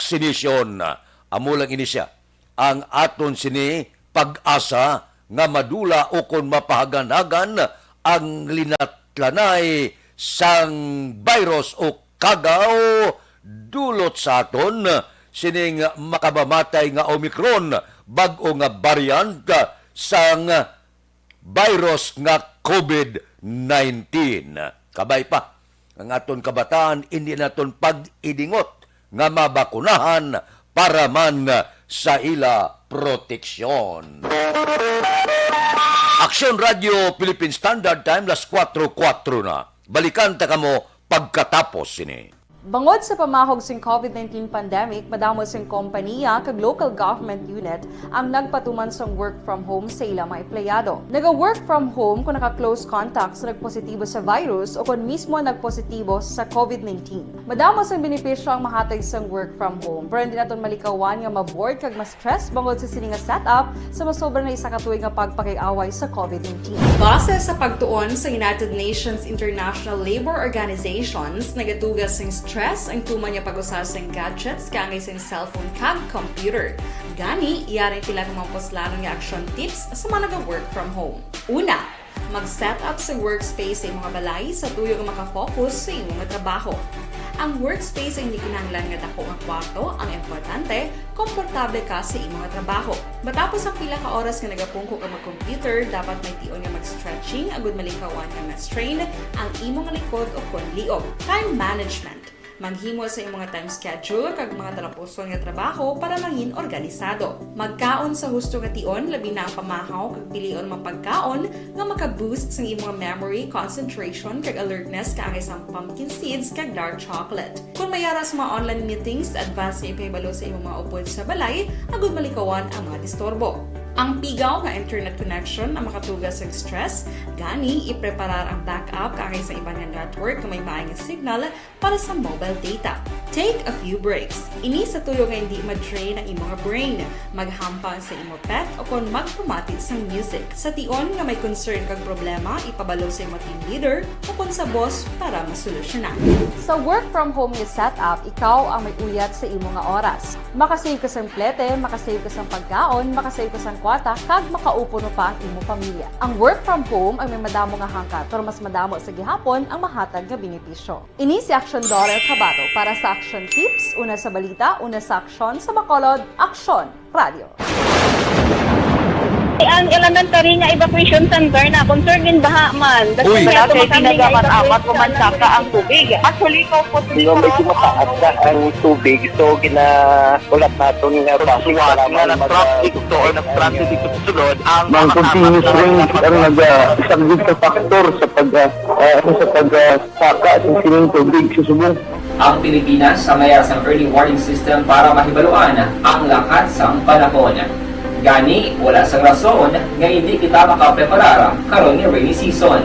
vaccination. Amo lang ini siya. Ang aton sini pag-asa nga madula o kon mapahaganagan ang linatlanay sang virus o kagaw dulot sa aton sining makabamatay nga Omicron, bag-o nga variant sang virus nga COVID-19. Kabay pa, ang aton kabataan, hindi naton pag-idingot nga mabakunahan para man sa ila proteksyon. Aksyon Radio Philippine Standard Time, las 4:04 na. Balikan ta kamo pagkatapos sini. Bangod sa pamahog sing COVID-19 pandemic, madamo sing kompanya kag local government unit ang nagpatuman sang work from home sa ilang mga empleyado. Naga-work from home kung naka-close contacts na nagpositibo sa virus o kung mismo nagpositibo sa COVID-19. Madamo sang benepisyo ang mahatag sang work from home, pero hindi naton malikawan nga ma-bored kag ma-stress bangod sa sini nga setup sa masobra na isa ka tuig nga pagpakiaway sa COVID-19. Base sa pagtuon sa United Nations International Labour Organizations, nagatugas sing stress ang tuman niya pag-usar sa gadgets kangay sa cellphone kag computer. Gani, iyaring tila ng mga poslanong nga action tips sa mga nag-work from home. Una, mag-set up sa workspace sa mga balay sa tuyo nga makafocus sa imong trabaho. Ang workspace ay hindi kinahanglan nga dako nga kwarto, ang importante, komportable ka sa imong trabaho. Matapos ang pila ka oras nga nagapungko ka mag-computer, dapat may tion nga mag-stretching agud malikawan nga ma-strain ang imong likod o konliog. Time management. Maghimo sa imong mga time schedule kag mga talapuson nga trabaho para mangin organisado. Magkaon sa husto nga tion, labi na ang pamahaw kag pilion mapagkaon nga maka-boost sa imong memory, concentration kag alertness kaangay sa pumpkin seeds kag dark chocolate. Kung mayara sa mga online meetings, advance nga ipahibalo sa imong mga upod sa balay, agud malikawan ang mga disturbo. Ang pigaw nga internet connection ang makatugas sa stress, gani ipreparar ang backup kaangay sa ibang nga network na may maayong signal para sa mobile data. Take a few breaks. Ini sa tuyo nga hindi ma-drain ang imong brain, maghampang sa imong pet o kung magpumati sa music. Sa tion nga may concern kag problema, ipabalo sa imong team leader o kung sa boss para masolusyonan. Sa work from home nga setup, ikaw ang may uyat sa imong nga oras. Makasave ka sang plete, makasave ka sang pagkaon, makasave ka sang kwata, kag makaupo no pa ang imong pamilya. Ang work from home ay may madamo nga hangkat, pero mas madamo sa gihapon ang mahatag nga benepisyo. Ini si Aksyon Dorel Cabato para sa Action Tips, una sa balita, una sa aksyon sa Bacolod, Aksyon Radio. Ang elementary nga evacuation center na concern din baha man. Uy, Kasi pinagamat-amat pumansaka ang tubig. Actually, ko po di ba medyo mataas na ang tubig, so ginaulat natin nga basuhan nga nag-traffic to or nag-traffic dito sa sunod ang continuous rain ang nag-isagid sa factor sa pagsaka sa sining tubig sa subong. Ang Pilipinas sa mayroon sa early warning system para mahibaluan ang lahat sa panahon. Gani, wala sa rason nga hindi kita makapreparar karon ni rainy season.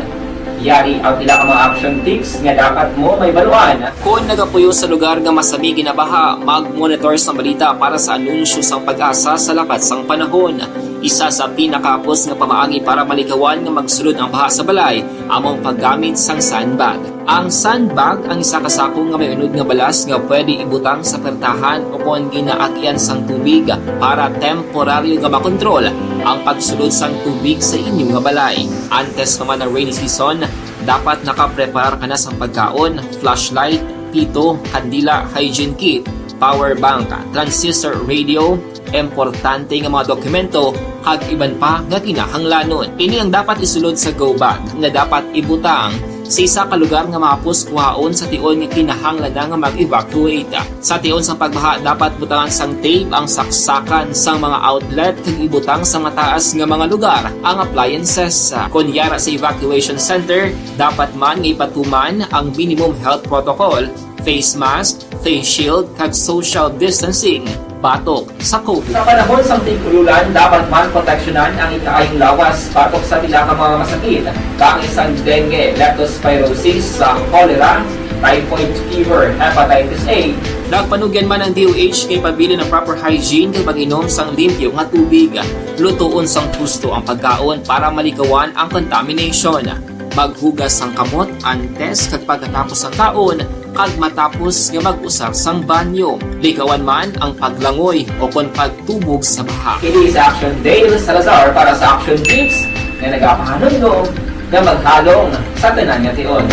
Yari ang pila ka mga action tips nga dapat mo may baluan. Kung nagapuyo sa lugar nga masabi ginabaha, mag-monitor sa balita para sa anunsyo sang pag-asa sa lakat sang panahon. Isa sa pinakapos nga pamaagi para malikawan nga magsulod ang baha sa balay, among paggamit sang sandbag. Ang sandbag ang isa kasakong nga may unod nga balas nga pwede ibutang sa pertahan o kung ginaagyan sang tubig para temporaryo nga makontrol ang pagsulod sang tubig sa inyong nga balay. Antes naman ng rainy season, dapat nakapreparar ka na sa pagkaon, flashlight, pito, kandila, hygiene kit, power bank, transistor radio, importante nga mga dokumento, kag iban pa nga kinahanglanon. Ini ang dapat isulod sa go bag nga dapat ibutang sa isa ka lugar nga mapos kuhaon sa tion nga kinahanglan nga mag-evacuate. Sa tion sa pagbaha, dapat butangan sang tape ang saksakan sang mga outlet kag ibutang sa mataas nga mga lugar ang appliances. Kunyara sa evacuation center, dapat man nga ipatuman ang minimum health protocol, face mask, face shield kag social distancing. Batok sa COVID. Sa panahon sa tigululan, dapat man proteksyonan ang ikaayong lawas batok sa pila ka mga masakit, kang isang dengue, leptospirosis, cholera, typhoid fever, hepatitis A. Nagpanugyan man ang DOH kay pabili ng proper hygiene kay pag-inom sang limpyo nga tubig. Lutuon sang gusto ang pagkaon para malikawan ang contamination. Maghugas ang kamot antes kag pagkatapos ang kaon, kag matapos nga mag-usar sang banyo. Likawan man ang paglangoy o kon pagtubog sa baha. Kini sa Action Dale Salazar para sa Action Tips nga nagapahanong nga maghalong sa tanan nga tion.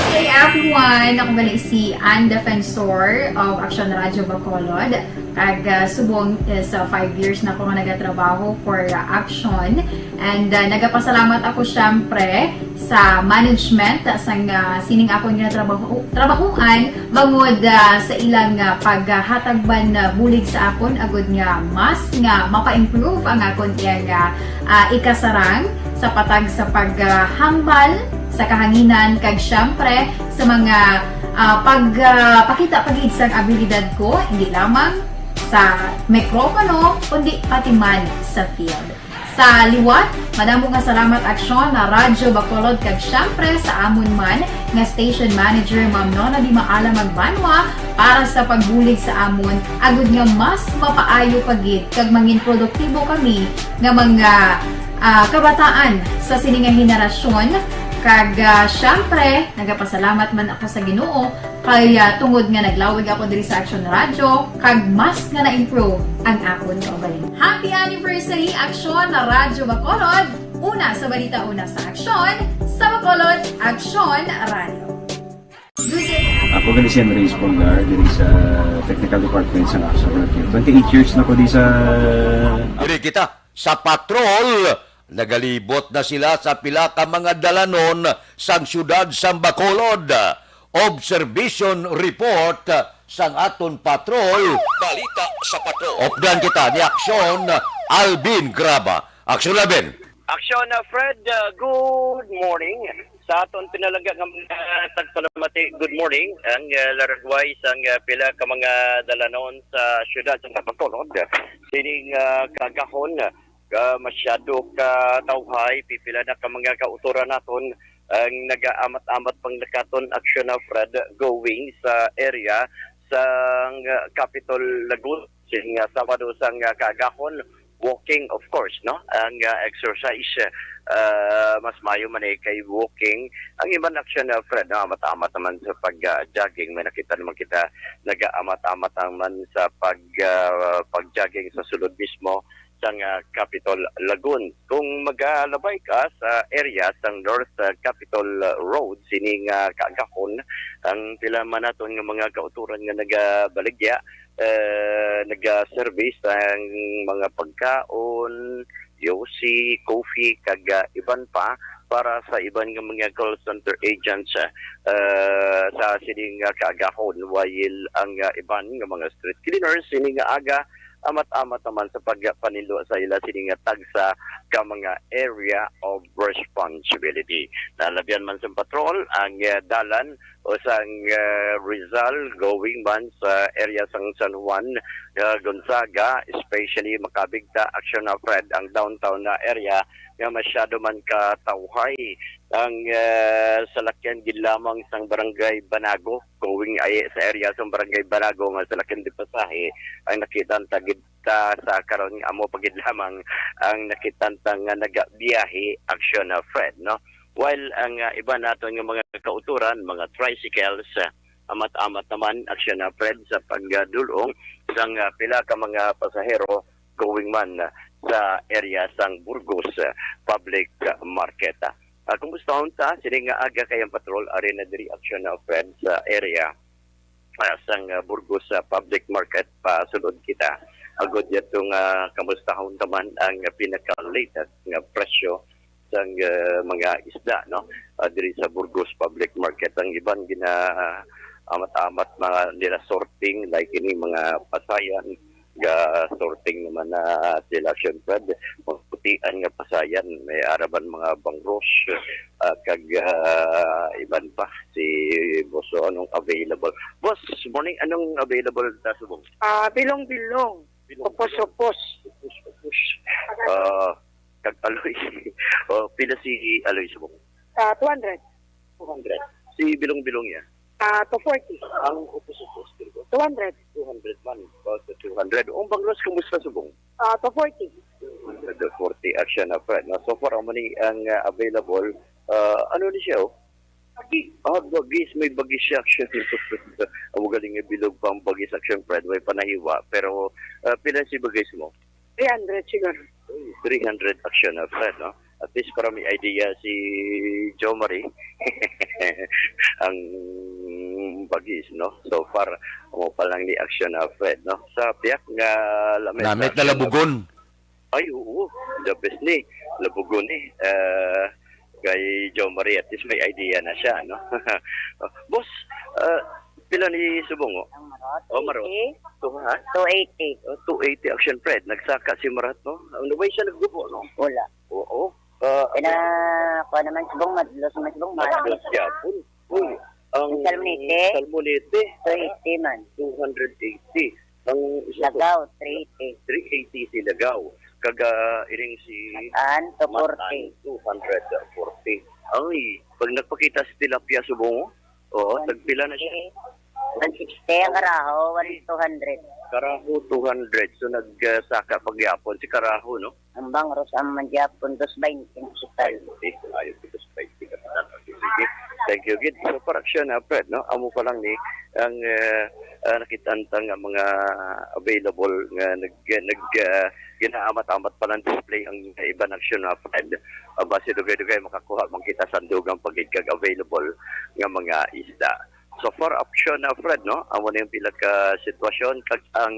Hey everyone! Ako gali si Ann Defensor of Action Radio Bacolod. Kag subong sa 5 years na ako nga nagatrabaho for Action. And nagapasalamat ako syempre sa management sang sining ako nga trabahuan bangod sa ilang paghatagban bulig sa akon agud nga mas nga mapa-improve ang akon iyang ikasarang sa patag sa paghambal sa kahanginan kag syempre sa mga pagpakita pagid sang abilidad ko hindi lamang sa mikropono kundi pati man sa field. Sa liwat, madamo nga salamat Aksyon na Radyo Bacolod kag syempre sa amon man nga station manager Ma'am Nona Di Maala Magbanwa para sa pagbulig sa amon agud nga mas mapaayo pagid kag mangin produktibo kami nga mga kabataan sa sining nga henerasyon. Kag syempre, nagapasalamat man ako sa Ginoo kay tungod nga naglawig ako diri sa Action Radio kag mas nga na-improve ang akon kaugalingon. Happy anniversary Action Radio Bacolod! Una sa balita, una sa Action, sa Bacolod, Action Radio. Ako gali si Reyes Polgar diri sa Technical Department sa Action Radio. 28 years na ko di sa... Diri kita sa patrol. Nagalibot na sila sa pila ka mga dalanon sang syudad sang Bacolod. Observation report sang aton patrol. Balita sa patrol. Opdan kita ni Aksyon Alvin Graba. Aksyon Alvin. Aksyon Fred, good morning. Sa aton pinalaga ng mga tagsalamati, good morning. Ang laragway sang pila ka mga dalanon sa syudad sang Bacolod. Sining kagahon masyado ka tawhay, pipila na ka mga kauturan naton ang nag-aamat-amat pang nakaton aksyon na Fred going sa area sa Capitol Laguna. Sing Sabado sang kagahon, walking of course, no? Ang exercise, mas mayo man kay walking. Ang ibang aksyon na Fred, amat-amat naman sa pag-jogging. May nakita naman kita nag-aamat-amat naman sa pag-jogging sa sulod mismo sang Capitol Lagoon. Kung magalabay ka sa area sang North Capitol Road, sining kaagahon, ang pila man naton nga mga kauturan nga nagabaligya, naga-service ang mga pagkaon, yosi, coffee, kag iban pa para sa iban nga mga call center agents sa sining kaagahon, while ang iban nga mga street cleaners sining aga amat-amat naman sa pagpanilo sa ila sining tag sa ka mga area of responsibility. Nalabyan man sa patrol ang dalan o sang Rizal going man sa area sang San Juan, Gonzaga, especially makabigta action na Fred ang downtown na area nga masyado man katawhay ang salakyan gid lamang sang barangay Banago going ay sa area sang barangay Banago nga salakyan di pasahe ang nakita tagid sa karon nga amo pagid lamang ang nakita nga nagabiyahe action na Fred, no? While ang iba naton nga mga kauturan, mga tricycles, amat-amat naman action na Fred sa pagdulong sang pila ka mga pasahero going man sa area sang Burgos Public Market. Kumusta ta? Sini nga aga kayang patrol ari na diri action na Fred sa area sang Burgos Public Market pa sulod kita. Agod yatong kamustahon taman ang pinaka-latest nga presyo sang mga isda, no? Diri sa Burgos Public Market ang iban gina amat-amat mga nila sorting like ini mga pasayan ga sorting naman na selection Fred, putian nga pasayan, may araban mga bangros, kag iban pa si Boss, anong available. Boss, morning, anong available sa subong? Bilong-bilong. Upos-upos. Kag Aloy. Pila si Aloy subong? 200. 200. Si bilong-bilong niya? 240. Ang upos-upos. 200. 200 man. About 200. Ang bangros, kumusta subong? 240. 240 action na Fred. So far, ang available, ano ni siya? Bagis, may bagis siya actually. Ang magaling nga bilog pa ang bagis action, Fred. May panahiwa. Pero, pila si bagis mo? 300 siguro. 300 action na, Fred, no? At least para may idea si Jo Marie. Ang bagis, no? So far, mo pa lang ni action na, Fred, no? Sa piyak nga lamesa. Namit na labugon. Ay, oo. The best ni. Labugon ni. Kay Jo Marie, at least may idea na siya, no? Boss, pila ni Subongo? Ang marot. Marot. 280. 280 action, Fred. Nagsaka si Marat, no? Ano ba siya nagdubo, no? Wala. Oo. Kuha naman subong, madlos naman subong, Madlos yapon. Uy, ang Salmonete? Salmonete, 280 man. 280. Ang isa ko, Lagaw, 380. 380 si Lagaw. Kaga iring si An, Matan, 240. 240. Ay, pag nagpakita si Tilapia Subongo, tagpila na siya. 160 ang karaho, 200. Karaho, 200. So, nagsaka pagyapon si Karaho, no? Ang bangros, ang manjapon, 220. Ay, ayos ito sa 20 kapitan. Sige. Thank you, Gid. So, correction, Fred, no? Amo pa lang ni ang nakitantang nga mga available nga ginaamat-amat pa ng display ang iba action na Fred. Base dugay-dugay makakuha man kita sandugang pagigag available nga mga isda. So for option na Fred, no? Amo na yung pila ka sitwasyon kag ang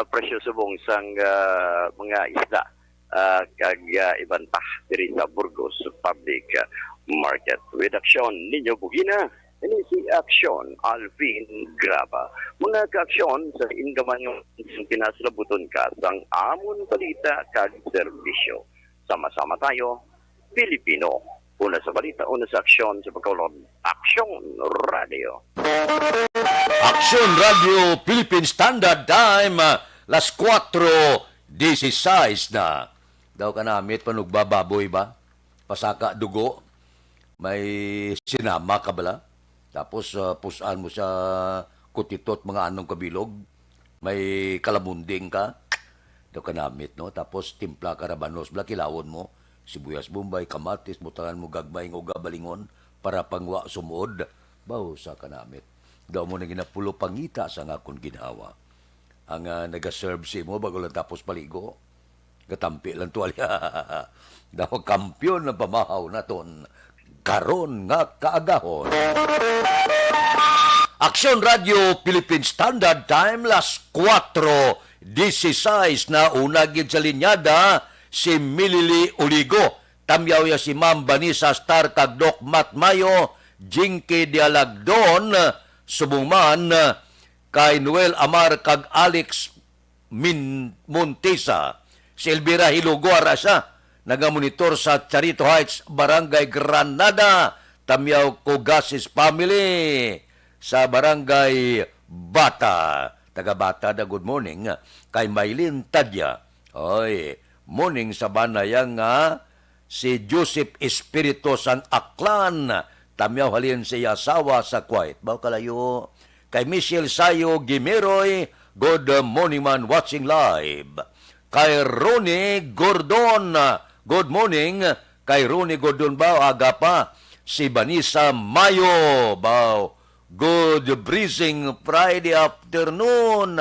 presyo subong sang mga isda kag ibantah diri sa Burgos Public Market. With action ninyo bugina. Ini si Action Alvin Graba. Mga ka-aksyon sa ingaman yung pinaslabuton ka sang amon balita kag serbisyo. Sama-sama tayo, Pilipino. Una sa balita, una sa aksyon sa pagkaulod. Action Radio. Action Radio Philippine Standard Time, las 4:16 na. Daw ka namit panugbababoy ba? Pasaka dugo. May sinama ka bala? Tapos pusaan mo sa kutitot mga anong kabilog. May kalabunding ka. Daw ka namit, no? Tapos timpla ka rabanos. Bala kilawon mo. Sibuyas bombay, kamatis, butangan mo gagmayng o gabalingon para pangwa sumuod. Baw sa ka namit. Daw mo na ginapulo pangita sa nga kung ginawa. Ang nag-serve si mo bago lang tapos paligo. Gatampi lang tuwalya. Daw kampyon ng pamahaw na ton. Karon nga kaagahon. Action Radio Philippine Standard Time, las 4:16 na unagid sa linyada si Milili Uligo. Tamyaw ya si Ma'am Vanessa Star kag Doc Matt Mayo, Jinky Dialagdon, subungman kay Noel Amar kag Alex Montesa. Si Elvira Hilugo arasa nagamonitor sa Charito Heights, Barangay Granada. Tamyaw Cogasis Family sa Barangay Bata. Taga Bata na good morning kay Maylin Tadya. Oy, morning sa banayang si Joseph Espiritu sang Aklan. Tamyaw halin siya asawa sa Kuwait. Baw kalayo kay Michelle Sayo Gimeroy, good morning man watching live. Kay Ronnie Gordon, good morning. Kay Ronnie Gordon baw aga pa si Vanessa Mayo baw. Good breezing Friday afternoon.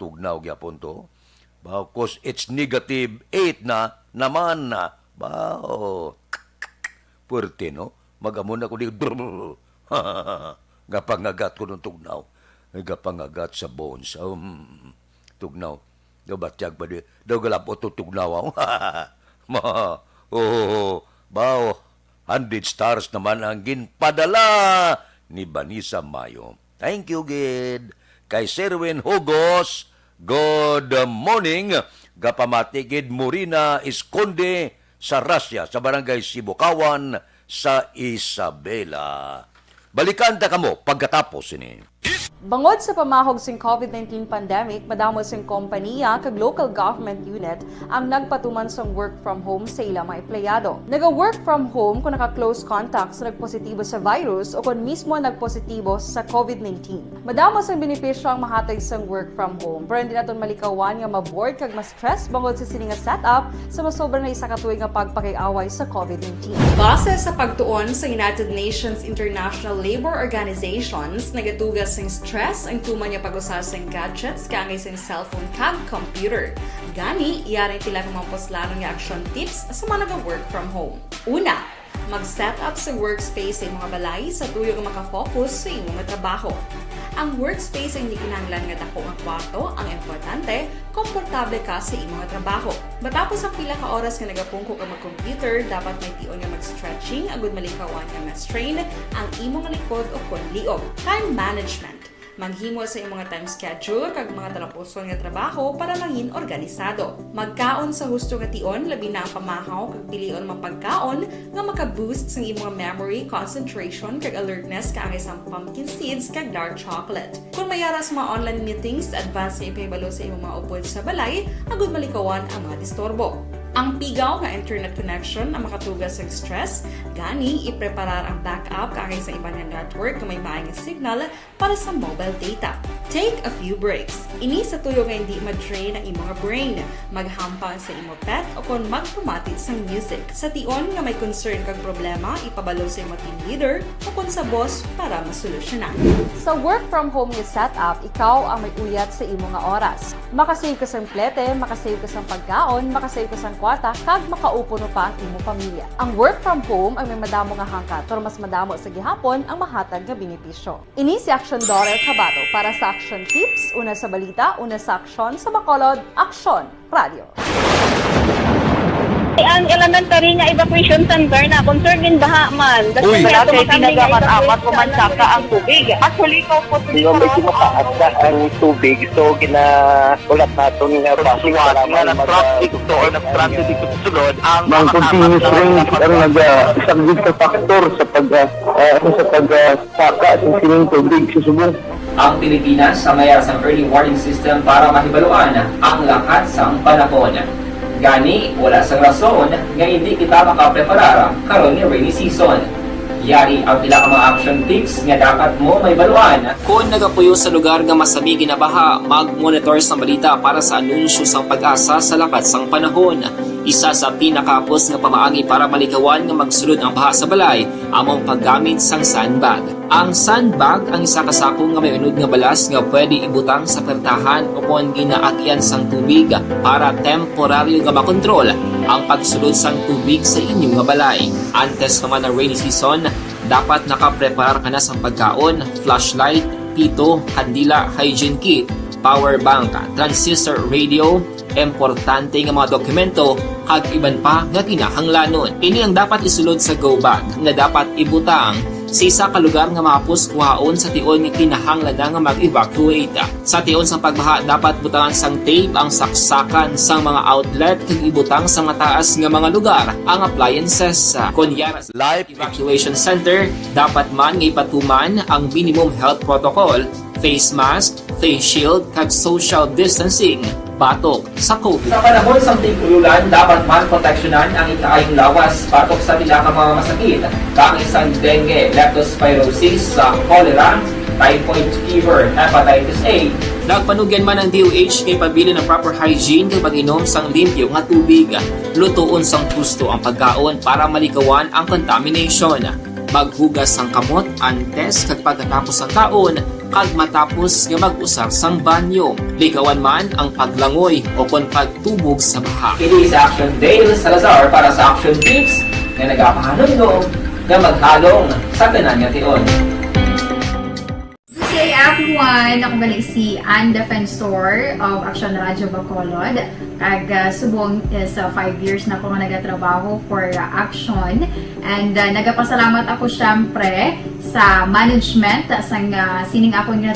Tugnaw gyapon to. Baw cause it's -8 na naman. Baw. Puerte no. Magamon ako di gapangagat ko nung tugnaw. Gapangagat sa bones. Tugnaw. Daw batyag pa di. Daw galapot to tugnaw. Baw. 100 stars naman ang ginpadala ni Vanessa Mayo. Thank you, Gid. Kay Serwin Hugos, good morning. Gapamati Gid Morina Esconde sa Russia, sa Barangay Sibukawan, sa Isabela. Balikan ta kamo pagkatapos ini. Bangod sa pamahog sing COVID-19 pandemic, madamo sing kompanya kag local government unit ang nagpatuman sang work from home sa ilang mga empleyado. Naga-work from home kung naka-close contacts na nagpositibo sa virus o kung mismo nagpositibo sa COVID-19. Madamo sang benepisyo ang mahatag sang work from home, pero hindi naton malikawan nga ma-bored kag ma-stress bangod sa sini nga setup sa masobra na isa ka tuig nga pagpakiaway sa COVID-19. Base sa pagtuon sa United Nations International Labour Organizations, nagatugas sing stress ang tuman niya pag-usar sa gadgets kangay sa cellphone kag computer. Gani, iyaring tila ng mga poslanong nga action tips sa mga nag-work from home. Una, mag-set up sa workspace sa mga balay sa tuyo nga makafocus sa imong trabaho. Ang workspace ay hindi kinahanglan nga dako nga kwarto, ang importante, komportable ka sa imong trabaho. Matapos ang pila ka oras nga nagapungko ka mag-computer, dapat may tion nga mag-stretching agud malikawan nga ma-strain ang imong likod o konliog. Time management. Maghimo sa imong time schedule kag mga talapuson nga trabaho para maging organisado. Magkaon sa husto nga tion, labi na ang pamahaw kag pilion mapagkaon nga maka-boost sa imong memory, concentration kag alertness kaangay sa pumpkin seeds kag dark chocolate. Kung mayara sa mga online meetings, advance nga ipahibalo sa imong mga upod sa balay, agud malikawan ang mga disturbo. Ang pigaw nga internet connection ang makatugas sa stress, gani ipreparar ang backup kaangay sa ibang network na may maayong signal para sa mobile data. Take a few breaks. Ini sa tuyo nga hindi ma-drain ang imong brain, maghampang sa imong pet o kung magpumati sa music. Sa tion nga may concern kag problema, ipabalo sa imong team leader o kung sa boss para masolusyonan. Sa work from home nga setup, ikaw ang may uyat sa imong nga oras. Makasave ka sa plete, makasave ka sa pagkaon, makasave ka sa kwata, kag makaupo no pa ang imong pamilya. Ang work from home ay may madamo nga hangkat, pero mas madamo sa gihapon ang mahatag nga benepisyo. Ini si Action Dorel Cabato para sa Action Tips, una sa balita, una sa aksyon sa Bacolod, Aksyon Radio. Ang elementary nga evacuation center na concern din baha man. Uy! Kaya pinagamat-amat ko man saka ang tubig. Actually, ikaw po Hindi mo medyo mataas na ang tubig. So, ulat natin nga pasiwala nga ng traffic to or nag-transit dito sa sulod. Ang continuous rain ang nag-sagbit sa factor sa pagsaka sa sining tubig sa subong. Ang Pilipinas sa mayroon sa early warning system para mahibaluan ang lahat sa panahon. Gani, wala sang rason nga hindi kita makapreparar karon ni rainy season. Yari ang pila ka mga action tips nga dapat mo may baluan. Kung nagapuyo sa lugar nga masabi ginabaha, mag-monitor sa balita para sa anunsyo sang pag-asa sa lakat sang panahon. Isa sa pinakapos nga pamaagi para malikawan nga magsulod ang baha sa balay, among paggamit sang sandbag. Ang sandbag ang isa ka sako nga may unod nga balas nga pwede ibutang sa pertahan o kung ginaagyan sang tubig para temporaryo nga makontrol ang pagsulod sang tubig sa inyong nga balay. Antes naman ng rainy season, dapat nakapreparar ka na sa pagkaon, flashlight, pito, kandila, hygiene kit, power bank, transistor radio, importante nga mga dokumento kag iban pa nga kinahanglanon. Ini ang dapat isulod sa go bag nga dapat ibutang sa isa ka lugar nga mapus kuhaon sa tion nga kinahanglan nga mag-evacuate. Sa tion sa pagbaha dapat butangan sang tape ang saksakan sa mga outlet kag ibutang sa mataas nga mga lugar ang appliances. Kunyara sa Live evacuation center, dapat man nga ipatuman ang minimum health protocol, face mask, face shield kag social distancing batok sa COVID. Sa panahon sa tigululan, dapat man proteksyonan ang ikaayong lawas batok sa pila ka mga masakit, kang isang dengue, leptospirosis, cholera, typhoid fever, hepatitis A. Nagpanugyan man ang DOH kay pabili ng proper hygiene kay pag-inom sang limpyo nga tubig. Lutuon sang gusto ang pagkaon para malikawan ang contamination. Maghugas sang kamot antes kag pagkatapos ang kaon kag matapos nga mag-usar sang banyo. Likawan man ang paglangoy o kon pagtubog sa baha. It is Action Dale Salazar para sa Action Tips nga nagapahanong nga maghalong sa tanan nga tion. Hey everyone! Ako gali si Ann Defensor of Action Radio Bacolod. Kag subong sa 5 years na ako nga nagatrabaho for Action. And nagapasalamat ako syempre sa management sang sining ako nga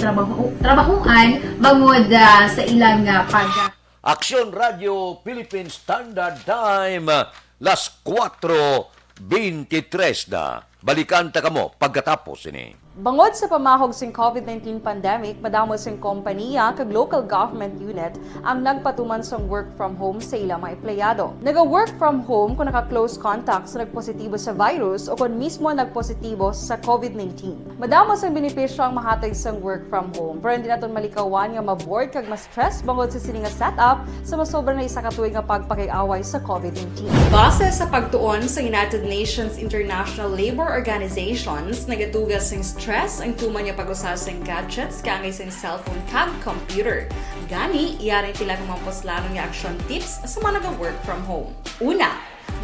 trabahuan bangod sa ilang pag... Aksyon Radio Philippine Standard Time, las 4:23 na. Balikan ta kamo pagkatapos ini. Bangod sa pamahog sing COVID-19 pandemic, madamo sing kompanya kag local government unit ang nagpatuman sang work from home sa ilang mga empleyado. Naga-work from home kung naka-close contacts na nagpositibo sa virus o kung mismo nagpositibo sa COVID-19. Madamo sang benepisyo ang mahatag sang work from home, pero hindi naton malikawan nga ma-bored kag ma-stress bangod sa sini nga setup sa masobra na isa ka tuig nga pagpakiaway sa COVID-19. Base sa pagtuon sa United Nations International Labour Organizations, nagatugas sing stress ang tuman niya pag-usar sa gadgets kangay sa cellphone kag computer. Gani, iyarin tila kung maposlanong nga action tips sa mga nag-work from home. Una,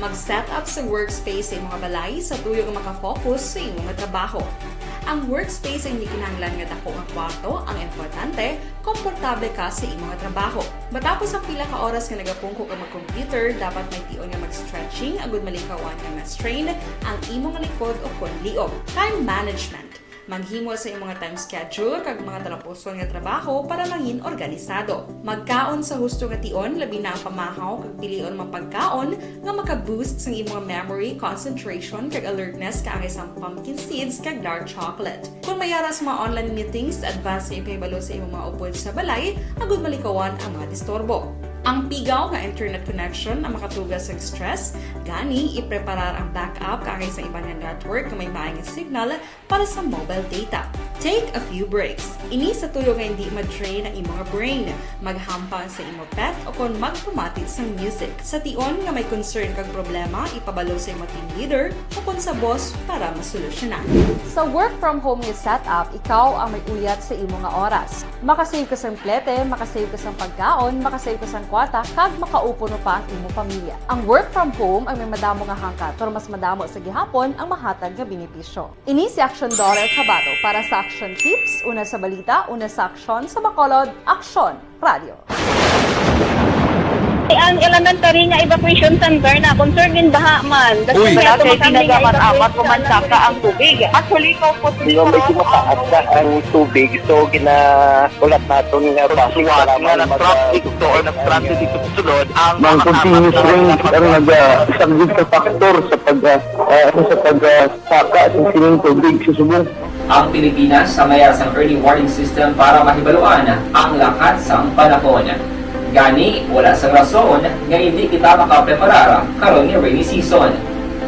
mag-set up sa workspace sa imong balay sa tuyo nga makafocus sa imong trabaho. Ang workspace ay hindi kinahanglan nga dako nga kwarto, ang importante, komportable ka sa imong trabaho. Matapos ang pila ka oras nga nagapungko ka mag-computer, dapat may tion nga mag-stretching agud malikawan nga ma-strain ang imong likod o kon liog. Time management. Maghimo sa imong time schedule kag mga tarapuson nga trabaho para maging organisado. Magkaon sa husto nga tion, labi na ang pamahaw kag pilion mang pagkaon nga maka-boost sa imong memory, concentration kag alertness kaangay sa pumpkin seeds kag dark chocolate. Kung mayara sa mga online meetings, advance nga ipahibalo sa imong mga upod sa balay, agud malikawan ang mga disturbo. Ang pigaw nga internet connection ang makatugas sa stress, gani ipreparar ang backup kaangay sa ibang network na may maayong signal para sa mobile data. Take a few breaks. Ini sa tuyo nga hindi ma-drain ang imong brain, maghampang sa imong pet o kung magpumatid sa music. Sa tion nga may concern kag problema, ipabalo sa imong team leader o kung sa boss para masolusyonan. Sa work from home nga setup, ikaw ang may uyat sa imong nga oras. Makasave ka sa plete, makasave ka sa pagkaon, makasave ka sa kwata, kag makaupo no pa ang imong pamilya. Ang work from home ay may madamo nga hangkat, pero mas madamo sa gihapon ang mahatag nga benepisyo. Ini si Action Dollar Kabato para sa Action Tips, una sa balita, una sa aksyon sa Bacolod, Aksyon Radio. Ang elementary nga evacuation center na concern din baha man. Uy! Kaya ginagamat-amat kumansaka ang tubig. Actually, ikaw po Di ba may kumataas na ang tubig, so ginaulat natin nga Siwat nga nag-traffic to or nag-transit dito sa sulod ang Mang continuous rain ang nag-subject sa factor sa pagsaka sa sining tubig sa subong. Ang Pilipinas sa mayas ng early warning system para mahibaluan ang lakat sa panahon. Gani, wala sa rason nga hindi kita makapreparar karon ni rainy season.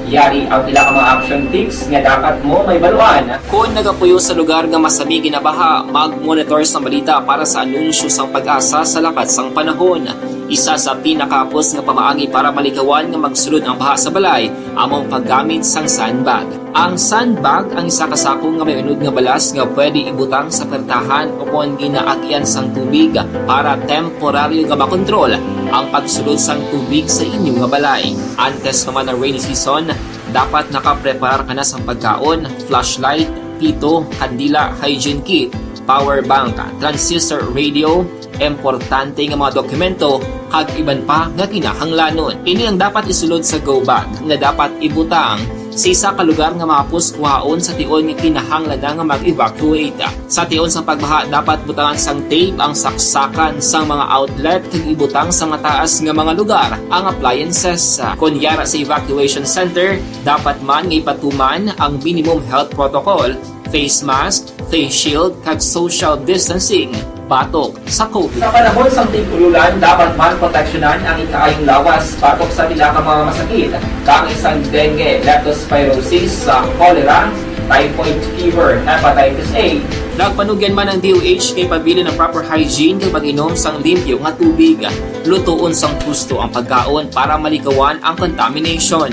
Yari ang pila ka mga action tips nga dapat mo may baluan. Kung nagapuyo sa lugar nga masabi ginabaha, mag-monitor sa balita para sa anunsyo sang pag-asa sa lakat sang panahon. Isa sa pinakapos nga pamaagi para malikawan nga magsulod ang baha sa balay, among paggamit sang sandbag. Ang sandbag ang isa kasakong nga may unod nga balas nga pwede ibutang sa pertahan o kung ginaagyan sang tubig para temporaryo nga makontrol ang pagsulod sang tubig sa inyong nga balay. Antes naman ng rainy season, dapat nakapreparar ka na sang pagkaon, flashlight, pito, kandila, hygiene kit, power bank, transistor radio, importante nga mga dokumento kag iban pa nga kinahanglanon. Ini ang dapat isulod sa go bag nga dapat ibutang sa isa ka lugar nga mapus kuhaon sa tion nga kinahanglan nga mag-evacuate. Sa tion sa pagbaha dapat butangan sang tape ang saksakan sang mga outlet kag ibutang sa mataas nga mga lugar ang appliances. Kunyara sa evacuation center, dapat man nga ipatuman ang minimum health protocol, face mask, face shield kag social distancing batok sa COVID. Sa panahon sa tig-ululan, dapat man proteksyonan ang ikaayong lawas batok sa pila ka mga masakit, kang isang dengue, leptospirosis, cholera, typhoid fever, hepatitis A. Nagpanugyan man ang DOH kay pabili ng proper hygiene kay pag-inom sang limpyo nga tubig. Lutuon sang gusto ang pagkaon para malikawan ang contamination.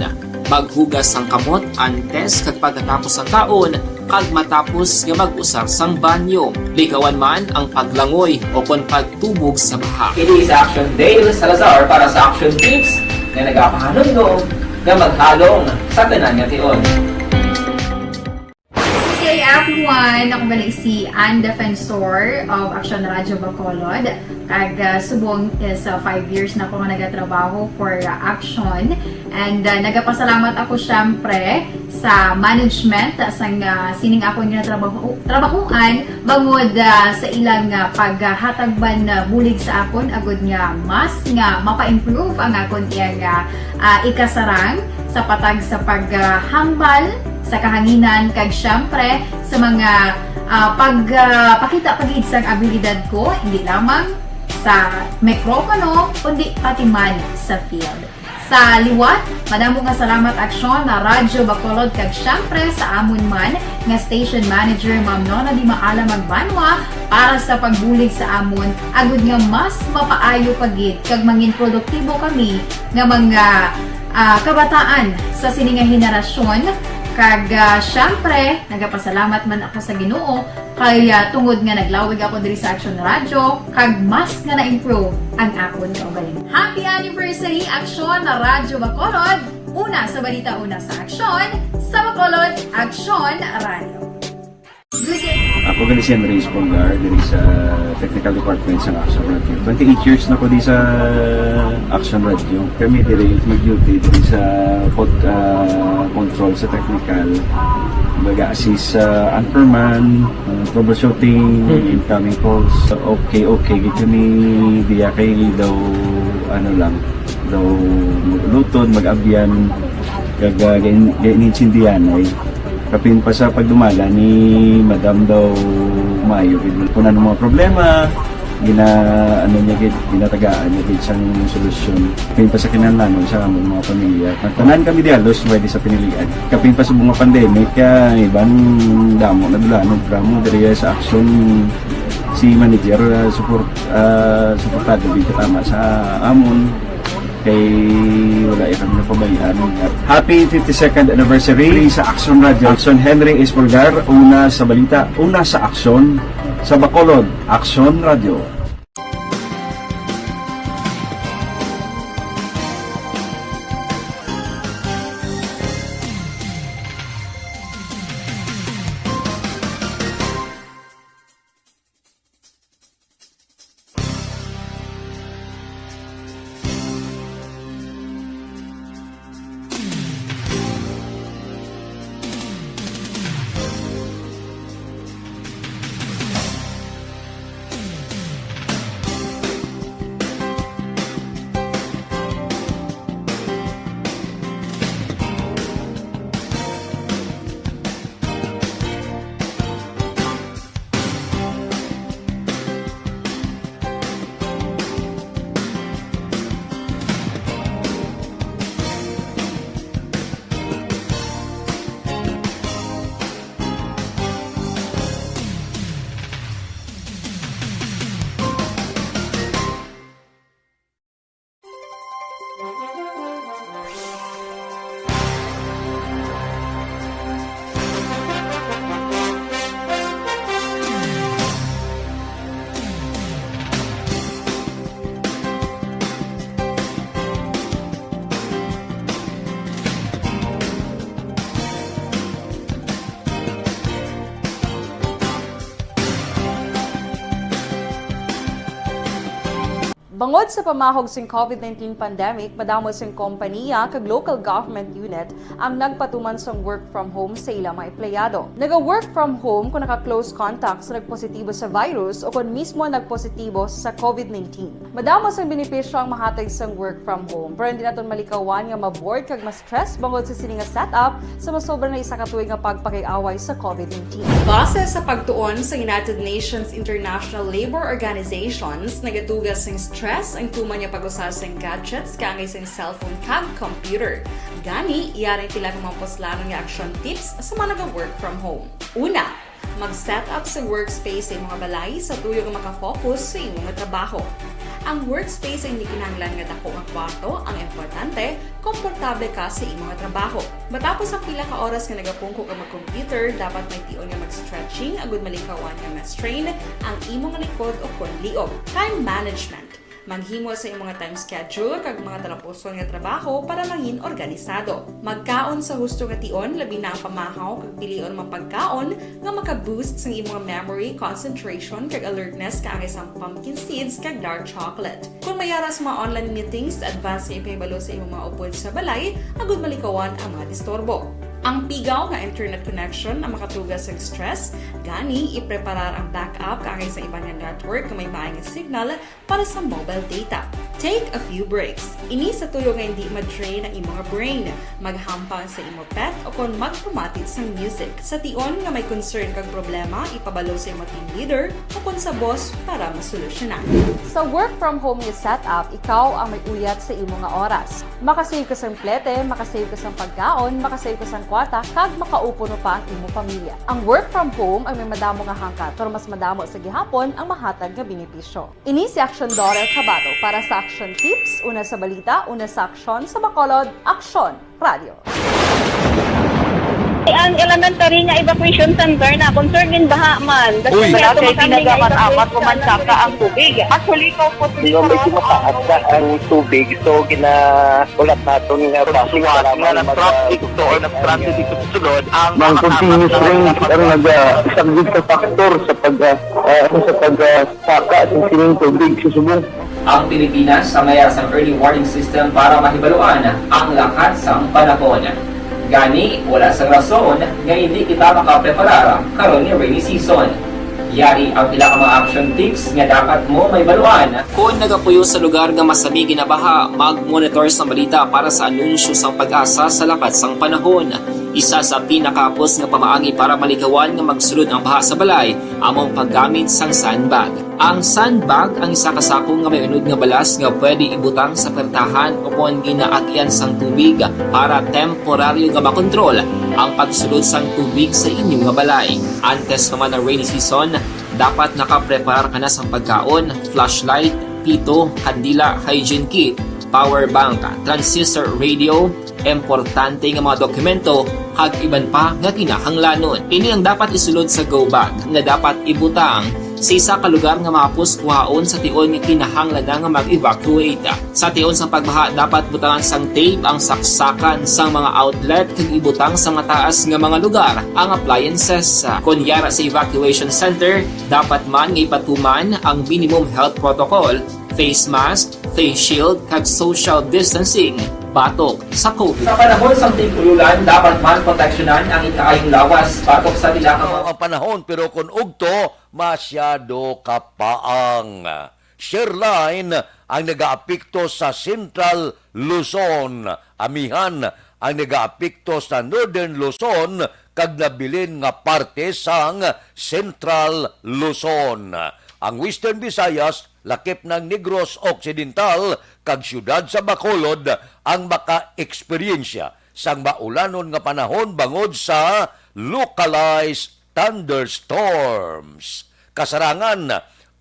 Maghugas sang kamot antes kag pagkatapos ang kaon kag matapos nga mag-usar sang banyo. Likawan man ang paglangoy o kon pagtubog sa baha. It is Action Dale Salazar para sa Action Tips na nagapahanundong nga maghalong sa tanan nga tion. Okay everyone, ako balik si Ann Defensor of Action Radio Bacolod. Kag subong is 5 years na ako nga nagatrabaho for Action. And nagapasalamat ako syempre sa management sang sining ako nga trabahuan bangod sa ilang paghatagban bulig sa akon agud nga mas nga mapa-improve ang akon iyang ikasarang sa patag sa paghambal sa kahanginan kag syempre sa mga pakita pagid sang abilidad ko hindi lamang sa mikropono kundi pati man sa field. Sa liwat, madamo nga salamat aksyon na Radyo Bacolod kag syempre sa amon man nga station manager Ma'am Nona Di Maala Magbanwa para sa pagbulig sa amon agud nga mas mapaayo pagid kag mangin produktibo kami nga mga kabataan sa sini nga henerasyon. Kag syempre, nagapasalamat man ako sa Ginoo kay tungod nga naglawig ako diri sa Action Radio kag mas nga na-improve ang akon kaugalingon. Happy anniversary Action na Radyo Bacolod! Una sa balita, una sa Action, sa Bacolod Action Radio. Good day! Ako gali si Andres Polgar diri sa Technical Department sa Action Radio. 28 years na ko di sa Action Radio. Kami diri mag-duty diri sa control sa technical. Mag-assist sa anchorman, troubleshooting, incoming calls. Okay, gito kami diya kay daw daw maglutod, mag-abyan, ganinsindihan ay kapin pa sa pagdumala ni Madam daw Mayo kung ano mga problema ginatagaan niya siyang solusyon kapin pa sa kinahanglan sa among mga pamilya tanan kami di halos pwede sa pinilian kapin pa sa mga pandemic ibang damo nadulanon drama diri sa action si manager suportado dito tama sa amon kay wala kami napabayaan. Happy 52nd anniversary sa Action Radio. Action Henry Espolgar, una sa balita, una sa aksyon sa Bacolod, Action Radio. Bangod sa pamahog sing COVID-19 pandemic, madamo sing kompanya kag local government unit ang nagpatuman sang work from home sa ilang mga empleyado. Naga-work from home kung naka-close contact sa nagpositibo sa virus o kung mismo nagpositibo sa COVID-19. Madamo sang benepisyo ang mahatag sang work from home, pero hindi naton malikawan nga ma-bored kag ma-stress bangod sa sini nga setup sa masobra na isa ka tuig nga pagpakiaway sa COVID-19. Base sa pagtuon sa United Nations International Labour Organizations, nagatugas sing stress ang tuman niya pag-usar sa gadgets kangay sa cellphone kag computer. Gani, iyaring tila ng mga poslanon nga action tips sa mga nag-work from home. Una, mag-set up sa workspace sa mga balay sa tuyo nga makafocus sa imong trabaho. Ang workspace ay hindi kinahanglan nga dako nga kwarto, ang importante, komportable ka sa imong trabaho. Matapos ang pila ka oras nga nagapungko ka mag-computer, dapat may tion nga mag-stretching agud malikawan nga ma-strain ang imong likod o kon liog. Time management. Maghimo sa imong time schedule kag mga talapuson nga trabaho para maging organisado. Magkaon sa husto nga tion, labi na ang pamahaw kag pilion mapagkaon nga maka-boost sa imong memory, concentration kag alertness kaangay sa pumpkin seeds kag dark chocolate. Kung mayara sa mga online meetings, advance nga ipahibalo sa imong mga upod sa balay, agud malikawan ang mga disturbo. Ang pigaw nga internet connection na makatugas sa stress, gani ipreparar ang backup kaangay sa ibang nga network na may maayong signal para sa mobile data. Take a few breaks. Ini sa tuyo nga hindi ma-drain ang imong brain, maghampang sa imo pet o kung magpumatit sa music. Sa tion nga may concern kag problema, ipabalo sa imo team leader o kung sa boss para masolusyonan. Sa work from home nga setup, ikaw ang may uyat sa imo nga oras. Makasave ka sa plete, makasave ka sa pagkaon, makasave ka sa kwata, kag makaupo no pa ang imo pamilya. Ang work from home ay may madamo nga hangkat, pero mas madamo sa gihapon ang mahatag nga benepisyo. Ini si Action Daughter Cabato para sa Action Tips, una sa balita, una sa aksyon sa Bacolod, Action Radio. Ang elementary nga evacuation center na concern din baha man. Uy! Kaya pinagamat-amat kumansaka ang tubig. Actually, ikaw po Hindi mo medyo mataas na ang tubig. So, ulat natin nga Siwat nga ng traffic to or ng transit dito sa sulod ang Mang continuous rain ang nag-sagbig sa factor sa pagsaka ng sining tubig sa subong. Ang Pilipinas sa mayas ang early warning system para mahibaluan ang lakas ng panahon. Gani, wala sa rason nga hindi kita makapreparar karon ni rainy season. Yari ang pila ka mga action tips nga dapat mo may baluan. Kung nagapuyo sa lugar nga masabi ginabaha, mag-monitor sa balita para sa anunsyo sang pag-asa sa lakat sang panahon. Isa sa pinakapos nga pamaagi para maligawan nga magsulod ang baha sa balay, among paggamit sang sandbag. Ang sandbag ang isa ka sako nga may unod nga balas nga pwede ibutang sa pertahan o kung ginaagyan sang tubig para temporaryo nga makontrol ang pagsulod sang tubig sa inyong nga balay. Antes naman ng rainy season, dapat nakaprepare ka na sang pagkaon, flashlight, pito, kandila, hygiene kit, power bank, transistor radio, importante nga mga dokumento, hag iban pa nga kinahanglanon. Ini ang dapat isulod sa go bag nga dapat ibutang sa isa ka lugar nga mapos kuhaon sa tion nga kinahanglan na nga mag-evacuate. Sa tion sa pagbaha, dapat butangan sang tape ang saksakan sang mga outlet kag ibutang sa mataas nga mga lugar ang appliances. Kunyara sa evacuation center, dapat man nga ipatuman ang minimum health protocol, face mask, face shield kag social distancing batok sa COVID. Sa panahon sa tig-ululan, dapat man proteksyonan ang ikaayong lawas batok sa tila ka mga Ang panahon, pero kung ugto, masyado kapaang. Shareline ang nag-aapekto sa Central Luzon. Amihan ang nag-aapekto sa Northern Luzon kag nabilin nga parte sang Central Luzon. Ang Western Visayas, lakip ng Negros Occidental kag siyudad sa Bacolod ang maka-eksperyensya sang maulanon nga panahon bangod sa localized thunderstorms. Kasarangan,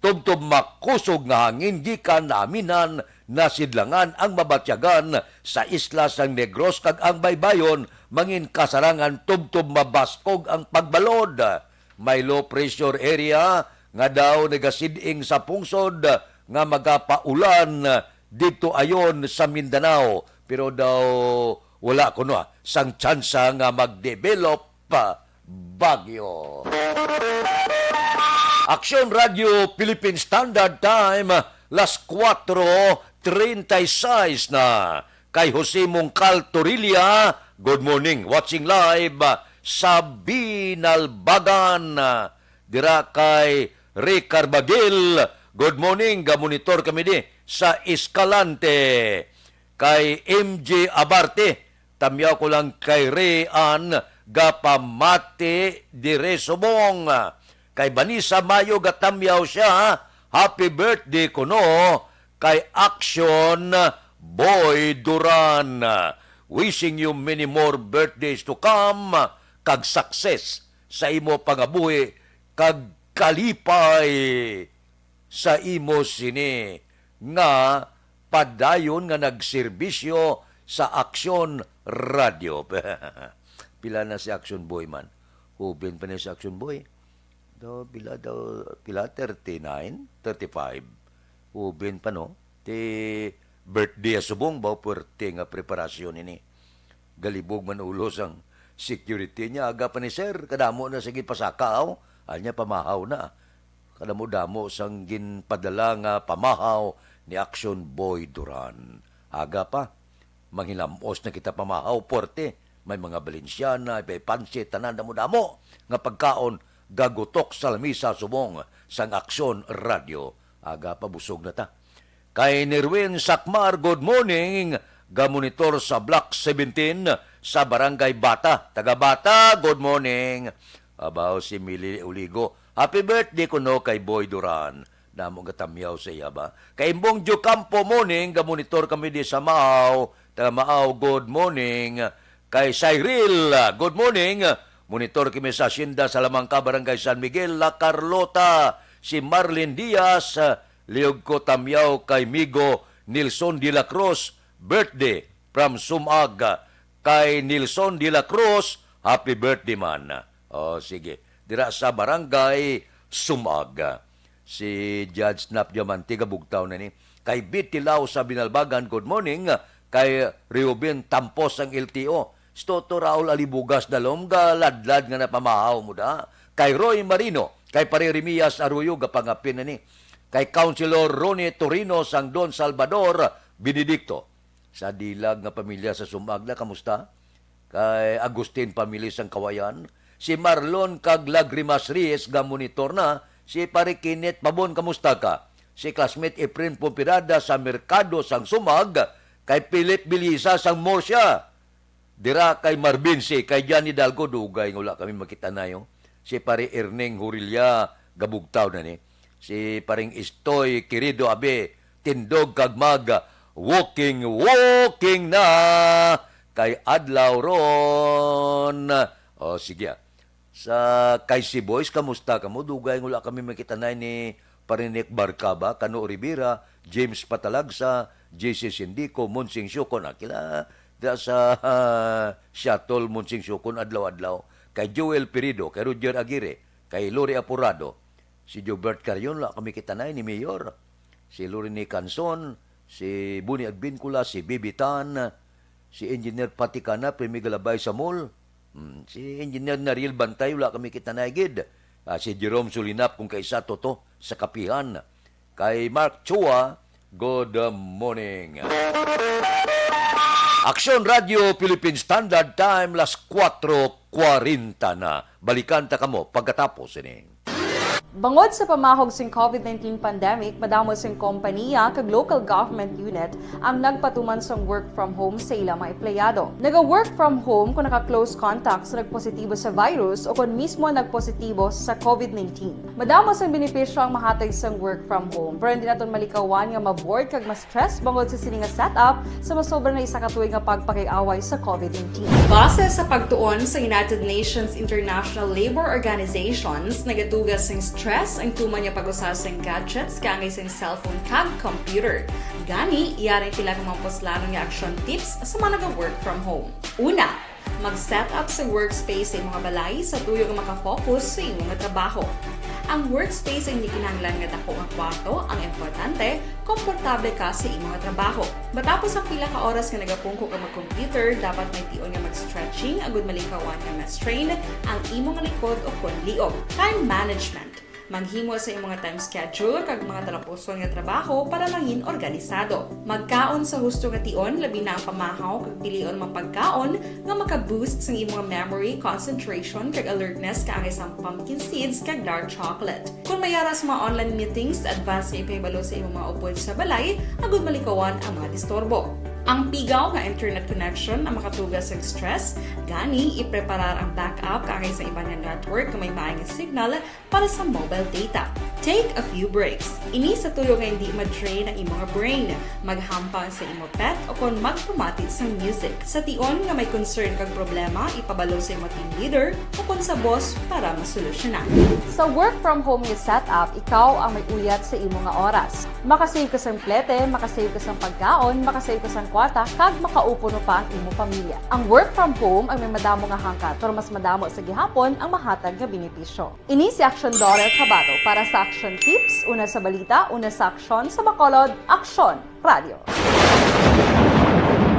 tubtob makusog nga hangin gikan na aminan na sidlangan ang mabatyagan sa isla sang Negros kag ang baybayon mangin kasarangan tubtob mabaskog ang pagbalod. May low pressure area nga daw nagasiding sa pungsod nga magapaulan dito ayon sa Mindanao, pero daw wala kuno sang tsansa nga mag-develop bagyo. Action Radio Philippine Standard Time, las 4:36 na. Kay Jose Mongcal Torilla, good morning. Watching live sa Binalbagan. Dira kay Ray Carbagil, good morning. Gamonitor kami di sa Escalante. Kay MJ Abarte, tamyaw ko lang kay Rayan Gapamate dire Subong. Kay Vanessa Mayo gatamyaw siya, happy birthday kuno kay Action Boy Duran. Wishing you many more birthdays to come, kag success sa imo pangabuhi, kag kalipay sa imo sini nga padayon nga nagserbisyo sa Action Radio. Pila na si Action Boy man. Hubin pa niya si Action Boy. Pila 39, 35. Hubin pa no. Ti birthday subong ba puwerte nga preparasyon ini. Galibog man ulos ang security niya. Aga pa ni sir, kadamo na sige pasakaw. Anya pamahaw na. Kadamo-damo sang ginpadala nga pamahaw ni Action Boy Duran. Aga pa, manghilamos na kita pamahaw, porte. may mga Balenciana, may pansit, tanan damo-damo nga pagkaon gagutok sa lamisa subong sang Aksyon Radio. Aga pabusog na ta. Kay Nirwin Sakmar, good morning. Gamonitor sa Block 17 sa Barangay Bata. Taga Bata, good morning. Abaw si Mili Uligo. Happy birthday ko no kay Boy Duran. Namo gatamyaw sa iya ba? Kay Imbong Jo Campo morning, gamonitor kami di sa Maaw. Taga Maaw, good morning. Kay Cyril, good morning. Monitor kami sa Hacienda Salamangka, Barangay San Miguel, La Carlota. Si Marlene Diaz, liog ko tamyaw kay Migo Nilson de la Cruz, birthday from Sumag. Kay Nilson de la Cruz, happy birthday man. O sige, dira sa Barangay Sumag. Si Judge Snap Diamante, Bugtaw na ni. Kay Bitilaw sa Binalbagan, good morning. Kay Reuben Tampos ang LTO. Stoto Raul Alibugas na lomga, ladlad nga napamahaw mo da. Kay Roy Marino, kay Pare Remias Arroyo, gapangapin na ni. Kay Councilor Ronnie Torino sang Don Salvador Benedicto. Sa dilag nga pamilya sa Sumagla, kamusta? Kay Agustin Pamili sang Kawayan. Si Marlon kag Lagrimas Reyes, gamonitor na. Si Pare Kinet Pabon, kamusta ka? Si classmate Efren Pumpirada sa Merkado sang Sumag. Kay Philip Bilisa sang Morsya. Dira kay Marvin si kay Johnny Dalgo, dugay nga wala kami makita na yun. Si Pare Erneng Hurilya, Gabugtaw na ni. Si Paring Istoy Querido Abe, tindog kag mag walking na kay Adlaw ron. O sige. Sa kay si Boys, kamusta ka mo? Dugay nga wala kami makita na ni Parinik Barcaba, Cano Rivera, James Patalagsa, JC Sindico, Monsing Syukon, akila da sa Shuttle Monsing Syukon, adlaw-adlaw. Kay Joel Perido, kay Roger Aguirre, kay Lori Apurado, si Jobert Carion, la kami kita na ni Mayor, si Lorini Canson, si Buni Agbincula, si Bibi Tan, si Engineer Paticana, Primigalabay sa Mall, si Engineer Nariel Bantay, wala kami kita na igid, si Jerome Sulinap, kung kaisa toto, sa Kapihan, kay Mark Chua, good morning. Aksyon Radio Philippine Standard Time, las 4:40 na. Balikan ta kamo pagkatapos ini. Bangod sa pamahog sing COVID-19 pandemic, madamo sing kompanya kag local government unit ang nagpatuman sang work from home sa ilang mga empleyado. Naga-work from home kung naka-close contact sa nagpositibo sa virus o kung mismo nagpositibo sa COVID-19. Madamo sang benepisyo ang mahatag sang work from home, pero hindi naton malikawan nga ma-bored kag ma-stress bangod sa sini nga setup sa masobra na isa ka tuig nga pagpakiaway sa COVID-19. Base sa pagtuon sa United Nations International Labour Organizations, nagatugas sing stress ang tuman niya pag-usasang gadgets kangay sa cellphone kag computer. Gani, iyaring pila ng mga poslanong nga action tips sa mga nag-work from home. Una, mag-set up sa workspace sa mga balay sa tuyo nga makafocus sa inyong trabaho. Ang workspace ay hindi kinahanglan nga dako ang kwarto, ang importante, komportable ka sa imong trabaho. Matapos ang pila ka oras nga nagapungko ka mag-computer, dapat may tion nga mag-stretching agud malikawan nga ma-strain ang imong likod o konliog. Time management. Manghimo sa imong time schedule kag mga talapuson nga trabaho para mangin organisado. Magkaon sa husto nga tion, labi na ang pamahaw kag pilion mapagkaon nga maka-boost sa imong memory, concentration kag alertness kaangay sa pumpkin seeds kag dark chocolate. Kung mayaras mga online meetings, advance sa ipahibalo sa imong mga upod sa balay, agud malikawan ang mga disturbo. Ang pigaw nga internet connection ang makatugas sa stress, gani ipreparar ang backup kaangay sa iba nga network kung may maayong signal para sa mobile data. Take a few breaks. Ini sa tuyo nga hindi ma-drain ang imong brain, maghampang sa imong pet o kung magpumati sa music. Sa tion nga may concern kag problema, ipabalo sa imong team leader o kung sa boss para masolusyonan. Sa work from home nga setup, ikaw ang may uyat sa imong nga oras. Makasave ka sa plete, makasave ka sa pagkaon, makasave ka sa kwarta, kag makaupo no pa ang imong pamilya. Ang work from home ay may madamo nga hangkat, pero mas madamo sa gihapon ang mahatag nga benepisyo. Ini si Aksyon Dorel Cabato para sa Action Tips, una sa balita, una sa aksyon sa Bacolod, Aksyon Radio.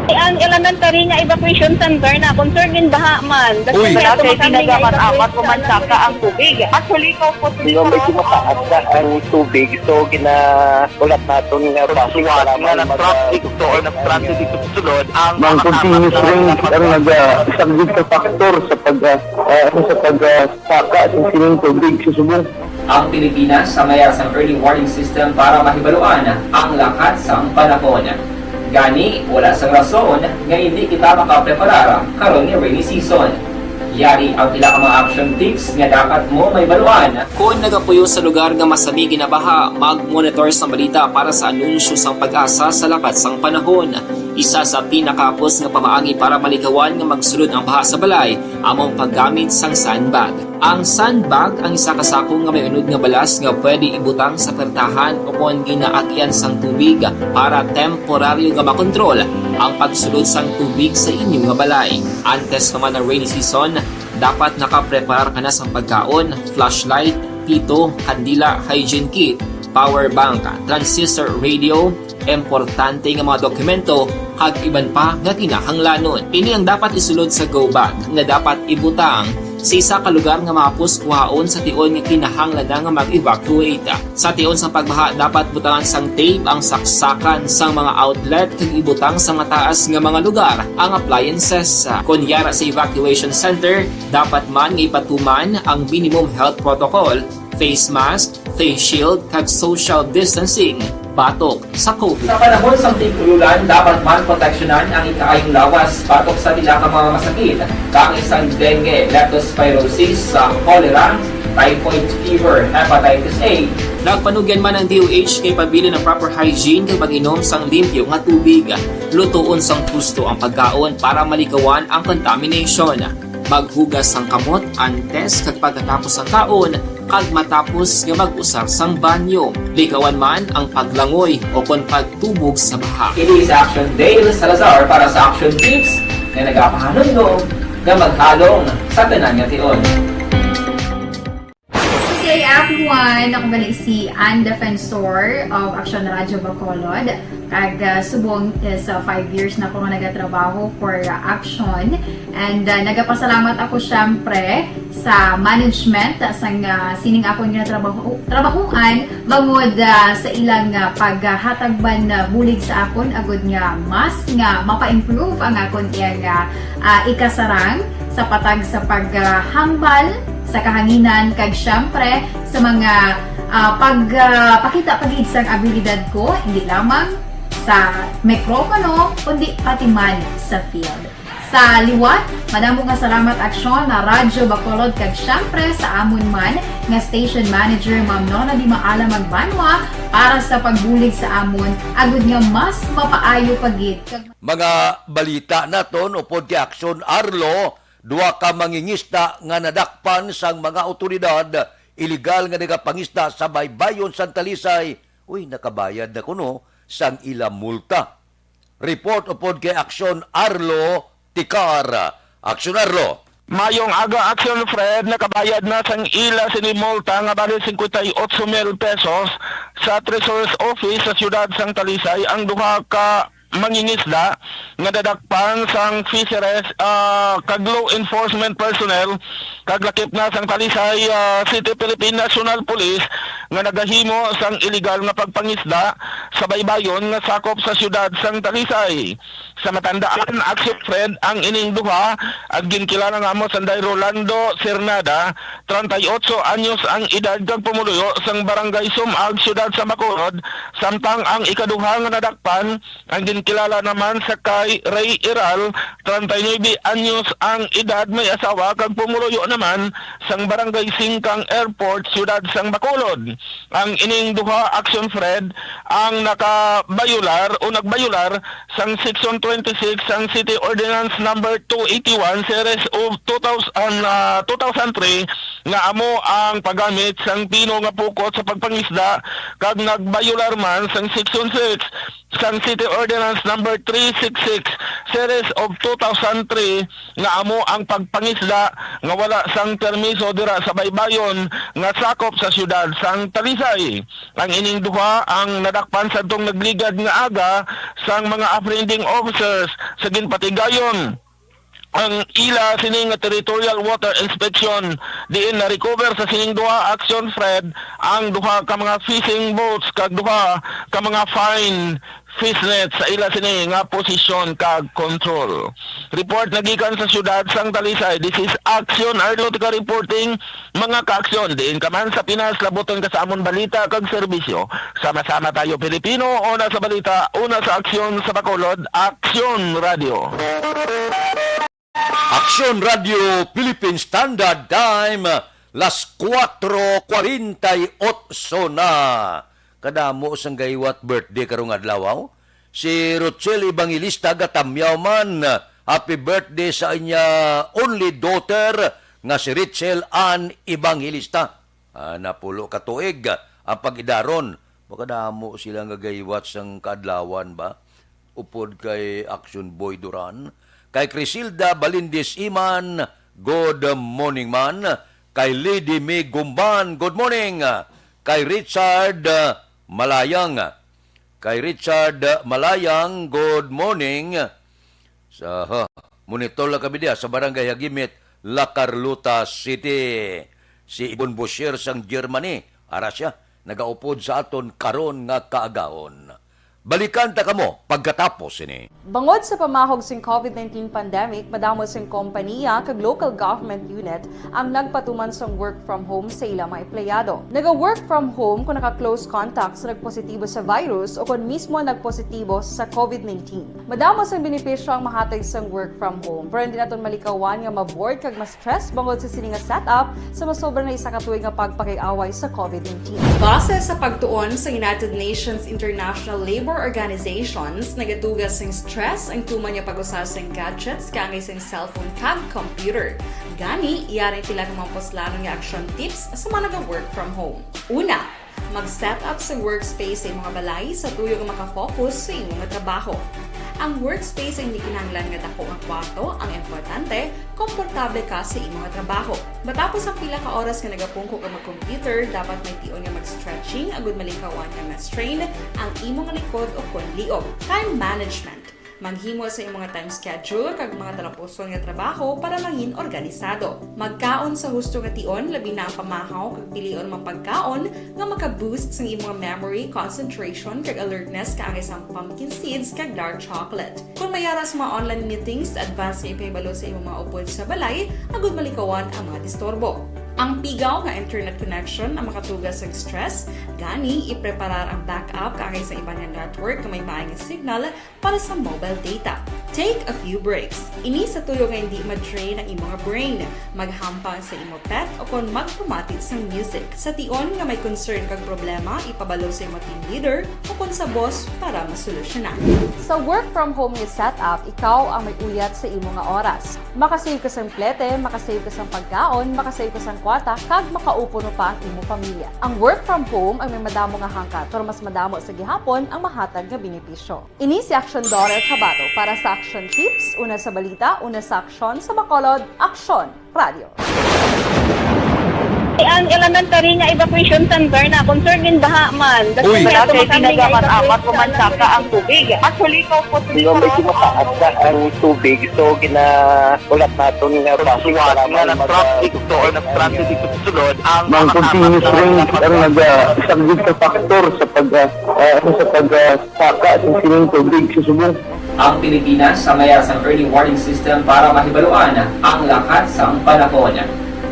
Ang elementary nga evacuation center na concern din baha man. Uy. Kaya pinagamat-amat ko man saka ang tubig. Actually, ko po Hindi mo medyo mataas na ang tubig. So, ulat natin nga Siwat nga ng traffic to or ng transit dito sa sulod ang Mang continuous rain ang nag-subject sa factor sa pagsaka sa sining tubig sa subong. Ang Pilipinas sa mayas ng early warning system para mahibaluan ang lakat sang panahon. Gani, wala sang rason nga hindi kita makapreparar karon ni rainy season. Yari ang pila ka mga action tips nga dapat mo may baluan. Kung nagapuyo sa lugar nga masabi ginabaha, mag-monitor sa balita para sa anunsyo sang pag-asa sa lakat sang panahon. Isa sa pinakapos nga pamaagi para malikawan nga magsulod ang baha sa balay, among paggamit sang sandbag. Ang sandbag ang isa kasako nga may unod nga balas nga pwede ibutang sa pertahan upon ginaagyan sang tubig para temporaryo nga makontrol ang pagsulod sang tubig sa inyong nga balay. Antes naman ng rainy season, dapat nakapreparar ka na sang pagkaon, flashlight, pito, kandila, hygiene kit, power bank, transistor radio, importante nga mga dokumento kag iban pa nga kinahanglanon. Ini ang dapat isulod sa go bag nga dapat ibutang sa isa ka lugar nga mapus kuhaon sa tion nga kinahanglan nga mag-evacuate. Sa tion sa pagbaha dapat butangan sang tape ang saksakan sang mga outlet kag ibutang sa mataas nga mga lugar ang appliances. Kunyara sa evacuation center, dapat man nga ipatuman ang minimum health protocol, face mask, face shield kag social distancing batok sa COVID. Sa panahon sa tigululan, dapat man proteksyonan ang ikaayong lawas batok sa tila ka mga masakit, kang isang dengue, leptospirosis, cholera, typhoid fever, hepatitis A. Nagpanugyan man ang DOH kay pabili ng proper hygiene kay pag-inom sang limpyo nga tubig. Lutuon sang gusto ang pagkaon para malikawan ang contamination. Maghugas sang kamot antes kag pagkatapos ang kaon kag matapos nga mag-usar sang banyo. Likawan man ang paglangoy o kon pagtubog sa baha. It is Action Dale Salazar para sa Action Tips na nagapahanundong nga maghalong sa tanan nga tion. Good day everyone! Ako gali si Ann Defensor of Action Radio Bacolod. Kag subong sa 5 years na ako nga nagatrabaho for Action. And nagapasalamat ako syempre sa management sang sining ako nga trabahuan bangod sa ilang paghatagban bulig sa akon agud nga mas nga mapa-improve ang akon nga ikasarang sa patag sa paghambal sa kahanginan kag syempre sa mga pagpakita pagid sang abilidad ko hindi lamang sa mikropono kundi pati man sa field. Sa liwat, madamo nga salamat Aksyon na Radyo Bacolod kag syempre sa amon man nga station manager Ma'am Nona Di Maala Magbanwa para sa pagbulig sa amon agud nga mas mapaayo pagid. Mga balita naton upod kay Aksyon Arlo, duwa ka mangingista nga nadakpan sang mga otoridad illegal nga nagapangista sa baybayon Santa Lisay. Uy, nakabayad na kuno sang ilang multa. Report upod kay Aksyon Arlo Tikar. Aksyon Arlo. Mayong aga Action Fred, nakabayad na sang ila sinimulta nga bali 58,000 pesos sa Treasurer's Office sa siyudad sang Talisay ang duha ka mangingisda nga dadakpan sang fisheries kag law enforcement personnel kag lakip na sang Talisay City Philippine National Police nga nagahimo sang illegal nga pagpangisda sa baybayon nga sakop sa siyudad sang Talisay. Sa matandaan, Action Fred, ang ining duha at ginkilala nga mo sanday Rolando Cernada, 38 anyos ang edad kag pumuluyo sang barangay Sumag, siyudad sa Bacolod, samtang ang ikaduha nga nadakpan ang ginkilala naman sa kay Ray Iral, 39 anyos ang edad, may asawa kag pumuluyo naman sang barangay Singkang Airport, siyudad sang Bacolod. Ang ining duha Action Fred ang nakabayular o nagbayular sang Section 26 ang City Ordinance number 281 series of 2003 nga amo ang paggamit sang pino nga pukot sa pagpangisda kag nagbayular man sang Section 6 sang City Ordinance number 366 series of 2003 nga amo ang pagpangisda nga wala sang permiso dira sa baybayon nga sakop sa siyudad sang Talisay. Ang ining duha ang nadakpan sa tong nagligad nga aga sang mga apprehending officers sa ginpatigayon. Ang ila sining territorial water inspection diin na recover sa sining duha action Fred ang duha ka mga fishing boats kag duha ka mga fine fish net sa ila sini nga posisyon kag control. Report nagikan sa siyudad sang Talisay. This is Action Arlotica reporting mga ka-aksyon diin ka man sa Pinas labuton ka sa amon balita kag serbisyo. Sama-sama tayo Pilipino, una sa balita, una sa aksyon sa Bacolod, Aksyon Radio. Aksyon Radio Philippine Standard Time, las 4:48 na. Kadamo sang gaywat birthday karong adlaw. Si Rochelle Evangelista gatamyaw man. Happy birthday sa inya only daughter nga si Rochelle Ann Evangelista. Napulo ka tuig ang pag-idaron. Baka damo silang gagaywat sang kaadlawan ba? Upod kay Action Boy Duran. Kay Crisilda Balindis Iman, good morning man. Kay Lady May Gumban, good morning. Kay Richard Malayang. Kay Richard Malayang, good morning. Sa monitor lang kami diya sa Barangay Hagimit, La Carlota City. Si Ibon Bosher sang Germany, ara siya, nagaupod sa aton karon nga kaagaon. Balikan ta kamo pagkatapos ini. Bangod sa pamahog sing COVID-19 pandemic, madamo sing kompanya kag local government unit ang nagpatuman sang work from home sa ilang mga empleyado. Naga-work from home kung naka-close contact sa nagpositibo sa virus o kung mismo nagpositibo sa COVID-19. Madamo sang benepisyo ang mahatag sang work from home, pero hindi naton malikawan nga ma-bored kag ma-stress bangod sa sini nga setup sa masobra na isa ka tuig nga pagpakiaway sa COVID-19. Base sa pagtuon sa United Nations International Labour Organizations, nagatugas ng stress ang tuman niya pag-usas ng gadgets kangay sa cellphone kag computer. Gani, iyarin tila ng mga poslanong nga action tips sa mga nag-work from home. Una, mag-set up sa workspace sa mga balay sa tuyo nga makafocus sa inyong trabaho. Ang workspace ay hindi kinahanglan nga dako ang kwarto, ang importante, komportable ka sa imong trabaho. Matapos ang pila ka oras nga nagapungko ka mag-computer, dapat may tion nga mag-stretching agud malikawan nga ma-strain ang imong likod o konliog. Time management. Maghimo sa imong time schedule kag mga talapuson nga trabaho para mangin organisado. Magkaon sa husto nga tion, labi na ang pamahaw kag pilion mga pagkaon nga maka-boost sa imong memory, concentration kag alertness kaangay sa pumpkin seeds kag dark chocolate. Kung mayaras mga online meetings, advance sa ipahibalo sa imong mga upod sa balay, agud malikawan ang mga disturbo. Ang pigaw nga internet connection ang makatugas sa stress, gani ipreparar ang backup kaangay sa iba nga network nga may maayong signal para sa mobile data. Take a few breaks. Ini sa tuyo nga hindi ma-drain ang imong brain, maghampang sa imong pet o kung magpumatit sa music. Sa tion nga may concern kag problema, ipabalo sa imong team leader o kung sa boss para masolusyonan. Sa work from home nga setup, ikaw ang may uyat sa imong nga oras. Makasave ka sa plete, makasave ka sa pagkaon, makasave ka sa kwata, kag makaupo no pa ang imong pamilya. Ang work from home ay may madamo nga hangkat, pero mas madamo sa gihapon ang mahatag nga benepisyo. Ini si Action Dorel Cabato para sa Action Tips, una sa balita, una sa aksyon sa Bacolod, Aksyon Radio. Ang elementary nga evacuation center na concern din baha man. Uy! Kasi ginagamat-amat kumansaka ang tubig. Actually, ikaw po Hindi may kumakaat na ang tubig. So, ulat natin nga Pagsiwala nga ng traffic to or ng transit dito sa sulod ang Mang continuous rain ang nag-subject sa factor sa pagsaka sa sining tubig sa subong. Ang Pilipinas sa mayas ng early warning system para mahibaluan ang lakas ng panahon.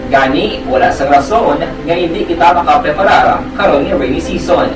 Gani, wala sa rason nga hindi kita makapreparar karon ni rainy season.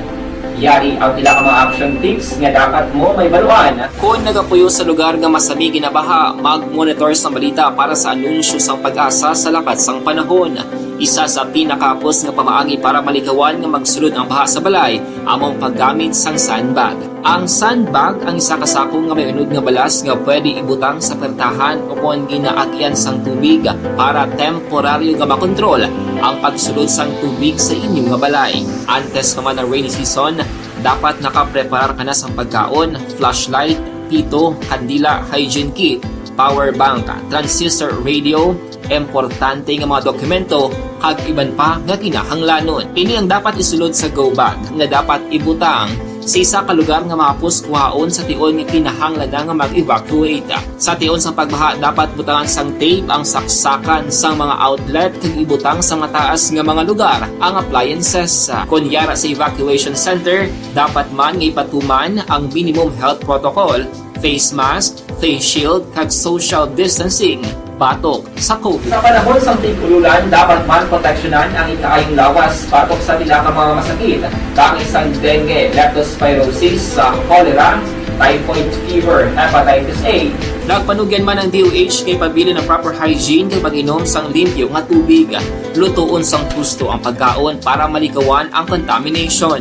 Yari ang pila ka mga action tips nga dapat mo may baluan. Kung nagapuyo sa lugar nga masabi ginabaha, mag-monitor sa balita para sa anunsyo sa pag-asa sa lakas ng panahon. Isa sa pinakapos nga pamaagi para malikawan nga magsulod ang baha sa balay, among paggamit sang sandbag. Ang sandbag ang isa kasakong nga may unod nga balas nga pwede ibutang sa pertahan o kung ginaagyan sang tubig para temporaryo nga makontrol ang pagsulod sang tubig sa inyong nga balay. Antes naman ng rainy season, dapat nakapreparar ka na sa pagkaon, flashlight, pito, kandila, hygiene kit, power bank, transistor radio, importante nga mga dokumento kag iban pa nga kinahanglanon. Ini ang dapat isulod sa go bag nga dapat ibutang sa isa ka lugar nga mapus kuhaon sa tion nga kinahanglan nga mag-evacuate. Sa tion sa pagbaha dapat butangan sang tape ang saksakan sang mga outlet kag ibutang sa mataas nga mga lugar ang appliances. Kunyara sa evacuation center, dapat man nga ipatuman ang minimum health protocol, face mask, face shield kag social distancing batok sa COVID. Sa panahon sa tig-ululan, dapat man proteksyonan ang ikaayong lawas batok sa pila ka mga masakit. Kang isang dengue, leptospirosis, cholera, typhoid fever, hepatitis A. Nagpanugyan man ang DOH kay pabili ng proper hygiene kay pag-inom sang limpyo nga tubig. Lutuon sang husto ang pagkaon para malikawan ang contamination.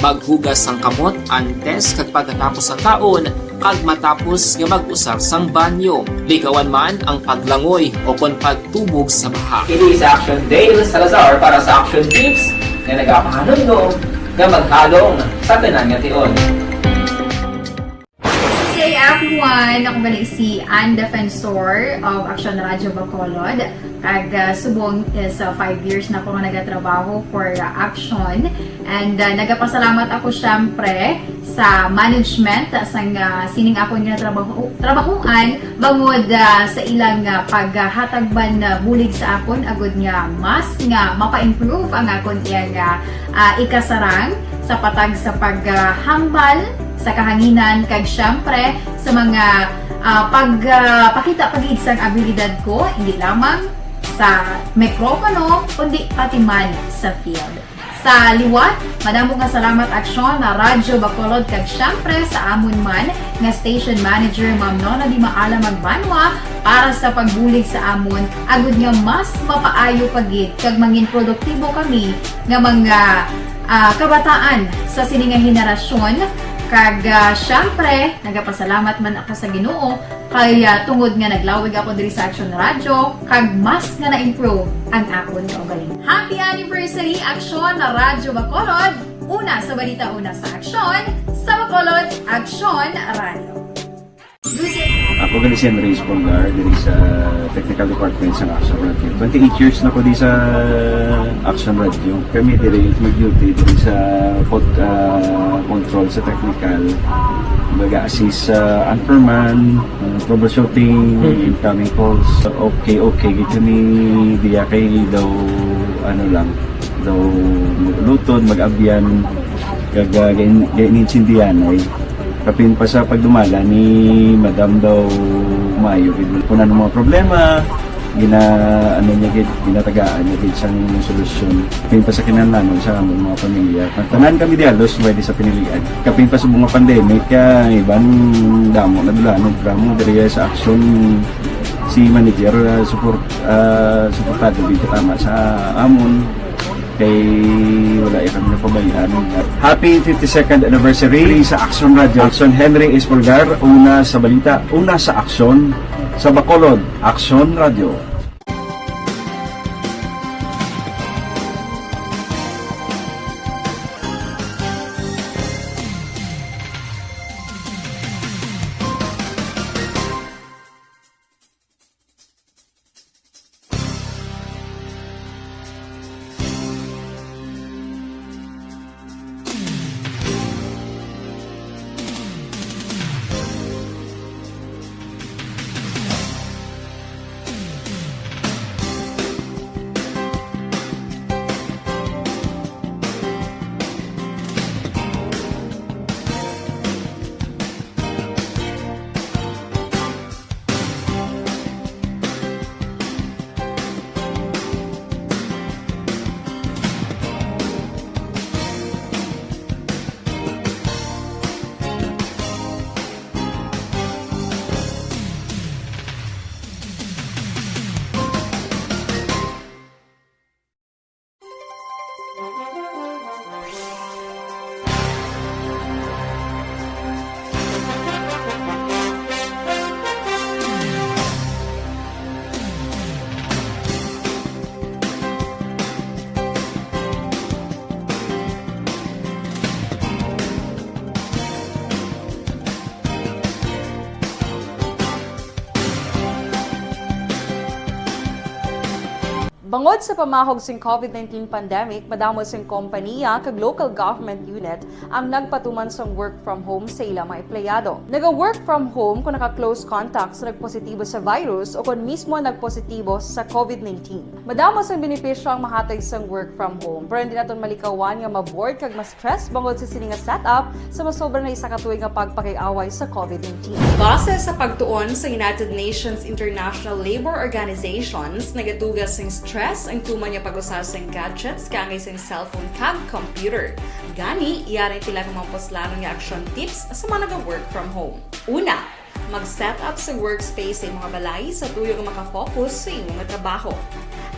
Maghugas sang kamot antes kag pagkatapos ang kaon kag matapos nga mag-usar sang banyo. Likawan man ang paglangoy o kon pagtubog sa baha. Kini sa Action Dale Salazar para sa Action Tips nga nagapahanundong nga maghalong sa tanan nga tion. Hey everyone! Ako gali si Ann Defensor of Action Radio Bacolod. Kag subong is 5 years na ako nga nagatrabaho for Action. And nagapasalamat ako syempre sa management sang sining ako nga trabahuan bangod sa ilang paghatagban bulig sa akon agud nga mas nga mapa-improve ang akon iyang ikasarang sa patag sa paghambal sa kahanginan kag syempre sa mga pagpakita pagid sang abilidad ko hindi lamang sa mikropono kundi pati man sa field. Sa liwat, madamo nga salamat Aksyon na Radyo Bacolod kag syempre sa amon man nga station manager Ma'am Nona Di Maala Magbanwa para sa pagbulig sa amon agud nga mas mapaayo pagid kag mangin produktibo kami nga mga kabataan sa sining nga henerasyon. Kag syempre, nagapasalamat man ako sa Ginoo kay tungod nga naglawig ako diri sa Action Radio kag mas nga na-improve ang akon nga ugaling. Happy anniversary Action na Radyo Bacolod! Una sa balita, una sa Action, sa Bacolod, Action Radio. Ako gali si Henry Espolgar diri sa Technical Department sa Action Radio. 28 years na ko di sa Action Radio. Kami diri mag-duty diri sa control sa technical. Mag-assist sa anchorman, troubleshooting, incoming calls. Okay, gito ni diya kay daw daw lutod, mag-abyan, ganinsindihan ay kapin pa sa pagdumala ni Madam daw Mayo kuna ng mga problema ginatagaan niya gid sang solusyon kapin pa sa kinahanglan sa among mga pamilya tanan kami dialos pwede sa pinilian kapin pa sa mga pandemic iban damo na dulanog dramo diri sa Action si manager suportado dito tama sa amon kay wala kami napabayaan. Happy 52nd anniversary sa Action Radio. Action Henry Espolgar, una sa balita, una sa Action, sa Bacolod, Action Radio. Bangod sa pamahog sing COVID-19 pandemic, madamo sing kompanya kag local government unit ang nagpatuman sang work from home sa ilang mga empleyado. Naga-work from home kung naka-close contacts na nagpositibo sa virus o kung mismo nagpositibo sa COVID-19. Madamo sang benepisyo ang mahatag sang work from home, pero hindi naton malikawan nga ma-bored kag ma-stress bangod sa sini nga setup sa masobra na isa ka tuig nga pagpakiaway sa COVID-19. Base sa pagtuon sa United Nations International Labour Organizations, nagatugas sing stress ang tuman niya pag-usar sa gadgets kangay sa cellphone kag computer. Gani, iyari tila ng mga poslanong nga action tips sa mga nag-work from home. Una, mag-set up sa workspace sa mga balay sa tuyo nga makafocus sa imong trabaho.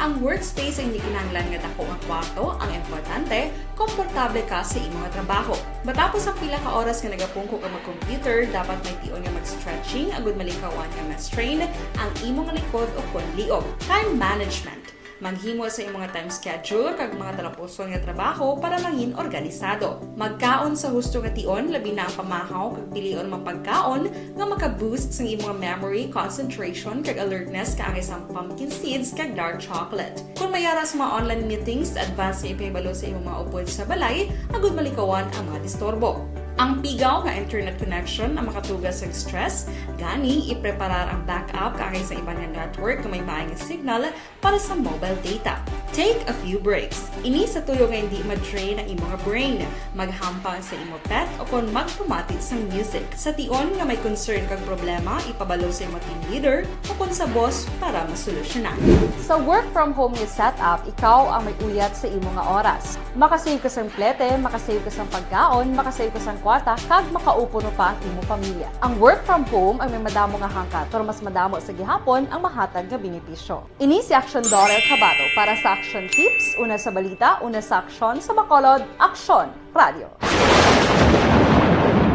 Ang workspace ay hindi kinahanglan nga dako nga kwarto, ang importante, komportable ka sa imong trabaho. Matapos ang pila ka oras nga nagapungko ka mag-computer, dapat may tion nga mag-stretching agud malikawan nga ma-strain ang imong likod o konliog. Time management. Maghimo sa imong time schedule kag mga talapuson nga trabaho para maging organisado. Magkaon sa husto nga tion, labi na ang pamahaw kag pilion mang pagkaon nga maka-boost sa imong memory, concentration kag alertness kaangay sa pumpkin seeds kag dark chocolate. Kung mayara sa mga online meetings, advance nga ipahibalo sa imong mga upod sa balay, agud malikawan ang mga disturbo. Ang pigaw nga internet connection ang makatugas sa stress, gani ipreparar ang backup kaangay sa ibang network na may maayong signal para sa mobile data. Take a few breaks. Ini sa tuyo nga hindi ma-drain ang imong brain, maghampang sa imong pet o kung magpumati sa music. Sa tion nga may concern kag problema, ipabalo sa imong team leader o kung sa boss para masolusyonan. Sa work from home nga setup, ikaw ang may uyat sa imong nga oras. Makasave ka sa plete, makasave ka sa pagkaon, makasave ka sa kwarta, kag makaupo no pa ang imong pamilya. Ang work from home ay may madamo nga hangkat, pero mas madamo sa gihapon ang mahatag nga benepisyo. Ini si Action Dorel Cabato para sa Action Tips, una sa balita, una sa aksyon sa Bacolod, Aksyon Radio.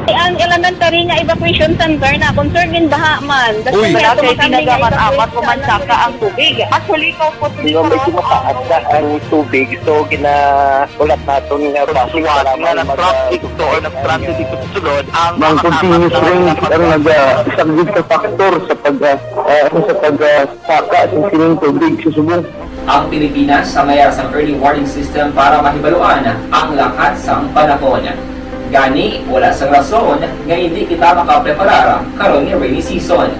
Ang elementary nga evacuation center na concern din baha man. Uy! Wala kayo ginagamat-amat kumansaka ang tubig. Actually, ikaw po Di ba may sumataas na ang tubig, so ginaulat natin nga Siwat nga ng traffic to or ng-transit dito sa sulod ang Mang continuous rain ang nag-subject sa factor sa pagsaka sa sining tubig sa subong. Ang Pilipinas sa mayroon sa early warning system para mahibaluan ang lahat sa panahon. Gani, wala sa rason nga hindi kita makapreparar karon ni rainy season.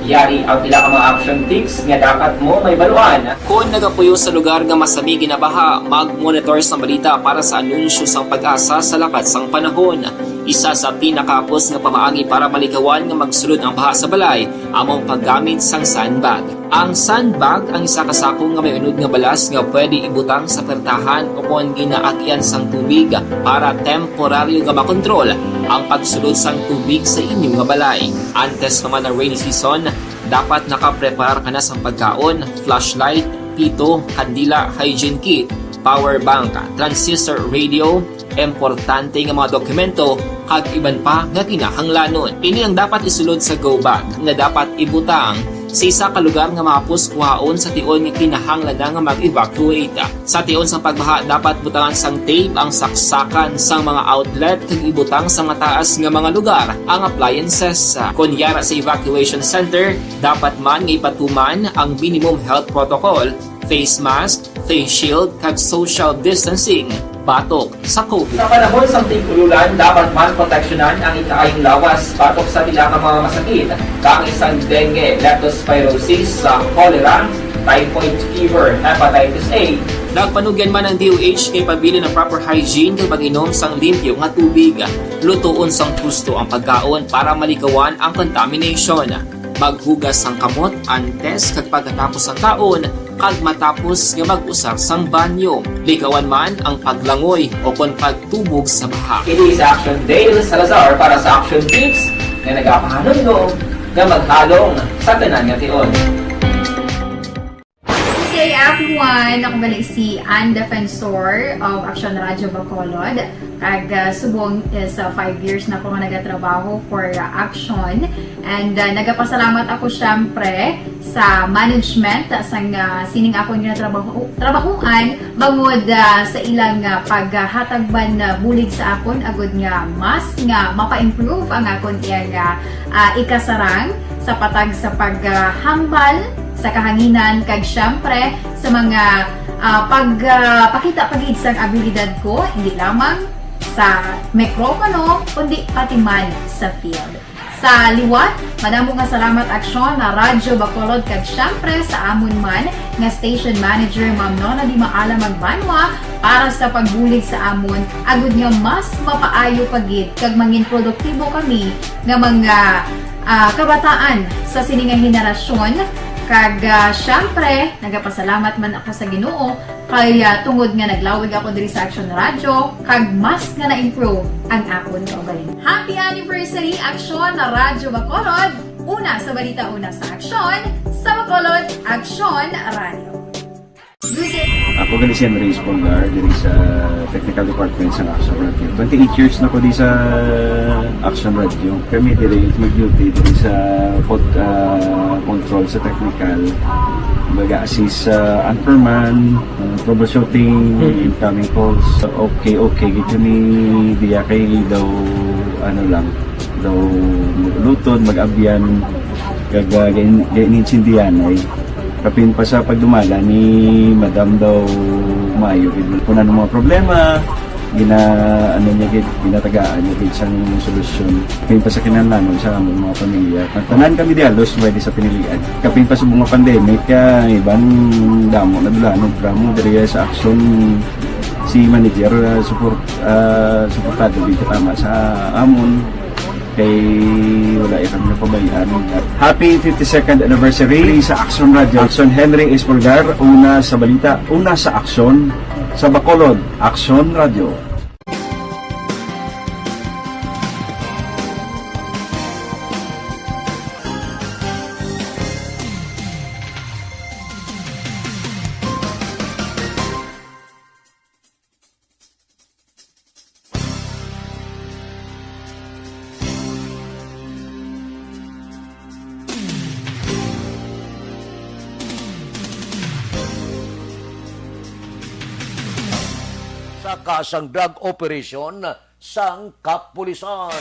Yari ang pila ka mga action tips nga dapat mo may baluan. Kung nagapuyo sa lugar nga masabi ginabaha, mag-monitor sa balita para sa anunsyo sang pag-asa sa lakat sang panahon. Isa sa pinakapos nga pamaagi para malikawan nga magsulod ang baha sa balay, among paggamit sang sandbag. Ang sandbag ang isa kasako nga may unod nga balas nga pwede ibutang sa pertahan o kung ginaakyan sang tubig para temporaryo nga makontrol ang pagsulod sang tubig sa inyong nga balay. Antes naman ng rainy season, dapat nakaprepare ka na sang pagkaon, flashlight, pito, kandila, hygiene kit, power bank, transistor radio, importante nga mga dokumento kag iban pa nga kinahanglanon. Ini ang dapat isulod sa go bag nga dapat ibutang sa isa ka lugar nga mapus kuhaon sa tion nga kinahanglan nga mag-evacuate. Sa tion sa pagbaha dapat butangan sang tape ang saksakan sang mga outlet kag ibutang sa mataas nga mga lugar ang appliances. Kunyara sa evacuation center, dapat man nga ipatuman ang minimum health protocol, face mask, face shield kag social distancing batok sa COVID. Sa panahon sa tigululan, dapat man proteksyonan ang ikaayong lawas batok sa pila ka mga masakit, kang isang dengue, leptospirosis, cholera, typhoid fever, hepatitis A. Nagpanugyan man ang DOH kay pabili ng proper hygiene kay pag-inom sang limpyo nga tubig. Lutuon sang gusto ang pagkaon para malikawan ang contamination. Maghugas sang kamot antes kag pagkatapos ang kaon kag matapos nga mag-usar sang banyo. Likawan man ang paglangoy o kon pagtubog sa baha. It is Action Dale Salazar para sa Action Tips nga nagapahanunggo nga maghalong sa tanan nga tion. Good day everyone! Ako balik si Ann Defensor of Action Radio Bacolod. Kag subong is 5 years na ako nga nagatrabaho for Action. And nagapasalamat ako syempre sa management sang sining ako nga trabahuan bangod sa ilang paghatagban bulig sa akon agud nga mas nga mapa-improve ang akon iyang ikasarang sa patag sa paghambal sa kahanginan kag syempre sa mga pakita pagid sang abilidad ko hindi lamang sa mikropono kundi pati man sa field. Sa liwat, madamo nga salamat aksyon na Radyo Bacolod kag syempre sa amon man nga station manager Ma'am Nona Di Maala Magbanwa para sa pagbulig sa amon agud nga mas mapaayo pagid kag mangin produktibo kami nga mga kabataan sa sining nga henerasyon. Kag syempre, nagapasalamat man ako sa Ginoo kay tungod nga naglawig ako diri sa Action Radio kag mas nga na-improve ang akon kaugalingon. Happy anniversary Action na Radyo Bacolod! Una sa balita, una sa Action, sa Bacolod Action Radio. Ako gali si Henry Espolgar diri sa Technical Department sa Action Radio. 28 years na ko di sa Action Radio. Kami diri mag-duty diri sa control sa technical. Mag-assist sa anchorman, troubleshooting, incoming calls. Okay. Gito ni diya kay daw lutod, mag-abyan, ganinsindihan ay kapin pa sa pagdumala ni Madam daw Mayo kuna ng mga problema ginatagaan niya isang solusyon kapin pa sa kinahanglan sa among mga pamilya tanan kami dialos pwede sa pinilian kapin pa sa mga pandemic ibang damo na dulan programo diri sa action si manager suportado dito tama sa amon kay wala kami napabayaan. Happy 52nd anniversary sa Action Radio. Action Henry Espolgar, una sa balita, una sa aksyon, sa Bacolod, Action Radio. Sa kasang drug operation sang kapulisan.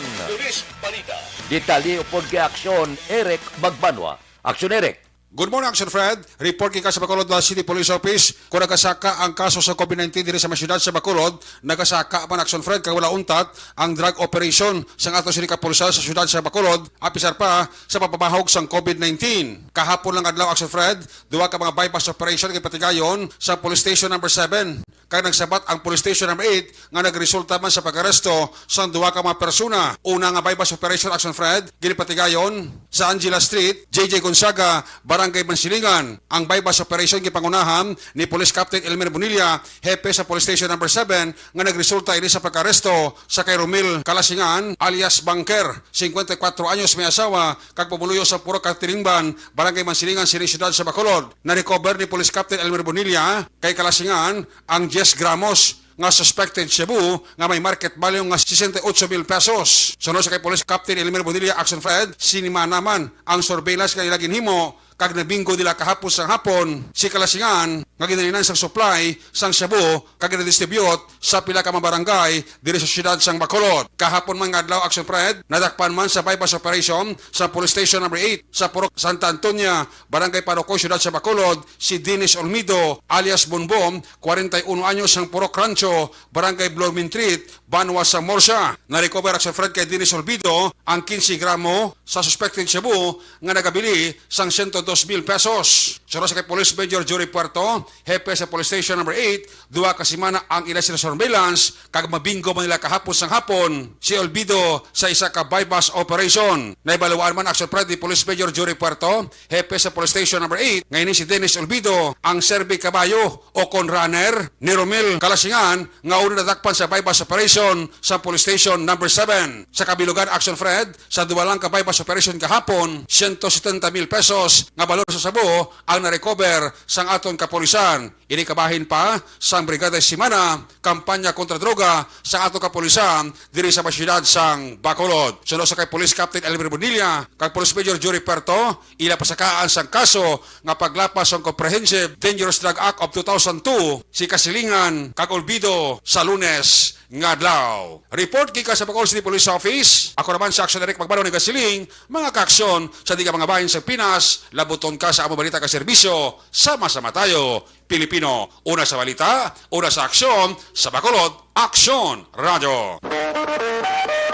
Detalye upod kay Aksyon Eric Magbanwa. Aksyon Eric. Good morning, Action Fred. Report kay sa Bacolod City Police Office kung nagasaka ang kaso sa COVID-19 diri sa masyudad sa Bacolod. Nagasaka man Action Fred kay wala untat ang drug operation sang ato sini kapulisan sa syudad sa Bacolod. Apisar pa sa papabahog sang COVID-19. Kahapon lang adlaw Action Fred, duwa ka mga bypass operation kay patigayon sa Police Station number 7. Kaya nagsabat ang Police Station number 8 nga nagresulta man sa pag-aresto sa duwa ka mga persona. Una nga bypass operation Action Fred, ginipatigayon sa Angela Street, JJ Gonzaga, Barangay Mansilingan. Ang bypass operation gipangunahan ni Police Captain Elmer Bonilla, hepe sa Police Station number 7 nga nagresulta ini sa pag-aresto sa kay Romil Kalasingan alias Banker, 54 anyos may asawa, kag pumuluyo sa Puro Katilingban, Barangay Mansilingan, Siri Ciudad sa Bacolod. Na-recover ni Police Captain Elmer Bonilla kay Kalasingan ang 10 gramos nga suspected Cebu nga may market value nga 68,000 pesos. Sunod sa kay Police Captain Elmer Bonilla Action Fred, sinima naman ang surveillance nga nila ginhimo kag nabinggo nila kahapon sa hapon si Kalasingan nga ginalinan sang supply sang Cebu kag na-distribute sa pila ka mga barangay diri sa siyudad sang Bacolod. Kahapon man nga adlaw Action Fred, nadakpan man sa bypass operation sa Police Station number 8 sa Purok Santa Antonia, Barangay Paroco, siyudad sa Bacolod, si Dennis Olmido alias Bonbom, 41 anyos sang Purok Rancho, Barangay Blooming Treat, Banwa sa Morsa. Na-recover Action Fred kay Dennis Olmido ang 15 gramo sa suspected Cebu nga nagabili sang 102,000 pesos. Sunod sa kay Police Major Jory Puerto, hepe sa Police Station number 8, duwa ka semana ang ila sila surveillance kag mabinggo man nila kahapon sang hapon si Olbido sa isa ka bypass operation. Naibalawaan man Action Fred ni Police Major Jory Puerto, hepe sa Police Station number 8, ngayon si Dennis Olbido ang serbi kabayo o conrunner ni Romil Kalasingan nga una nadakpan sa bypass operation sa Police Station number 7. Sa kabilugan Action Fred, sa duwa lang ka bypass operation kahapon, 170,000 pesos nga balor sa Cebu ang na-recover sang aton kapulisan. Ini kabahin pa sang Brigada Simana, kampanya kontra droga sa aton kapulisan diri sa masyudad sang Bacolod. Sunod sa kay Police Captain Elmer Bonilla, kag Police Major Jory Puerto, ila pasakaan sang kaso nga paglapas sang Comprehensive Dangerous Drug Act of 2002 si Kasilingan kag Olbido sa Lunes nga adlaw. Report kay sa Bacolod City Police Office. Ako naman sa Action Direct Magbanwa ni Kasiling, mga kaaksyon sa di ka mga bahin sa Pinas, labuton ka sa amo balita ka serbisyo, sama-sama tayo. Pilipino, una sa balita, una sa aksyon, sa Bacolod, Aksyon Radio.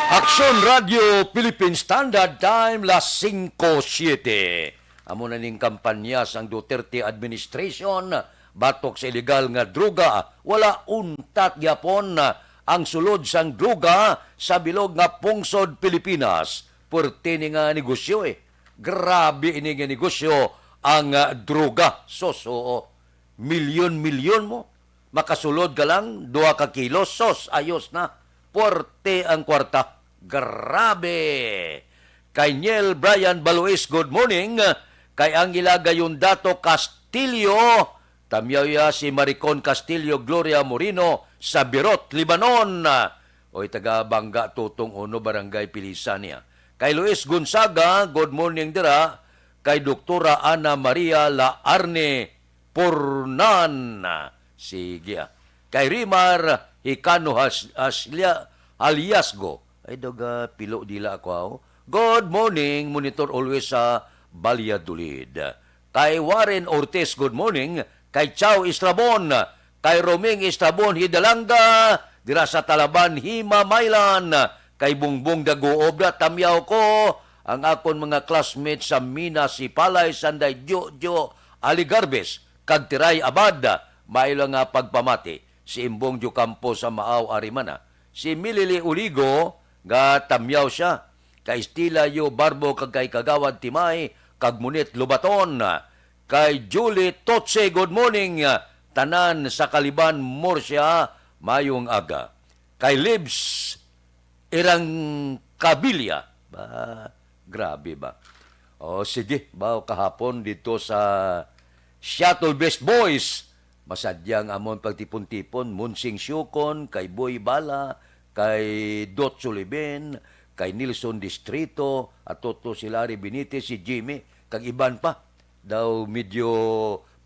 Aksyon Radio Philippine Standard Time las 5:07. Amo na ning kampanya sang Duterte administration batok sa illegal nga droga, wala untat gyapon ang sulod sang droga sa bilog nga pungsod Pilipinas. Purti ni nga negosyo Grabe ini nga negosyo ang droga. So milyon-milyon mo. Makasulod ka lang 2 ka kilo, ayos na. Porte ang kwarta. Grabe. Kay Niel Brian Balois, good morning. Kay ang ilagayon Dato Castillo, tamyaw si Maricon Castillo Gloria Moreno sa Birot, Libanon. Oy, taga Bangga Tutong Uno, Barangay Pilisan niya. Kay Luis Gonzaga, good morning dira. Kay Doktora Ana Maria La Arne Pornan. Sige. Kay Rimar Hicano Aliasgo. Ay, daga pilo dila ako. Good morning, monitor always sa Valladolid. Kay Warren Ortiz, good morning. Kay Chow Estrabon. Kay Roming Estrabon Hidalanga. Dira sa Talaban, Himamaylan. Kay Bungbong Daguobra, tamyaw ko. Ang akon mga classmates sa Minas, si Palay, Sanday, Jojo, Aligarbes, kag Tiray Abad, mailo nga pagpamati, si Imbong Jucampo sa Maaw Arimana, si Milili Uligo, nga tamyaw siya, kay Stila Yo Barbo, kag kay Kagawad Timay, kag Munit Lubaton, kay Julie Totse, good morning, tanan sa Kaliban, Murcia, mayong aga, kay Libs, Irang Kabilya, grabe ba? O sige, kahapon dito sa Shuttle Best Boys, masadyang amon pagtipon-tipon, Munsing Syukon, kay Boy Bala, kay Dot Sullivan, kay Nilson Distrito, at toto si Larry Benitez, si Jimmy, kag iban pa, daw medyo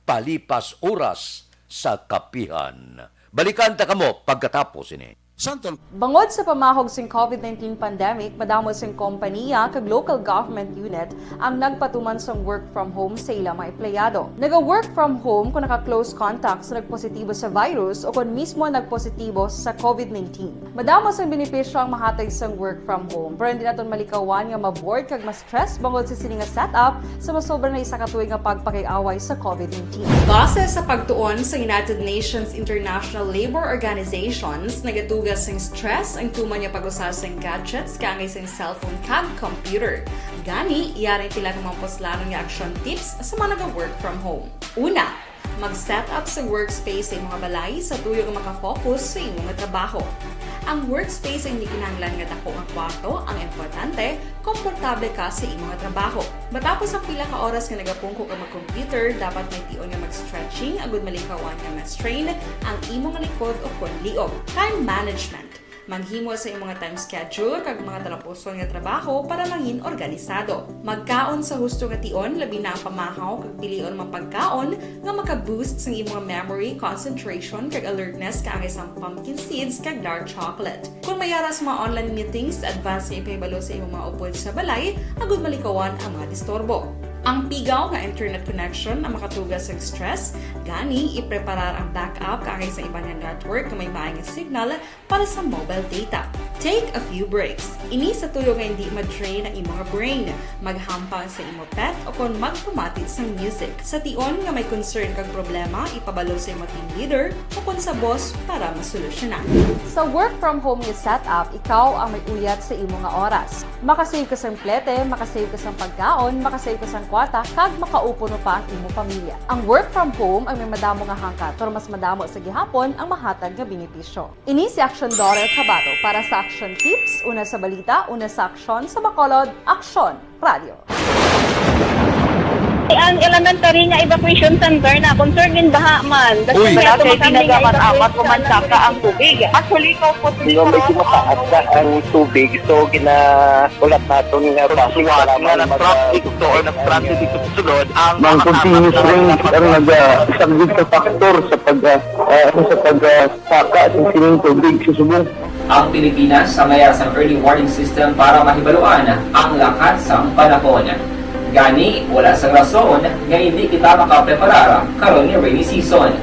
palipas oras sa kapihan. Balikan ta kamo pagkatapos ini. Santon. Bangod sa pamahog sing COVID-19 pandemic, madamo sing kompanya kag local government unit ang nagpatuman sang work from home sa ilang mga empleyado. Naga-work from home kung naka-close contacts na nagpositibo sa virus o kung mismo nagpositibo sa COVID-19. Madamo sang benepisyo ang mahatag sang work from home, pero hindi naton malikawan nga maboard kag ma-stress bangod sa sini nga setup sa masobra na isa ka tuig nga pagpakiaway sa COVID-19. Base sa pagtuon sa United Nations International Labor Organizations, nagatugas sing stress ang tuman niya pag-usas sing gadgets kangay sing cellphone kag computer. Gani, iyaring tila ng mga poslanong nga action tips sa mga nag-work from home. Una, mag-set up sa workspace sa mga balay sa tuyo nga makafocus sa imong trabaho. Ang workspace ay hindi kinahanglan nga dako ang kwarto, ang importante, komportable ka sa imong trabaho. Matapos ang pila ka oras nga nagapungko ka mag-computer, dapat may tion nga mag-stretching agud malikawan nga ma-strain ang imong likod o konliog. Time management. Maghimo sa imong time schedule kag mga talapuson nga trabaho para mangin organisado. Magkaon sa husto nga tion, labi na ang pamahaw kag pilion mga pagkaon nga maka-boost sa imong memory, concentration kag alertness kaangay sang pumpkin seeds kag dark chocolate. Kung mayaras mga online meetings, advance nga ipahibalo sa imong mga upod sa balay, agud malikawan ang mga disturbo. Ang pigaw nga internet connection ang makatugas sa stress, gani ipreparar ang backup kaangay sa ibang network na may maayong signal para sa mobile data. Take a few breaks. Ini sa tuyo nga hindi ma-drain ang imong brain, maghampang sa imong pet o kung magpumatit sa music. Sa tion nga may concern kag problema, ipabalo sa imong team leader o kung sa boss para masolusyonan. Sa work from home nga setup, ikaw ang may uyat sa imong nga oras. Makasave ka sa plete, makasave ka sa pagkaon, makasave ka sa kwata, kag makaupo no pa ang imong pamilya. Ang work from home ay may madamo nga hangkat, pero mas madamo sa gihapon ang mahatag nga benepisyo. Ini si Action Daughter Cabato para sa Action Tips, una sa balita, una sa aksyon sa Bacolod, Aksyon Radio. Ang elementary nga evacuation center na concern din baha man. Uy! Kasi pinagamat-amat kumansaka ang tubig. Actually, ikaw po Hindi mo medyo mataas na ang tubig. So, ulat natin nga Pasiwat nga ng traffic to or ng-transit dito sa sulod ang Mang continuous rain ang nag-subject sa factor sa pagsaka sa sining tubig sa subong. Ang Pilipinas sa mayas ang early warning system para mahibaluan ang lakas ng panahon. Gani, wala sang rason nga hindi kita makapreparara karon ni rainy season.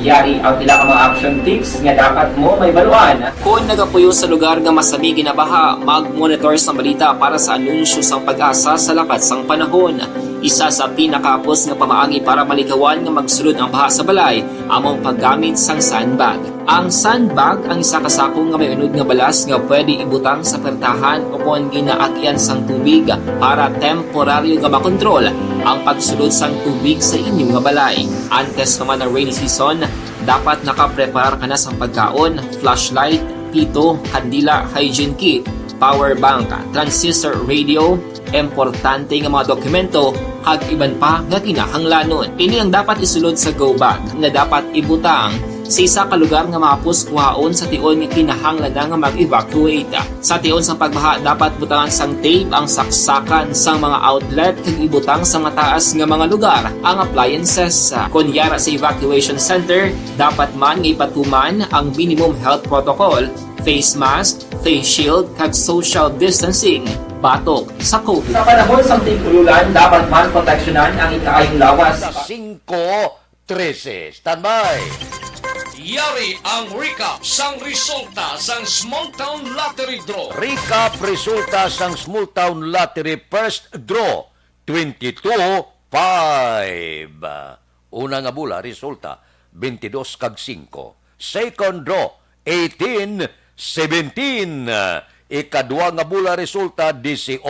Yari ang pila ka mga action tips nga dapat mo may baluan. Kung nagapuyo sa lugar nga masabi ginabaha, mag-monitor sa balita para sa anunsyo sang pag-asa sa lakat sang panahon. Isa sa pinakapos nga pamaagi para malikawan nga magsulod ang baha sa balay, among paggamit sang sandbag. Ang sandbag ang isa kasakong nga may unod nga balas nga pwede ibutang sa pertahan upon ginaagyan sang tubig para temporaryo nga makontrol ang pagsulod sang tubig sa inyong nga balay. Antes naman ng rainy season, dapat nakapreparar ka na sa pagkaon, flashlight, pito, kandila, hygiene kit, power bank, transistor radio, importante nga mga dokumento, kag iban pa nga kinahanglanon. Ini ang dapat isulod sa go bag nga dapat ibutang sa isa ka lugar nga mapus kuhaon sa tion nga kinahanglan nga mag-evacuate. Sa tion sa pagbaha dapat butangan sang tape ang saksakan sang mga outlet kag ibutang sa mataas nga mga lugar ang appliances. Kunyara sa evacuation center, dapat man nga ipatuman ang minimum health protocol, face mask, face shield kag social distancing batok sa COVID. Sa panahon sa tigululan, dapat man proteksyonan ang ikaayong lawas. 5:13. Standby! Yari ang recap sang resulta sang Small Town Lottery Draw. Recap resulta sang Small Town Lottery First Draw 22-5. Una nga bula resulta 22 kag 5. Second draw 18-17. Ikadua nga bula resulta 18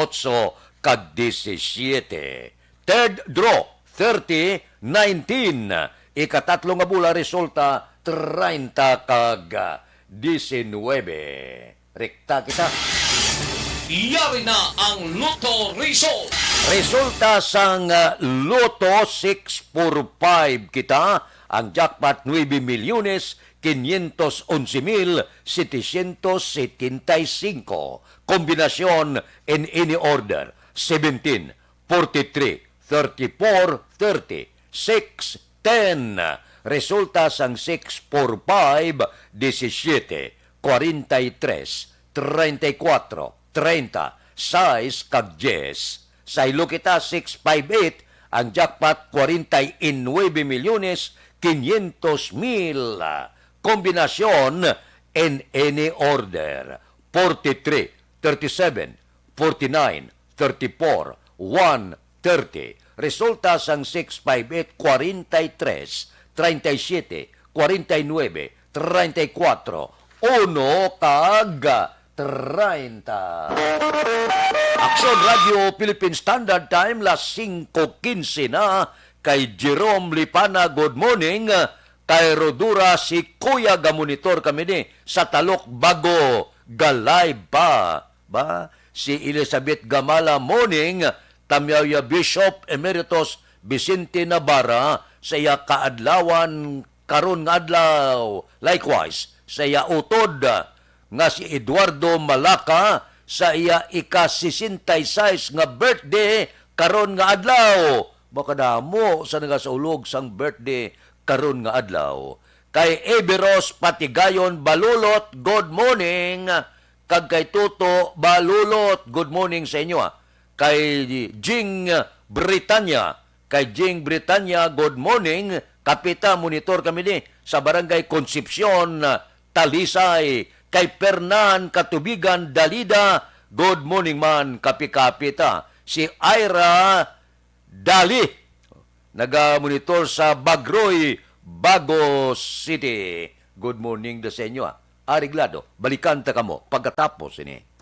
kag 17. Third draw 30-19. Ikatatlo nga bula resulta 30 kag 19. Rekta kita. Yari na ang Lotto Result. Resulta sang Lotto 645 kita. Ang jackpot 9,511,775. Kombinasyon in any order 17, 43, 34, 30, 6, 10. Resulta sang 645 17, 43, 34, 30, 6 kag 10. Sa ilo kita 658 ang jackpot 49,500,000. Kombinasyon in any order 43, 37, 49, 34, 130. Resulta sang 658 43, 37, 49, 34, 1 kag 30. Aksyon Radio Philippine Standard Time, las 5:15 na. Kay Jerome Lipana, good morning. Kay Rodura, si Kuya Gamonitor kami ni sa Talok Bago, Galive pa. Ba? Si Elizabeth Gamala, morning. Tamyaya Bishop Emeritus Vicente Navarra, sa iya kaadlawan karon nga adlaw. Likewise, sa iya utod nga si Eduardo Malaka, sa iya ika-66 nga birthday karon nga adlaw. Baka damo sa nagasaulog sang birthday karon nga adlaw. Kay Everos Patigayon Balulot, good morning. Kag kay Tuto Balulot, good morning sa inyo. Kay Jing Britannia, good morning. Kapita, monitor kami ni sa Barangay Concepcion, Talisay. Kay Pernan Katubigan Dalida, good morning man, kapita. Si Ira Dali, naga-monitor sa Bagroy, Bago City. Good morning da sa inyo. Ariglado, balikan ta kamo pagkatapos ini.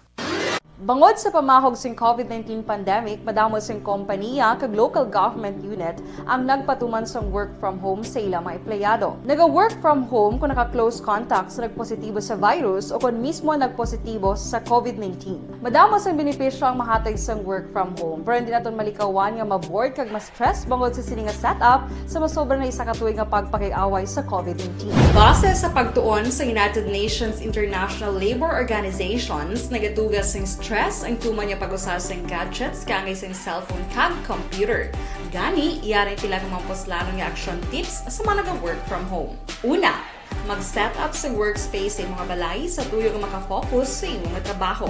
Bangod sa pamahog sing COVID-19 pandemic, madamo sing kompanya kag local government unit ang nagpatuman sang work from home sa ilang mga empleyado. Naga-work from home kung naka-close contacts na nagpositibo sa virus o kung mismo nagpositibo sa COVID-19. Madamo sang benepisyo ang mahatag sang work from home, pero hindi naton malikawan nga ma-bored kag ma-stress bangod sa sini nga setup sa masobra na isa ka tuig nga pagpakiaway sa COVID-19. Base sa pagtuon sa United Nations International Labor Organizations, nagatugas sing stress ang tuman niya pag-usar sa gadgets kangay sa cellphone kag computer. Gani, iyarin tila ng mga poslanong nga action tips sa mga nag-work from home. Una, mag-set up sa workspace sa mga balay sa tuyo nga makafocus sa imong trabaho.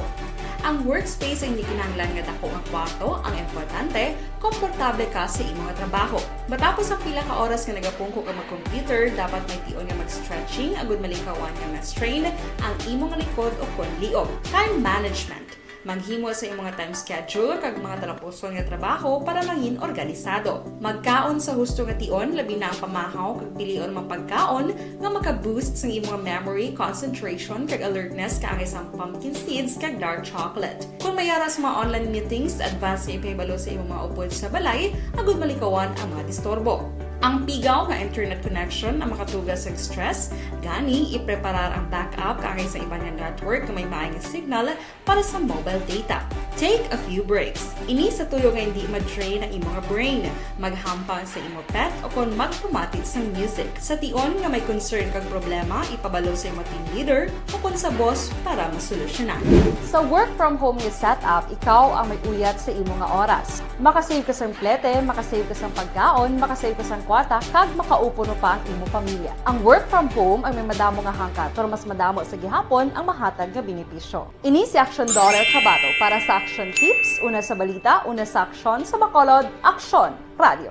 Ang workspace ay hindi kinahanglan nga dako nga kwarto, ang importante, komportable ka sa imong trabaho. Matapos ang pila ka oras nga nagapungko ka mag-computer, dapat may tion nga mag-stretching agud malikawan nga ma-strain ang imong likod o kon liog. Time management. Maghimo sa imong mga time schedule kag mga talapuson nga trabaho para mangin organisado. Magkaon sa husto nga tion, labi na ang pamahaw kag pilion mga pagkaon nga maka-boost sa imong memory, concentration kag alertness kaangay sa pumpkin seeds kag dark chocolate. Kung mayara sa mga online meetings, advance sa ipahibalo sa imong mga upod sa balay, agud malikawan ang mga disturbo. Ang pigaw nga internet connection ang makatugas sa stress, gani ipreparar ang backup kaangay sa ibang nga network na may maayong signal para sa mobile data. Take a few breaks. Ini sa tuyo nga hindi ma-drain ang imong brain, maghampang sa imong pet o kon magpumati sa music. Sa tion nga may concern kag problema, ipabalo sa imong team leader o kon sa boss para masolusyonan. Sa work from home nga setup, ikaw ang may uyat sa imong nga oras. Makasave ka sa plete, makasave ka sa pagkaon, makasave ka sa kwata, kag makaupo no pa ang imong pamilya. Ang work from home ay may madamo nga hangkat, pero mas madamo sa gihapon ang mahatag nga benepisyo. Ini si Action Dorel Cabato para sa Action Tips, una sa balita, una sa aksyon sa Bacolod, Aksyon Radio.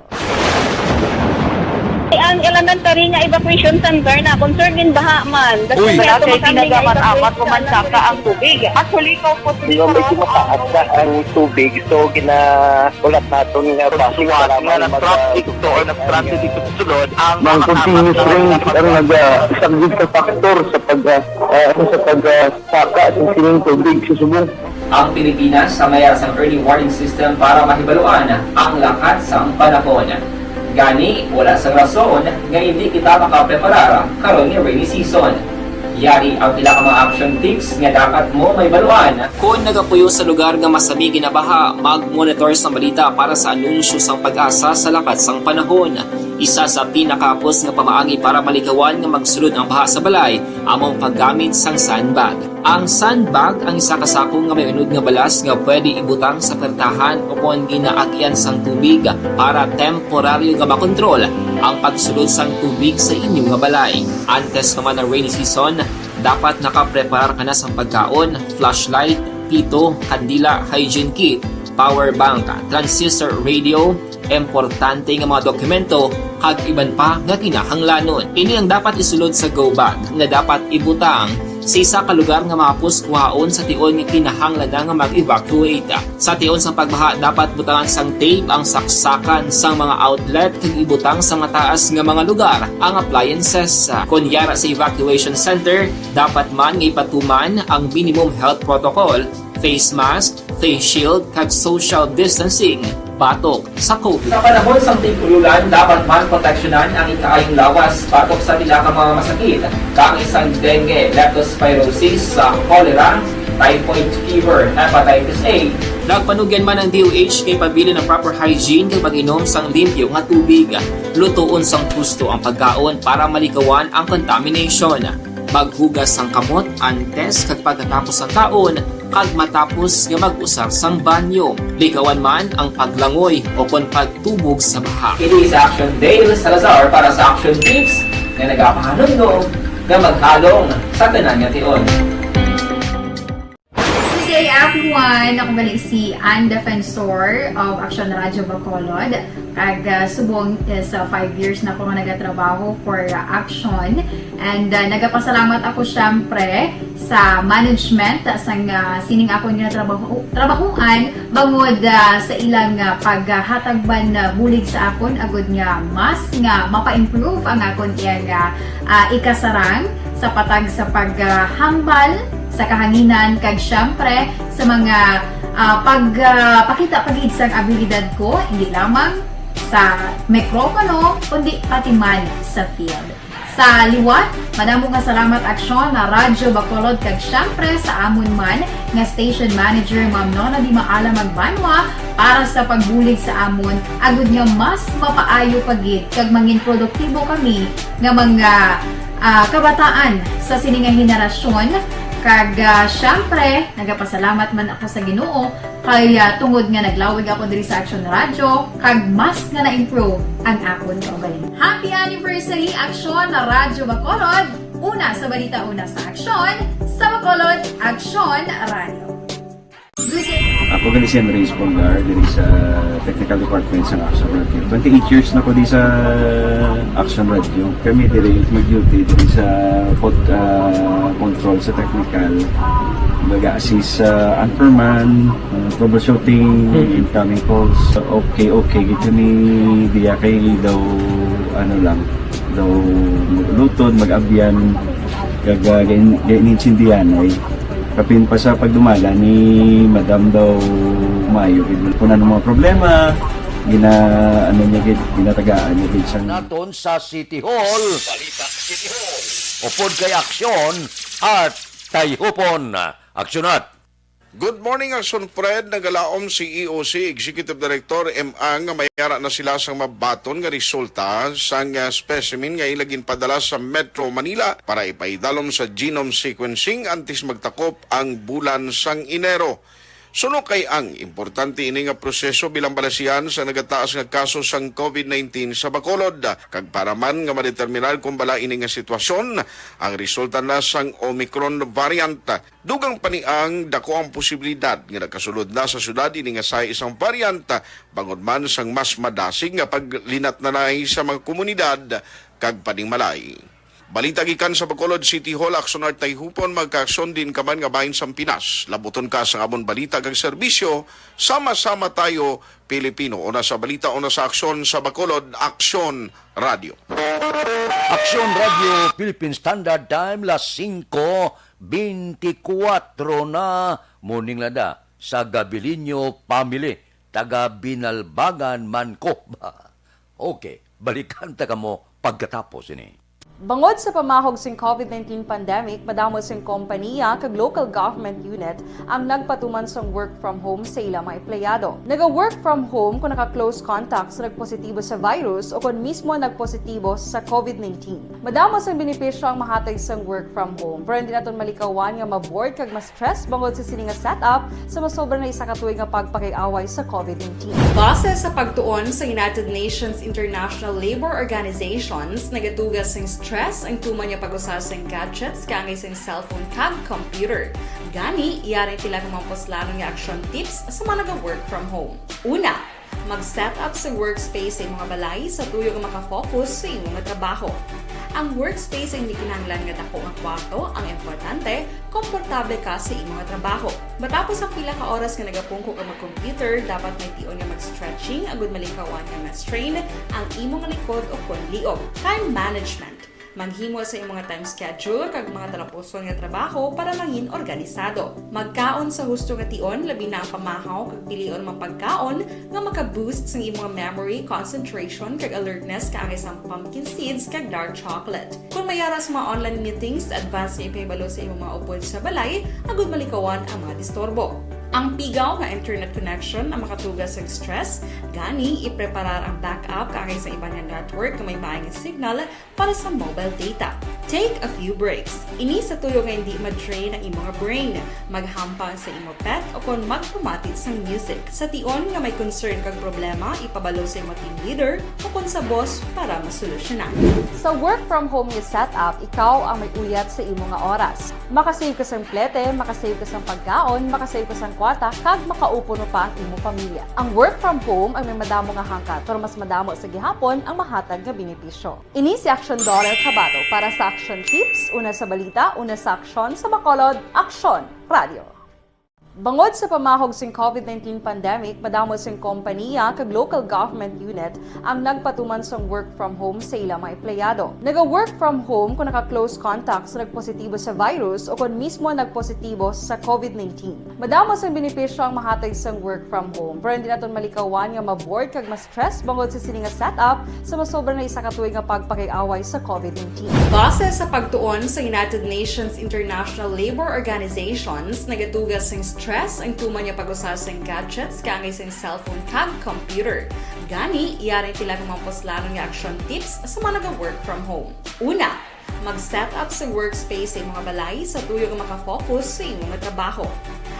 Ang elementary nga evacuation center na concern din baha man. Uy, Kasi pinagamat-amat kumansaka ang tubig. Actually, po Di ba may tumataas na ang tubig, so ginaulat natin nga Siwat nga nag-traffic to or nag-transit dito sa sulod ang Mang continuous rain ang nag-subject sa factor sa pagsaka at sining tubig sa subong. Ang Pilipinas sa mayroon sa early warning system para mahibaluan ang lakat sang panahon. Gani, wala sang rason nga hindi kita makapreparar karon ni rainy season. Yari ang pila ka mga action tips nga dapat mo may baluan. Kung nagapuyo sa lugar nga masabi ginabaha, mag-monitor sa balita para sa anunsyo sang pag-asa sa lakat sang panahon. Isa sa pinakapos nga pamaagi para malikawan nga magsulod ang baha sa balay, among paggamit sang sandbag. Ang sandbag ang isa kasakong nga may unod nga balas nga pwede ibutang sa pertahan o kung ginaagyan sang tubig para temporaryo nga makontrol ang pagsulod sang tubig sa inyong nga balay. Antes naman ng rainy season, dapat nakapreparar ka na sang pagkaon, flashlight, pito, kandila, hygiene kit, power bank, transistor radio, importante nga mga dokumento kag iban pa nga kinahanglanon. Ini ang dapat isulod sa go bag nga dapat ibutang sa isa ka lugar nga mapus kuhaon sa tion nga kinahanglan nga mag-evacuate. Sa tion sa pagbaha dapat butangan sang tape ang saksakan sang mga outlet kag ibutang sa mataas nga mga lugar ang appliances. Kunyara sa evacuation center, dapat man nga ipatuman ang minimum health protocol, face mask, face shield kag social distancing batok sa COVID. Sa panahon sa tigululan, dapat man proteksyonan ang ikaayong lawas batok sa pila ka mga masakit, kang isang dengue, leptospirosis, cholera, typhoid fever, hepatitis A. Nagpanugyan man ang DOH kay pabili ng proper hygiene kay pag-inom sang limpyo nga tubig. Lutuon sang gusto ang pagkaon para malikawan ang contamination. Maghugas sang kamot antes kag pagkatapos ang kaon kag matapos nga mag-usar sang banyo. Likawan man ang paglangoy o kon pagtubog sa baha. It is Action Dale Salazar para sa Action Tips na nagapahanong nga maghalong sa tanan nga tion. Good day everyone! Ako balik si Ann Defensor of Action Radio Bacolod. Kag subong sa 5 years na ako nga nagatrabaho for Action. And nagapasalamat ako syempre sa management sang sining ako nga trabahuan bangod sa ilang paghatagban bulig sa akon agud nga mas nga mapa-improve ang akon nga ikasarang sa patag sa paghambal sa kahanginan kag syempre sa mga pagpakita pagid sang abilidad ko hindi lamang sa mikropono kundi pati man sa field. Sa liwat, madamo nga salamat Aksyon na Radyo Bacolod kag syempre sa amon man nga station manager Ma'am Nona Di Maala Magbanwa para sa pagbulig sa amon agud nga mas mapaayo pagid kag mangin produktibo kami nga mga kabataan sa sininga henerasyon. Kag syempre, nagapasalamat man ako sa Ginoo kay tungod nga naglawig ako diri sa Action Radio kag mas nga na-improve ang akon kaugalingon. Happy anniversary Action na Radyo Bacolod! Una sa balita, una sa Aksyon, sa Bacolod, Action Radio. Ako gali si Andres Polgar diri sa Technical Department sa Action Radio. 28 years na ko di sa Action Radio. Kami diri mag-duty diri sa control sa technical. Mag-assist sa anchorman, troubleshooting, incoming calls. Okay, gito ni diya kay daw daw lutod, mag-abyan, ganinsindihan ay kapin pa sa pagdumala ni Madam daw Mayo. Kung ano mga problema, ginatagaan niya din sa Naton sa City Hall. Balita City Hall. Upod kay aksyon at tayhupon. Aksyon. Good morning, Action Fred. Nagalaom si EOC Executive Director M.A. nga mayara na sila sang mabaton nga resulta sang specimen nga ilagin padala sa Metro Manila para ipaidalom sa genome sequencing antes magtakop ang bulan sang Enero. Suno kay ang importante ini nga proseso bilang balasihan sa nagataas nga kaso sang COVID-19 sa Bacolod. Kag para man nga madeterminar kung bala ini nga sitwasyon, ang resulta na sang Omicron variant. Dugang paniang dako ang posibilidad nga nakasulod na sa syudad ini nga sa isang variant, bangod man sang mas madasig nga paglinat na sa mga komunidad kag paningmalay. Balita gikan sa Bacolod City Hall, aksyon at tayhupon, magkaaksyon din kaman nga bahin sa Pinas. Labuton ka sa amon balita kag serbisyo, sama-sama tayo Pilipino. Una sa balita, una sa aksyon sa Bacolod, Aksyon Radio. Aksyon Radio Philippine Standard Time, las 5:24 na morning lada sa Gabilinyo Family, taga Binalbagan, Mancoba. Okay, balikan taga mo pagkatapos ini. Bangod sa pamahog sing COVID-19 pandemic, madamo sing kompanya kag local government unit ang nagpatuman sang work from home sa ilang mga empleyado. Naga-work from home kung naka-close contacts na nagpositibo sa virus o kung mismo nagpositibo sa COVID-19. Madamo sang benepisyo ang mahatag sang work from home, pero hindi naton malikawan nga ma-bored kag ma-stress bangod sa sini nga setup sa masobra na isa ka tuig nga pagpakiaway sa COVID-19. Base sa pagtuon sa United Nations International Labour Organizations, nagatugas sang stress ang tuman niya pag-usar sa gadgets kangay sa cellphone kag computer. Gani, iyari tila ng mga poslanong nga action tips sa mga nag-work from home. Una, mag-set up sa workspace sa mga balay sa tuyo nga makafocus sa imong trabaho. Ang workspace ay hindi kinahanglan nga dako nga kwarto, ang importante, komportable ka sa imong trabaho. Matapos ang pila ka oras nga nagapungko ka mag-computer, dapat may tion nga mag-stretching agud malikawan nga ma-strain ang imong likod o konliog. Time management. Maghimo sa imong time schedule kag mga talapuson nga trabaho para mangin organisado. Magkaon sa husto nga tion, labi na ang pamahaw kag pilion mang pagkaon nga maka-boost sa imong memory, concentration kag alertness kaangay sa pumpkin seeds kag dark chocolate. Kung mayara sa mga online meetings, advance nga ipahibalo sa imong mga upod sa balay, agud malikawan ang mga disturbo. Ang pigaw nga internet connection ang makatugas sa stress, gani ipreparar ang backup kaangay sa ibang network na may maayong signal para sa mobile data. Take a few breaks. Ini sa tuyo nga hindi ma-drain ang imong brain, maghampang sa imong pet o kung magpumatit sa music. Sa tion nga may concern kag problema, ipabalo sa imong team leader o kung sa boss para masolusyonan. Sa work from home nga setup, ikaw ang may uyat sa imong nga oras. Makasave ka sa plete, makasave ka sa pagkaon, makasave ka sa kwarta, kag makaupo no pa ang imong pamilya. Ang work from home ay may madamo nga hangkat, pero mas madamo sa gihapon ang mahatag nga benepisyo. Ini si Action Dollar Cabato para sa Action Tips, una sa balita, una sa aksyon sa Bacolod, Aksyon Radio. Bangod sa pamahog sing COVID-19 pandemic, madamo sing kompanya kag local government unit ang nagpatuman sang work from home sa ilang mga empleyado. Naga-work from home kung naka-close contacts na nagpositibo sa virus o kung mismo nagpositibo sa COVID-19. Madamo sang benepisyo ang mahatag sang work from home, pero hindi naton malikawan nga ma-bored kag ma-stress bangod sa sini nga setup sa masobra na isa ka tuig nga pagpakiaway sa COVID-19. Base sa pagtuon sa United Nations International Labour Organizations, nagatugas sang stress ang tuman niya pag-usar sa gadgets kaangay sa cellphone kag computer. Gani, iyari tila ng mga poslanong nga action tips sa mga nag-work from home. Una, mag-set up sa workspace sa mga balay sa tuyo nga makafocus sa imong trabaho.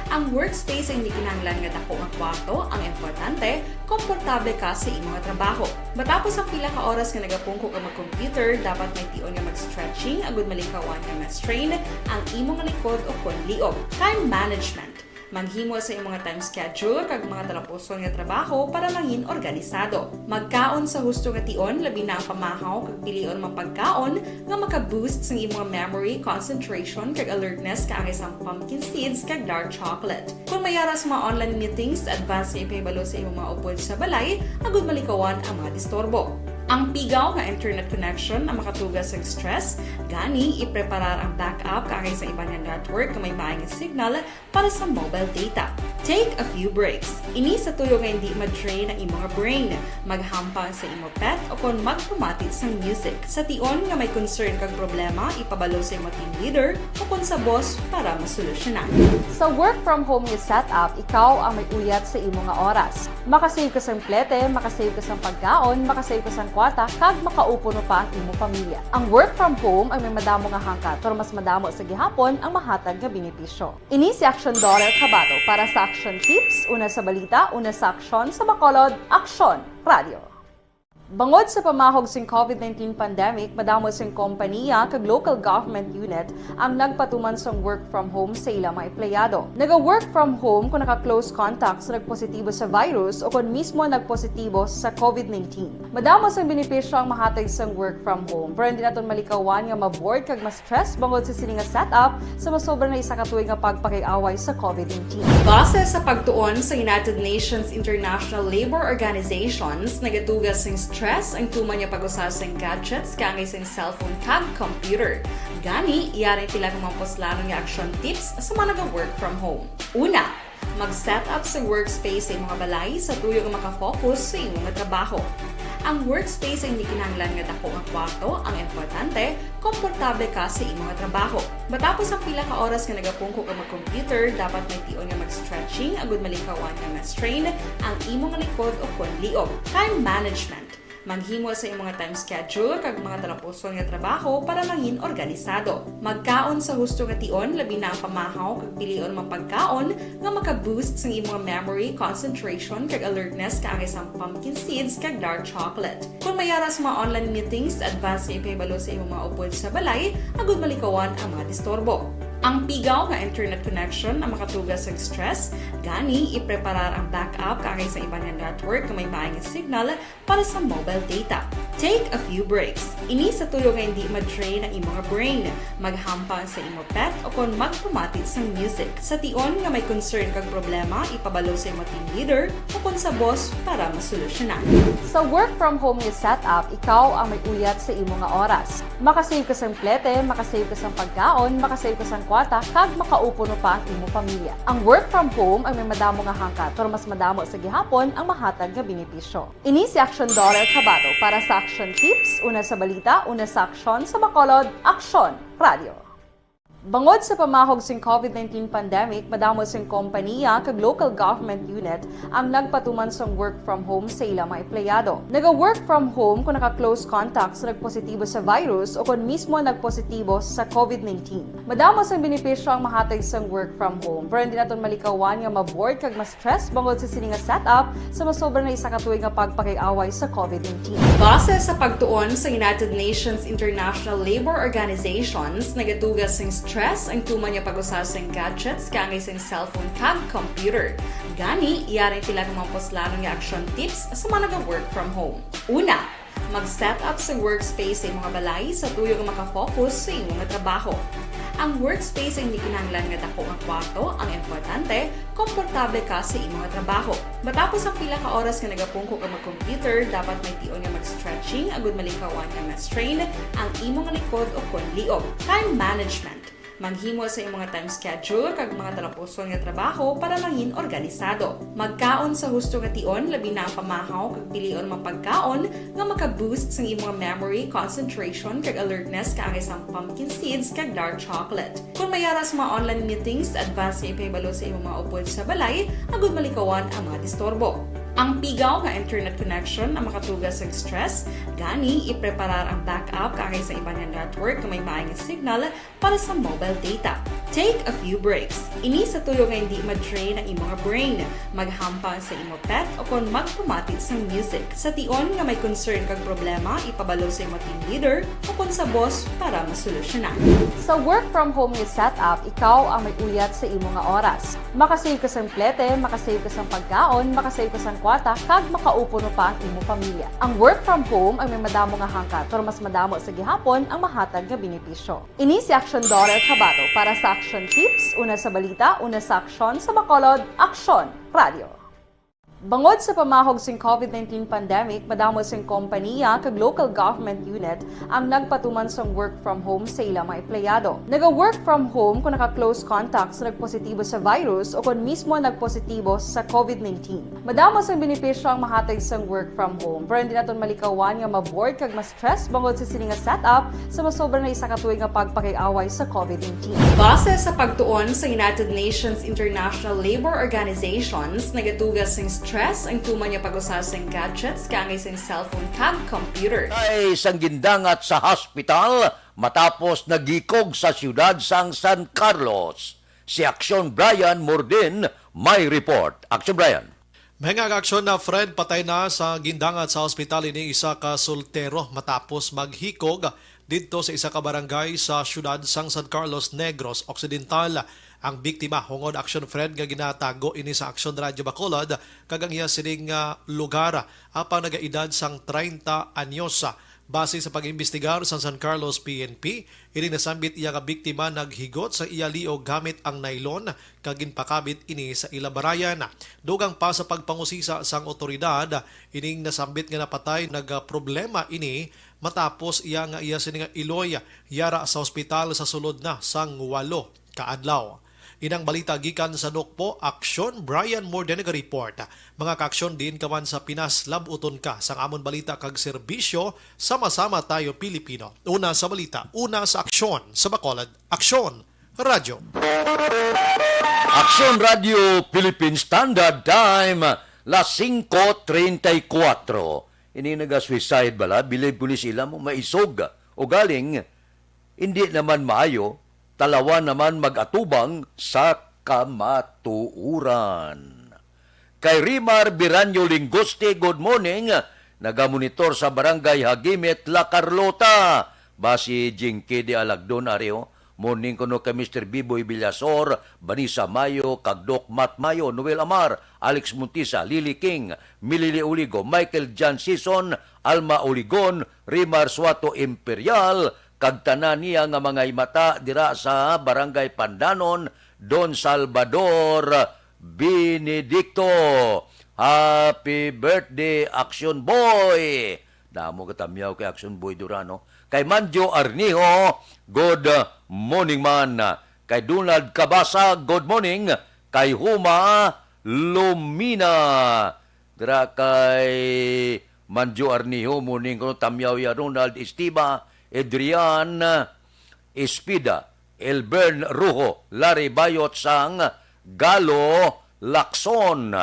Ang workspace ay hindi kinahanglan nga dako nga kwarto, ang importante, komportable ka sa imong trabaho. Matapos ang pila ka oras nga nagapungko ka mag-computer, dapat may tion nga mag-stretching agud malikawan nga ma-strain ang imong likod o konliog. Time management. Manghimo sa imong mga time schedule kag mga talapuson nga trabaho para mangin organisado. Magkaon sa husto nga tion labi na ang pamahaw kag pilion mapagkaon nga maka-boost sa imong memory, concentration kag alertness kaangay sa pumpkin seeds kag dark chocolate. Kung mayaras mga online meetings, advance sa ipahibalo sa imong mga upod sa balay, agud malikawan ang mga disturbo. Ang pigaw nga internet connection ang makatugas sa stress, gani ipreparar ang backup kaangay sa iba nga network nga may maayong signal para sa mobile data. Take a few breaks. Ini sa tuyo nga hindi ma-drain ang imong brain, maghampang sa imong pet o kon magpumati sa music. Sa tion nga may concern kag problema, ipabalo sa imong team leader o kon sa boss para masolusyonan. Sa work from home nga setup, ikaw ang may uyat sa imong nga oras. Makasave ka sa plete, makasave ka sa pagkaon, makasave ka sa kwata, kag makaupo no pa ang imong pamilya. Ang work from home ay may madamo nga hangkat, pero mas madamo sa gihapon ang mahatag nga benepisyo. Ini si Action Daughter Kabato para sa Action Tips, una sa balita, una sa aksyon sa Bacolod, Aksyon Radio. Bangod sa pamahog sing COVID-19 pandemic, madamo sing kompanya kag local government unit ang nagpatuman sa work from home sa ilang mga empleyado. Naga-work from home kung naka-close contacts na nagpositibo sa virus o kung mismo nagpositibo sa COVID-19. Madamo sang benepisyo ang mahatag sa work from home, pero hindi naton malikawan nga ma-bored kag ma-stress bangod sa sini nga setup sa masobra na isa ka tuig nga pagpakiaway sa COVID-19. Base sa pagtuon sa United Nations International Labour Organizations, nagatugas sing stress ang tuman niya pag-usas ng gadgets kaangay sa cellphone kag computer. Gani, iyari tila kung maposlanong nga action tips sa mga nag-work from home. Una, mag-set up sa workspace sa imong balay sa tuyo nga makafocus sa imong trabaho. Ang workspace ay hindi kinahanglan nga dako nga kwarto, ang importante, komportable ka sa imong trabaho. Matapos ang pila ka oras nga nagapungko ka mag-computer, dapat may tion nga mag-stretching agud malikawan nga ma-strain ang imong likod o kon liog. Time management. Manghimo sa imong time schedule kag mga talapuson nga trabaho para mangin organisado. Magkaon sa husto nga tion labi na ang pamahaw kag pilion mapagkaon nga maka-boost sa imong memory, concentration kag alertness kaangay sa pumpkin seeds kag dark chocolate. Kung mayaras mga online meetings, advance sa ipahibalo sa imong mga upod sa balay, agud malikawan ang mga disturbo. Ang pigaw nga internet connection ang makatugas sa stress, gani ipreparar ang backup kaangay sa iba nga network nga may maayong signal para sa mobile data. Take a few breaks. Ini sa tuyo nga hindi ma-drain ang imong brain, maghampang sa imong pet o kon magpumati sa music. Sa tion nga may concern kag problema, ipabalo sa imong team leader o kon sa boss para masolusyonan. Sa work from home nga setup, ikaw ang may uyat sa imong nga oras. Makasave ka sa plete, makasave ka sa pagkaon, makasave ka sa kwata, kag makaupo no pa ang imong pamilya. Ang work from home ay may madamo nga hangkat, pero mas madamo sa gihapon ang mahatag nga benepisyo. Ini si Action Daughter Kabato para sa Action Tips, una sa balita, una sa aksyon sa Bacolod, Aksyon Radio. Bangod sa pamahog sing COVID-19 pandemic, madamo sing kompanya kag local government unit ang nagpatuman sa work from home sa ilang mga empleyado. Naga-work from home kung naka-close contacts na nagpositibo sa virus o kung mismo nagpositibo sa COVID-19. Madamo sang benepisyo ang mahatag sa work from home, pero hindi naton malikawan nga ma-bored kag ma-stress bangod sa sini nga setup sa masobra na isa ka tuig nga pagpakiaway sa COVID-19. Base sa pagtuon sa United Nations International Labour Organizations, nagatugas sing stress ang tuman niya pag-usas ng gadgets kaangay sa cellphone kag computer. Gani, iyari tila kung maposlanong nga action tips sa mga nag-work from home. Una, mag-set up sa workspace sa imong balay sa tuyo nga makafocus sa imong trabaho. Ang workspace ay hindi kinahanglan nga dako nga kwarto, ang importante, komportable ka sa imong trabaho. Matapos ang pila ka oras nga nagapungko ka mag-computer, dapat may tion nga mag-stretching agud malikawan nga ma-strain ang imong likod o kon liog. Time management. Manghimo sa imong time schedule kag mga talapuson nga trabaho para mangin organisado. Magkaon sa husto nga tion labi na ang pamahaw kag pilion mapagkaon nga maka-boost sa imong memory, concentration kag alertness kaangay sa pumpkin seeds kag dark chocolate. Kung mayaras mga online meetings, advance sa ipahibalo sa imong mga upod sa balay, agud malikawan ang mga disturbo. Ang pigaw nga internet connection ang makatugas sa stress, gani ipreparar ang backup kaangay sa iba nga network nga may maayong signal para sa mobile data. Take a few breaks. Ini sa tuyo nga hindi ma-drain ang imong brain. Maghampang sa imo pet o kon magpumatit sa music. Sa tion nga may concern kag problema, ipabalo sa imo team leader o kon sa boss para masolusyonan. Sa work from home nga setup, ikaw ang may uyat sa imo nga oras. Makasave ka sa plete, makasave ka sa pagkaon, makasave ka sa kwarta, kag makaupo no pa ang imo pamilya. Ang work from home ay may madamo nga hangkat, pero mas madamo sa gihapon ang mahatag nga benepisyo. Ini si Action Daughter Kabato para sa Action Tips, una sa balita, una sa aksyon sa Bacolod, Aksyon Radio. Bangod sa pamahog sing COVID-19 pandemic, madamo sing kompanya kag local government unit ang nagpatuman sa work from home sa ilang mga empleyado. Naga-work from home kung naka-close contacts na nagpositibo sa virus o kung mismo nagpositibo sa COVID-19. Madamo sang benepisyo ang mahatag sa work from home, pero hindi naton malikawan nga ma-bored kag ma-stress bangod sa sini nga setup sa masobra na isa ka tuig nga pagpakiaway sa COVID-19. Base sa pagtuon sa United Nations International Labour Organizations, nagatugas sing stress ang tuman niya pag-usas ng gadgets kangay sa cellphone kag computer. Ay isang gindangat sa hospital matapos nagikog sa siyudad sang San Carlos. Si Action Brian Mordin may report. Action Brian. Mga aksyon na Fred, patay na sa gindangat sa ospital ini isa ka soltero matapos maghikog didto sa isa ka barangay sa siyudad sang San Carlos Negros Occidental. Ang biktima hungod Action Fred nga ginatago ini sa Action Radio Bacolod kagang iya sining lugar apang nagaedad sang 30 anyos. Base sa pag-imbestigar sa San Carlos PNP, ini nasambit iya nga biktima naghigot sa iya liog gamit ang nylon kag ginpakabit ini sa ilabarayan. Dugang pa sa pagpangusisa sang otoridad, ining nasambit nga napatay nagproblema ini matapos iya sining iloy yara sa ospital sa sulod na sang 8 kaadlaw. Inang balita gikan sa Nokpo, Aksyon, Brian Morden nag-report. Mga kaaksyon din kaman sa Pinas, labuton ka sa amon balita kag serbisyo, sama-sama tayo Pilipino. Una sa balita, una sa aksyon, sa Bacolod, Aksyon, Radyo. Action Radio Philippine Standard Time, las 5:34. Ini naga-suicide bala, bilib ko ni sila mo maisog. O galing, hindi naman maayo, talawa naman mag-atubang sa kamatuuran. Kay Rimar Biranyo Lingoste, good morning. Nagamonitor sa Barangay Hagimet, La Carlota. Basi Jingke de Alagdon areo. Morning kuno kay Mr. Biboy Villasor, Vanessa Mayo, Kagdok Mat Mayo, Noel Amar, Alex Muntisa, Lily King, Milili Uligo, Michael Jan Sison, Alma Uligon, Rimar Suato Imperial, kag tanan niya nga mga imata dira sa Barangay Pandanon, Don Salvador Benedicto. Happy birthday, Action Boy! Damo katamyaw kay Action Boy Durano. Kay Manjo Arniho, good morning man. Kay Donald Cabasa, good morning. Kay Huma Lumina. Dira kay Manjo Arniho, morning ko tamyaw ya Ronald Estiba, Adrian Espida, Elbern Rujo, Larry Bayot sang Galo Lacson.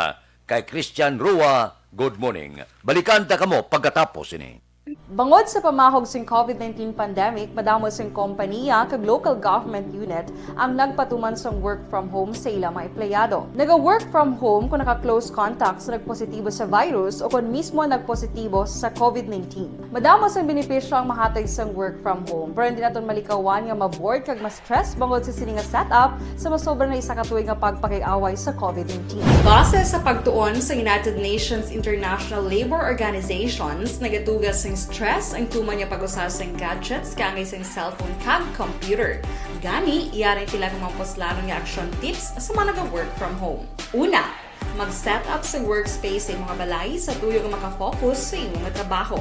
Kay Christian Rua, good morning. Balikan ta kamo pagkatapos ini. Bangod sa pamahog sing COVID-19 pandemic, madamo sing kompanya kag local government unit ang nagpatuman sa work from home sa ilang mga empleyado. Naga-work from home kung naka-close contacts na nagpositibo sa virus o kung mismo nagpositibo sa COVID-19. Madamo sang benepisyo ang mahatag sa work from home, pero hindi naton malikawan nga ma-bored kag ma-stress bangod sa sini nga setup sa masobra na isa ka tuig nga pagpakiaway sa COVID-19. Base sa pagtuon sa United Nations International Labour Organizations, nagatugas sing stress ang tuman niya pag-usas ng gadgets kangay sa cellphone kag computer. Gani, iyarin tila kung maposlanon nga action tips sa mga nag-work from home. Una, mag-set up sa workspace sa mga balay sa tuyo nga makafocus sa imong trabaho.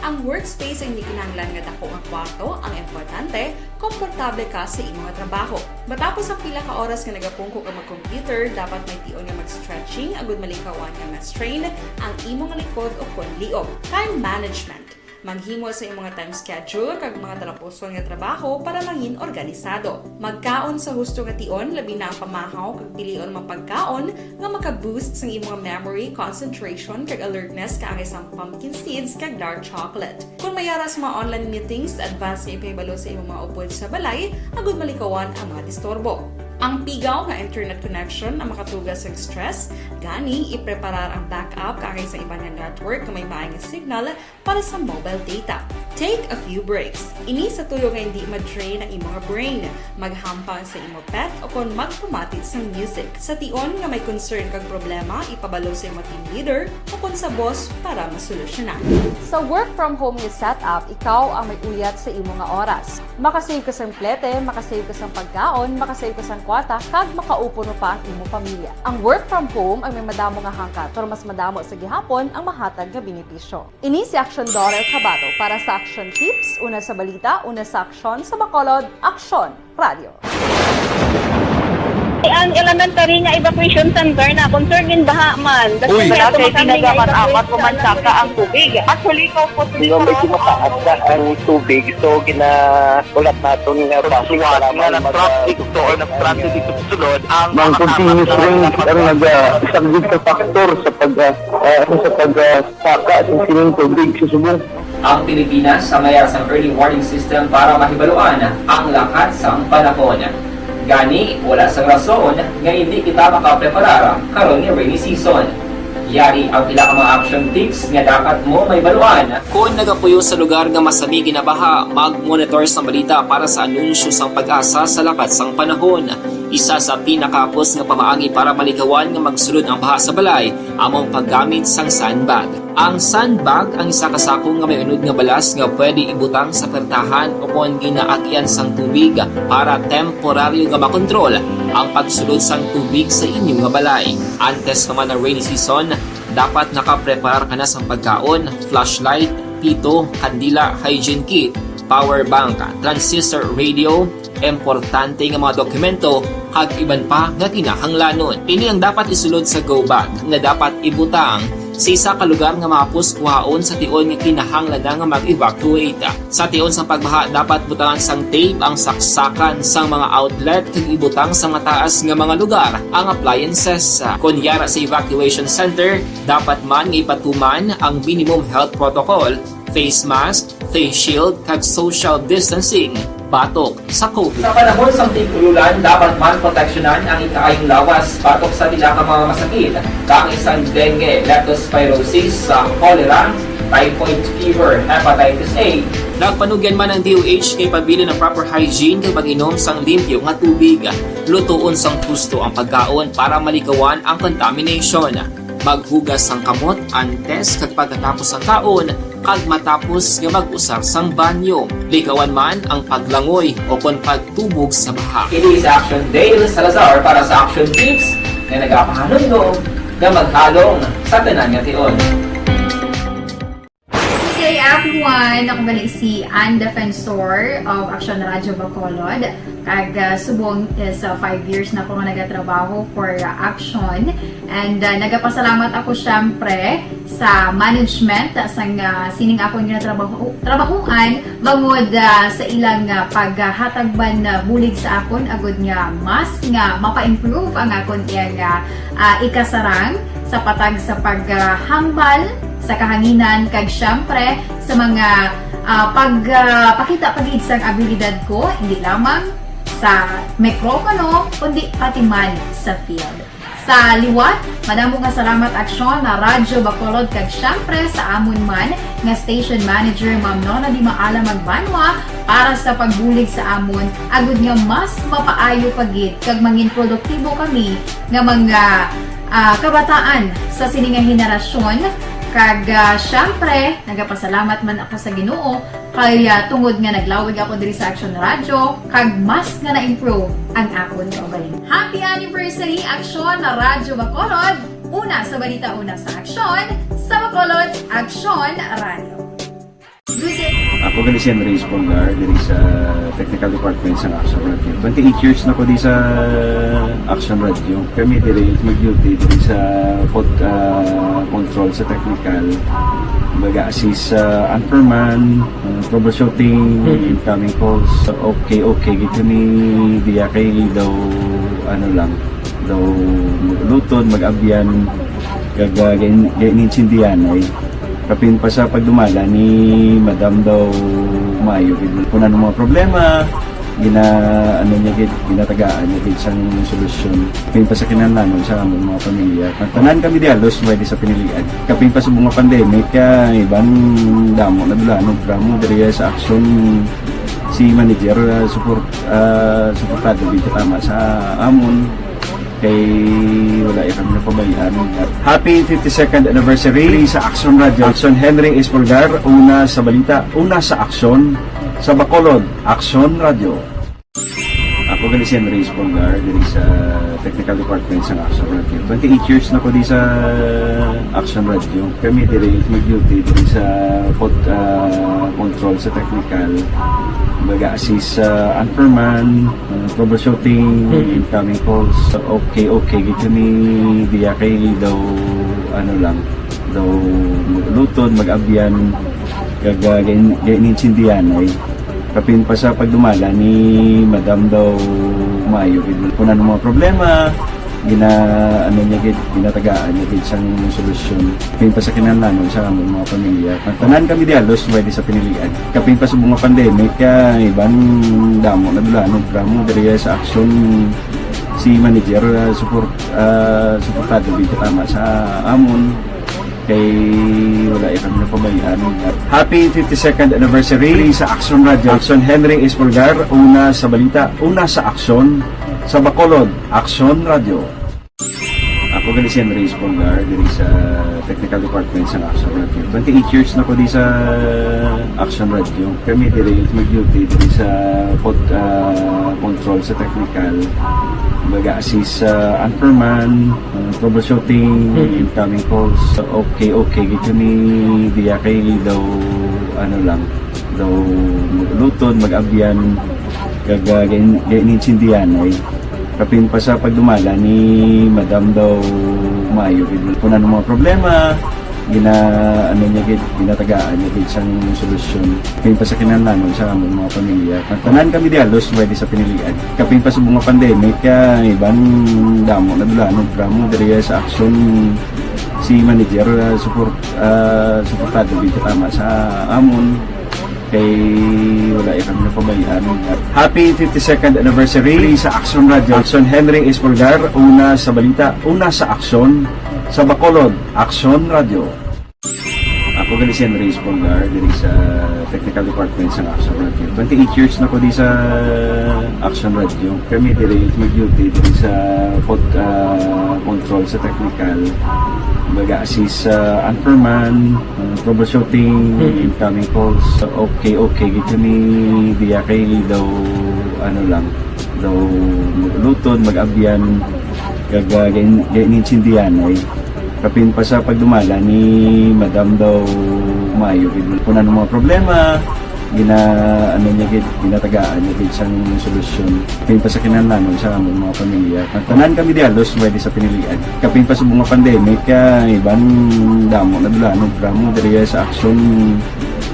Ang workspace ay hindi kinahanglan nga dako nga kwarto, ang importante, komportable ka sa imong trabaho. Matapos ang pila ka oras nga nagapungko ka mag-computer, dapat may tion nga mag-stretching agud malikawan nga ma-strain ang imong likod o kon liog. Time management. Maghimo sa imong mga time schedule kag mga talapuson nga trabaho para mangin organisado. Magkaon sa husto nga tion, labi na ang pamahaw kag pilion mga pagkaon nga maka-boost sa imong memory, concentration kag alertness kaangay sang pumpkin seeds kag dark chocolate. Kung mayara sa mga online meetings, advance nga ipahibalo sa imong mga upod sa balay, agud malikawan ang mga disturbo. Ang pigaw nga internet connection ang makatugas sa stress, gani ipreparar ang backup kaangay sa ibang network na may maayong signal para sa mobile data. Take a few breaks. Ini sa tuyo nga hindi ma-drain ang imong brain. Maghampang sa imong pet o kung magpumatid sa music. Sa tion nga may concern kag problema, ipabalo sa imong team leader o kung sa boss para masolusyonan. Sa work from home nga setup, ikaw ang may uyat sa imong nga oras. Makasave ka sa plete, makasave ka sa pagkaon, makasave ka sa kwata, kag makaupo mo pa ang imong pamilya. Ang work from home ay may madamo nga hangkat, pero mas madamo sa gihapon ang mahatag nga benepisyo. Ini si Action Daughter Cabato para sa Action Tips, una sa balita, una sa aksyon sa Bacolod, Action Radio. Ang elementary nga evacuation center na concern din baha man. Uy! Kaya pinagamat-amat pumansaka ang tubig. Actually, ikaw po Hindi mo medyo mataas na ang tubig. So, ulat natin nga Siwala nga ng traffic to or ng traffic dito sunod ang Mang continuous rain ang nag-isang sa factor sa pagsaka ng sining tubig sa subong. Ang Pilipinas sa mayas ang early warning system para mahibaluan ang lakas sang panahon. Gani, wala sang rason nga hindi kita makapreparar karon ni rainy season. Yari ang pila ka mga action tips nga dapat mo may baluan. Kung nagapuyo sa lugar nga masabi ginabaha, mag-monitor sa balita para sa anunsyo sang pag-asa sa lakat sang panahon. Isa sa pinakapos nga pamaagi para malikawan nga magsulod ang baha sa balay, among paggamit sang sandbag. Ang sandbag ang isa ka sako nga may unod nga balas nga pwede ibutang sa pertahan o kung ginaagyan sang tubig para temporaryo nga makontrol ang pagsulod sang tubig sa inyong nga balay. Antes naman ng rainy season, dapat nakapreparar ka na sang pagkaon, flashlight, pito, kandila, hygiene kit, power bank, transistor radio, importante nga mga dokumento kag iban pa nga kinahanglanon. Ini ang dapat isulod sa go bag nga dapat ibutang sa isa ka lugar nga mapus kuhaon sa tion nga kinahanglan nga mag-evacuate. Sa tion sa pagbaha dapat butangan sang tape ang saksakan sang mga outlet kag ibutang sa mataas nga mga lugar ang appliances. Kunyara sa evacuation center, dapat man nga ipatuman ang minimum health protocol, face mask, face shield kag social distancing. Batok sa COVID. Sa panahon sa tig-ululan, dapat man proteksyonan ang ikaayong lawas batok sa tila ka mga masakit, kang isang dengue, leptospirosis, cholera, typhoid fever, hepatitis A. Nagpanugyan man ang DOH kay pabili ng proper hygiene kay pag-inom sang limpyo nga tubig. Lutuon sang gusto ang pagkaon para malikawan ang contamination. Maghugas sang kamot antes kag pagkatapos ang kaon kag matapos nga mag-usar sang banyo. Likawan man ang paglangoy o kon pagtubog sa baha. Kini sa Action Dale Salazar para sa Action Tips na nagapahanundong nga maghalong sa tanan nga tion. Hey everyone! Ako balik si Ann Defensor of Action Radio Bacolod. Kag subong is 5 years na ako nga nagatrabaho for Action. And nagapasalamat ako syempre sa management sang sining ako nga trabahuan bangod sa ilang paghatagban na bulig sa akon agud nga mas nga mapa-improve ang akon nga ikasarang sa patag sa paghambal sa kahanginan kag syempre sa mga pagpakita pagid sang abilidad ko hindi lamang sa mikropono kundi pati man sa field. Sa liwat, madamo nga salamat Aksyon na Radyo Bacolod kag syempre sa amon man nga station manager Ma'am Nona Di Maala Magbanwa para sa pagbulig sa amon agud nga mas mapaayo pagid kag mangin produktibo kami nga mga kabataan sa sining nga henerasyon. Kag syempre, nagapasalamat man ako sa Ginoo kay tungod nga naglawig ako diri sa Action Radio kag mas nga na-improve ang akon kaugalingon. Happy anniversary Action na Radyo Bacolod! Una sa balita, una sa aksyon, sa Bacolod, Action Radio. Good day! Ako gali si Andres Pongar diri sa Technical Department sa Action Radio. 28 years na ko di sa Action Radio. Kami diri mag-duty diri sa control sa technical, mag-assist sa anchorman, troubleshooting, incoming calls, okay, gitu ni diya kay daw, daw maglutod, mag-abyan, gaganinsindihan ay, kapin pa sa pagdumala ni Madam daw Mayo, punan ng mga problema, ginatagaan niya gid sang solusyon. Kapin pa sa kinahanglan sa among mga pamilya. Tanan kami dialos pwede sa pinilian. Kapin pa sa mga pandemic iban damo na dulan programo diri sa action si manager suportado dito tama sa amon kay wala kami na pabayaan. Happy 52nd anniversary sa Action Radio. Action Henry Espolgar, una sa balita, una sa aksyon sa Bacolod, Action Radio. Ako gali si Henry Espolgar diri sa Technical Department sa Action Radio. 28 years na ko di sa Action Radio. Kami diri mag-duty diri sa control sa technical, mag-assist sa anchorman, troubleshooting, incoming calls, okay, gitu ni diya kay daw, daw maglutod, mag-abyan, gaganinsindihan ay, kapin pa sa pagdumala ni Madam daw Mayo, punan ng mga problema, ginatagaan niya gid sang solusyon. Kapin pa sa kinahanglan sa among mga pamilya. Tanan kami dialos pwede sa pinilian. Kapin pa sa mga pandemic iban damo na dulan programo diri sa action si manager suportado dito tama sa amon kay wala kami na pabayaan. Happy 52nd anniversary sa Action Radio. Action Henry Espolgar, una sa balita, una sa aksyon sa Bacolod, Action Radio. Ako gali si Henry Espolgar diri sa Technical Department sa Action Radio. 28 years na ko di sa Action Radio. Kami diri mag-duty diri sa control sa technical, mag-assist sa anchorman, troubleshooting, incoming calls, okay, gitu ni diya kay daw, daw maglutod, mag-abyan, gaganinsindihan ay, kapin pa sa pagdumala ni Madam daw Mayo, punan ng mga problema, ginatagaan niya gid sang solusyon. Kapin pa sa kinahanglan sa among mga pamilya. Tanan kami dialos pwede sa pinilian. Kapin pa sa mga pandemic iban damo na dulan programo diri sa action si manager suportado dito tama sa amon kay wala kami na pabayaan. Happy 52nd anniversary sa Action Radio. Action Henry Espolgar, una sa balita, una sa aksyon sa Bacolod, Action Radio. Ako gali si Henry Espolgar diri sa Technical Department sa Action Radio. 28 years na ko di sa Action Radio. Kami diri mag-duty diri sa control sa technical, mag-assist sa anchorman, troubleshooting, incoming calls, okay, gitu ni diya kay daw, daw maglutod, mag-abyan, gaganinsindihan ay, kapin pa sa pagdumala ni Madam daw Mayo, punan ng mga problema, ginatagaan niya gid sang solusyon. Kapin pa sa kinahanglan sa among mga pamilya. Tanan kami dialos pwede sa pinilian. Kapin pa sa mga pandemic iban damo na dulan programo diri sa action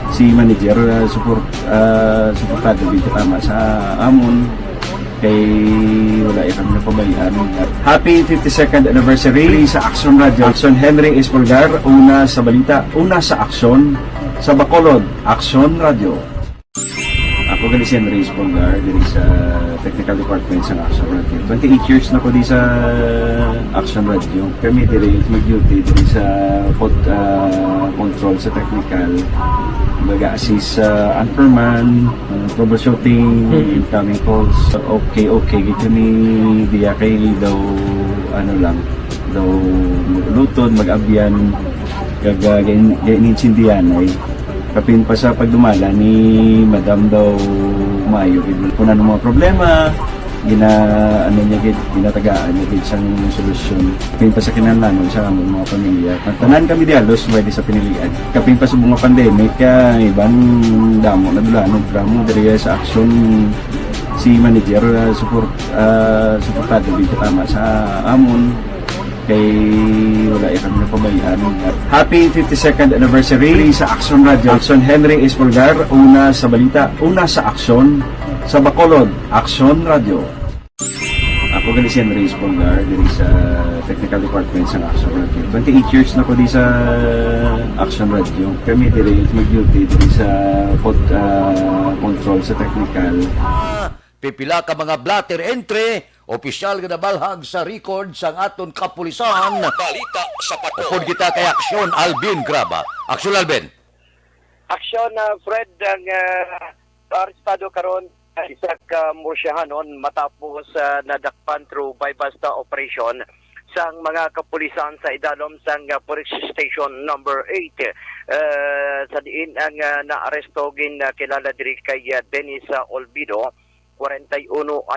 si manager suportado dito tama sa amon kay wala kami na pabayaan. Happy 52nd anniversary sa Action Radio. Action Henry Espolgar, una sa balita, una sa aksyon sa Bacolod, Action Radio. Ako gali si Henry Espolgar diri sa Technical Department sa Action Radio. 28 years na ko di sa Action Radio. Kami diri mag-duty diri sa control sa technical, mag-assist sa anchorman, troubleshooting, incoming calls, okay, gitu ni diya kay daw, daw maglutod, mag-abyan, gaganinsindihan ay, kapin pa sa pagdumala ni Madam daw Mayo, punan ng mga problema, ginatagaan niya gid sang solusyon. Kapin pa sa kinahanglan sa among mga pamilya. Tanan kami dialos pwede sa pinilian. Kapin pa sa mga pandemic iban damo na dulan programo diri sa action si manager suportado dito tama sa amon kay wala kami napabayaan. At happy 52nd anniversary sa Action Radio. Action Henry Espolgar, una sa balita, una sa aksyon sa Bacolod, Action Radio. Ako gali si Henry Espolgar, diri sa Technical Department sa Action Radio. 28 years na ko di sa Action Radio. Kami diri mag-duty diri sa control sa technical. Pipila ka mga blatter entry, opisyal nga nabalhag sa record sang aton kapulisan. Balita sa patrol. Upod kita kay Aksyon Alvin Graba. Aksyon Alvin. Aksyon Fred ang arestado karon isa ka Murciahanon matapos nadakpan through bypass operation sang mga kapulisan sa idalom sang Police Station number 8 sa diin ang naaresto gin kilala diri kay Dennis Olvido, 41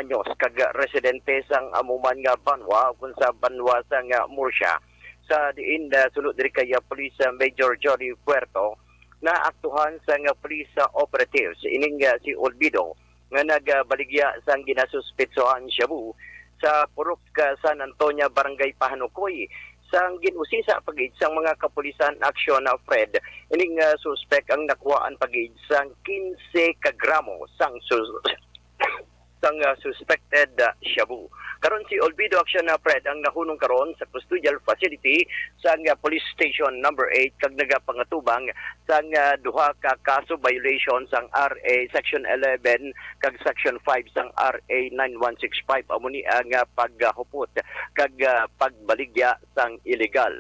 anyos, kag residente sang amuman nga Banwa kung sa Banwa sang Murcia. Sa diin sulod diri kay Police Major Johnny Puerto na aktuhan sang police operatives ining si Olvido nga nagbaligya sang ginasuspetsohan Shabu sa Purok San Antonio Barangay Pahanukoy sang ginusisa pagid sang mga kapulisan aksyon na Fred. Ining suspect ang nakuhaan pagid sang 15 kagramo sang suspected shabu. Karon si Olvido Action na Fred ang nahunong karon sa custodial facility sa Police Station number 8 kag nagapangatubang sa duha ka kaso violation sang RA Section 11 kag Section 5 sang RA 9165 amuni ang paghupot kag pagbaligya sang illegal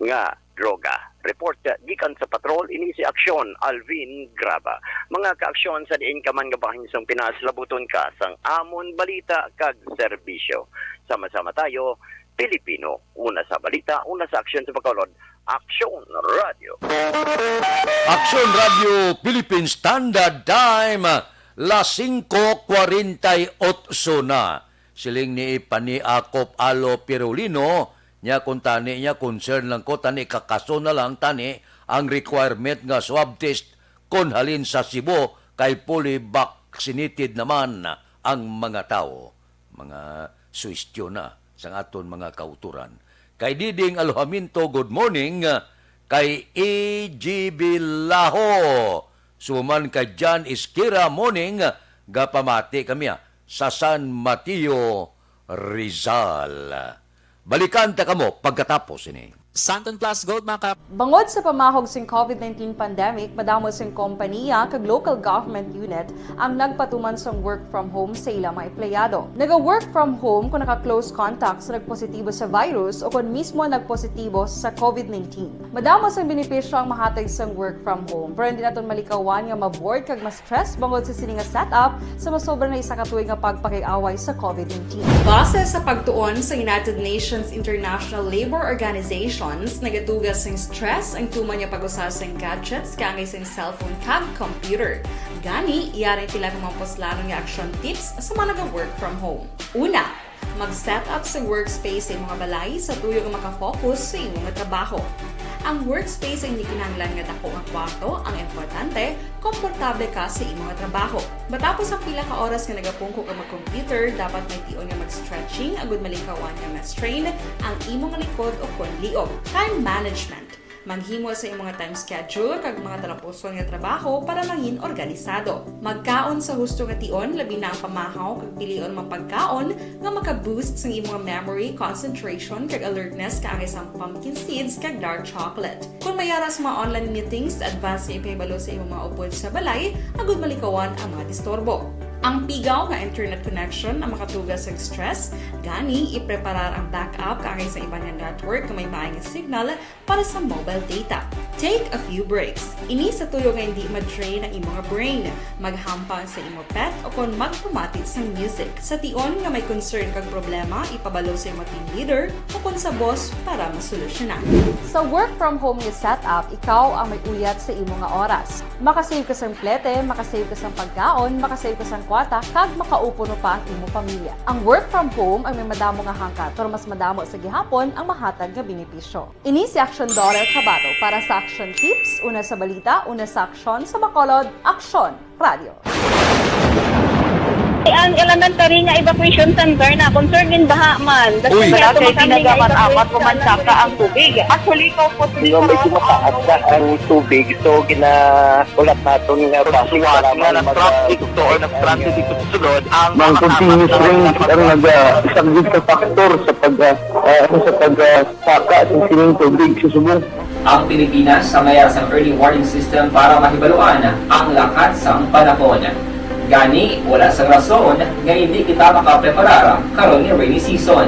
nga droga. Report gikan sa patrol ini si Aksyon Alvin Graba. Mga kaaksyon sa diin ka man nga bahin sang Pinas, labuton ka sang amon balita kag serbisyo. Sama-sama tayo, Pilipino, una sa balita, una sa aksyon sa Bacolod, Aksyon Radio. Aksyon Radio Philippine Standard Time, las 5:48 na. Siling ni Ipaniakop Alo Pirulino, nya kung tani niya concern lang ko tani kakaso na lang tani ang requirement nga swab test kung halin sa Cebu kay fully vaccinated naman ang mga tao, mga suistyo na sa aton mga kauturan. Kay Diding Alojamiento, good morning. Kay EGB Laho, suman kay John Iskira, morning. Gapamati kami sa San Mateo, Rizal. Balikan ta kamo pagkatapos ini. Santon Plus Gold mga Bangod sa pamahog sing COVID-19 pandemic, madamo sing kompanya kag local government unit ang nagpatuman sang work from home sa ilang mga empleyado. Naga-work from home kung naka-close contact sa nagpositibo sa virus o kung mismo nagpositibo sa COVID-19. Madamo sang benepisyo ang mahatag sang work from home, pero hindi naton malikawan nga ma-bored kag ma-stress bangod sa sini nga setup sa masobra na isa ka tuig nga pagpakiaway sa COVID-19. Base sa pagtuon sa United Nations International Labour Organization, nagatugas ng stress ang tuman niya pag-usar sa gadgets kangay sa cellphone kag computer. Gani, iyarin tila ng mga poslanong nga action tips sa mga nag-work from home. Una, mag-set up sa workspace sa mga balay sa tuyo nga makafocus sa imong trabaho. Ang workspace ay hindi kinahanglan nga dako nga kwarto, ang importante, komportable ka sa imong trabaho. Matapos ang pila ka oras nga nagapungko ka mag-computer, dapat may tion nga mag-stretching agud malikawan nga ma-strain ang imong likod o konliog. Time management. Maghimo sa imong time schedule kag mga talapuson nga trabaho para mangin organisado. Magkaon sa husto nga tion, labi na ang pamahaw kag pilion mapagkaon nga maka-boost sa imong memory, concentration kag alertness kaangay sa pumpkin seeds kag dark chocolate. Kung mayaras mga online meetings, advance sa ipahibalo sa imong mga upod sa balay, agud malikawan ang mga disturbo. Ang pigaw nga internet connection ang makatugas sa stress, gani ipreparar ang backup kaangay sa ibang network na may maayong signal para sa mobile data. Take a few breaks. Ini sa tuyo nga hindi ma-drain ang imong brain, maghampang sa imong pet o kung magpumatit sa music. Sa tion nga may concern kag problema, ipabalo sa imong team leader o kung sa boss para masolusyonan. Sa work from home nga setup, ikaw ang may uyat sa imong nga oras. Makasave ka sa plete, makasave ka sa pagkaon, makasave ka sa kwata, kag makaupo no pa ang imong pamilya. Ang work from home ay may madamo nga hangkat, pero mas madamo sa gihapon ang mahatag nga benepisyo. Ini si Action Daughter Cabato para sa Action Tips, una sa balita, una sa aksyon sa Bacolod, Aksyon Radio. Ang elementary nga evacuation center na concern din baha man. Uy. Wala kay tinagaman apat pumansaka ang tubig. Actually, ikaw po Hindi mo medyo mataas na ang tubig. So, ulat natin nga pasiwat nga nag-traffic to or nag-transit dito sa sulod. Ang continuous rain ang nag-subject sa factor sa pagsaka at sining tubig sa subong. Ang Pilipinas sa mayroon sa early warning system para mahibaluan ang lakas ng panahon. Gani, wala sa rason nga hindi kita makapreparar karon ni rainy season.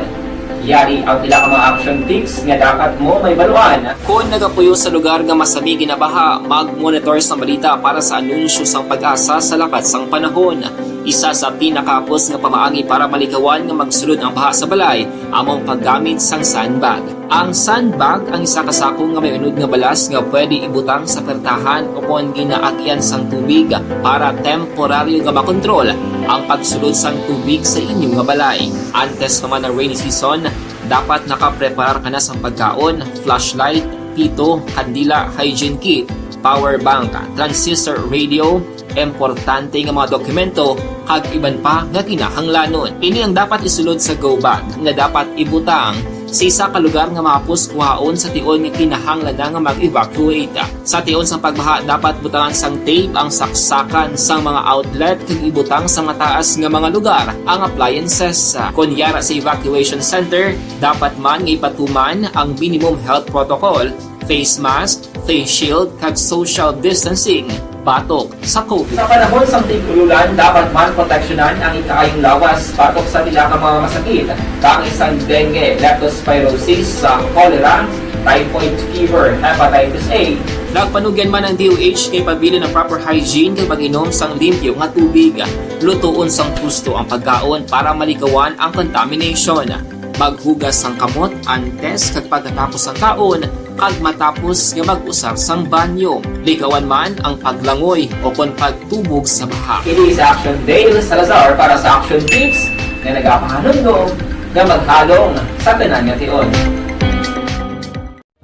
Yari ang pila ka mga action tips nga dapat mo may baluan. Kung nagapuyo sa lugar nga masami ginabaha, mag-monitor sa balita para sa anunsyo sang pag-asa sa lakas sang panahon. Isa sa pinakapos nga pamaangi para malikawan nga magsulod ang baha sa balay, among paggamit sang sandbag. Ang sandbag ang isa kasakong nga may unod nga balas nga pwede ibutang sa pertahan upon ginaagyan sang tubig para temporaryo nga makontrol ang pagsulod sang tubig sa inyong nga balay. Antes naman ng rainy season, dapat nakapreparar ka na sang pagkaon, flashlight, pito, kandila, hygiene kit, power bank, transistor radio, importante nga mga dokumento kag iban pa nga kinahanglanon. Ini ang dapat isulod sa go bag nga dapat ibutang sa isa ka lugar nga mapus kuhaon sa tion nga kinahanglan nga mag-evacuate. Sa tion sang pagbaha dapat butangan sang tape ang saksakan sang mga outlet kag ibutang sa mataas nga mga lugar ang appliances. Kunyara sa evacuation center, dapat man nga ipatuman ang minimum health protocol, face mask, face shield kag social distancing batok sa COVID. Sa panahon sa tigululan, dapat man proteksyonan ang ikaayong lawas batok sa pila ka mga masakit. Kang isang dengue, leptospirosis, cholera, typhoid fever, hepatitis A. Nagpanugyan man ang DOH kay pabili ng proper hygiene kay pag-inom sang limpyo nga tubig. Lutuon sang gusto ang pagkaon para malikawan ang contamination. Maghugas sang kamot antes kag pagkatapos ang kaon kag matapos nga mag-usar sang banyo. Likawan man ang paglangoy o kon pagtubog sa baha. It is Action Dale Salazar para sa Action Tips na nagapahanundong nga maghalong sa tanan nga tion.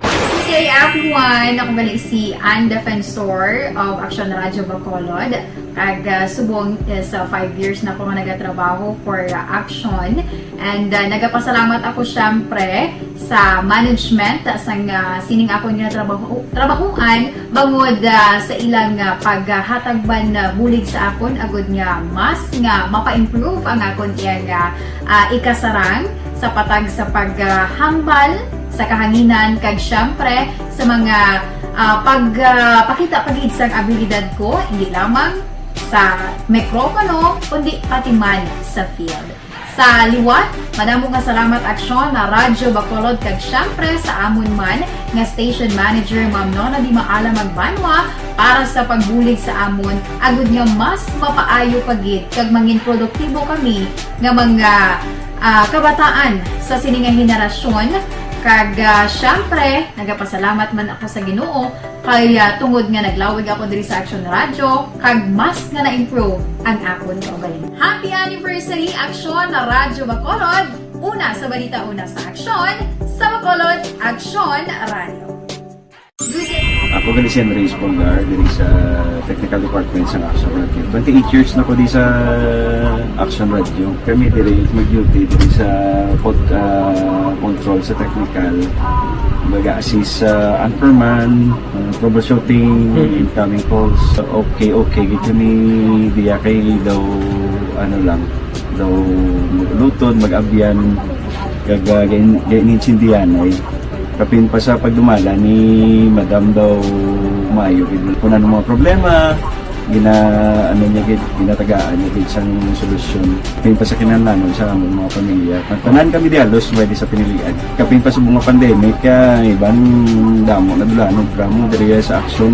Good day everyone! Ako balik si Ann Defensor of Action Radio Bacolod. Kag subong sa 5 years na ako nga nagatrabaho for Action. And nagapasalamat ako syempre sa management sang sining ako nga trabahuan bangod sa ilang paghatagban bulig sa akon agud nga mas nga mapa-improve ang akon iyang ikasarang sa patag sa paghambal sa kahanginan kag syempre sa mga pakita pagid sang abilidad ko hindi lamang sa mikropono kundi pati man sa field. Sa liwat, madamo nga salamat Aksyon na Radyo Bacolod kag syempre sa amon man nga station manager Ma'am Nona Di Maala Magbanwa para sa pagbulig sa amon agud nga mas mapaayo pagid kag mangin produktibo kami nga mga kabataan sa sininga henerasyon. Kag syempre, nagapasalamat man ako sa Ginoo kay tungod nga naglawig ako diri sa Action Radio kag mas nga na-improve ang akon kaugalingon. Happy anniversary Action na Radyo Bacolod! Una sa balita, una sa Action, sa Bacolod, Action Radio. Good day! Ako gali si Enrique Polgar diri sa Technical Department sa Action Radio. 28 years na ko di sa Action Radio. Kami diri mag-duty diri sa control sa technical. Mag-assist sa anchorman, troubleshooting, incoming calls. Okay. Gito ni diya kay daw lutod, mag-abyan, ganinsindihan ay kapin pa sa pagdumala ni Madam daw Mayo. Kung ano mga problema, ginatagaan niya gid sang solusyon. Kapin pa sa kinahanglan sa among mga pamilya. Tanan kami dialos pwede sa pinilian. Kapin pa sa mga pandemic, iban damo na dulanog gramo diri sa Action.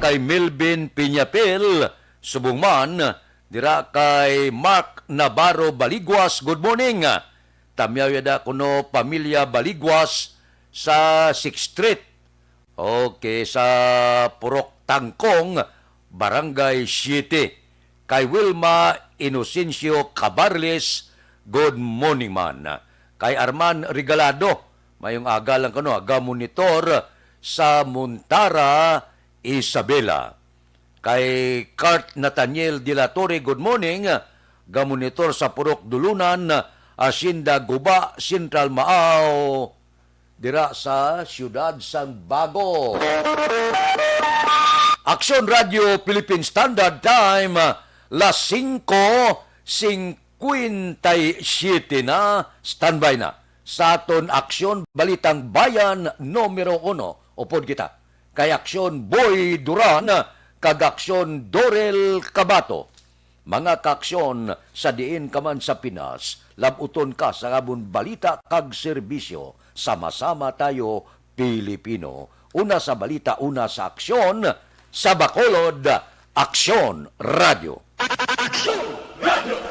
Kay Melvin Piñapil, subong man, dira kay Mark Navarro Baligwas. Good morning. Tamyaw yada kuno pamilya Baligwas sa 6th Street. Okay, sa Purok Tangkong, Barangay City. Kay Wilma Inocencio Cabarles, good morning man. Kay Arman Regalado, mayong aga lang kano, aga monitor sa Montara, Isabela. Kay Kurt Nathaniel De La Torre, good morning. gamonitor sa Purok Dulunan, Asinda Guba, Central Maaw, dira sa siyudad sang Bago. Action Radio Philippine Standard Time, las 5:57 na, standby na. Sa aton aksyon, Balitang Bayan, numero 1. Upod kita. Kay aksyon Boy Duran, kag aksyon Dorel Cabato. Mga kaaksyon sa diin ka man sa Pinas, labuton ka sa gabon balita kag serbisyo. Sama-sama tayo, Pilipino. Una sa balita, una sa aksyon, sa Bacolod, Aksyon Radio. Action Radio!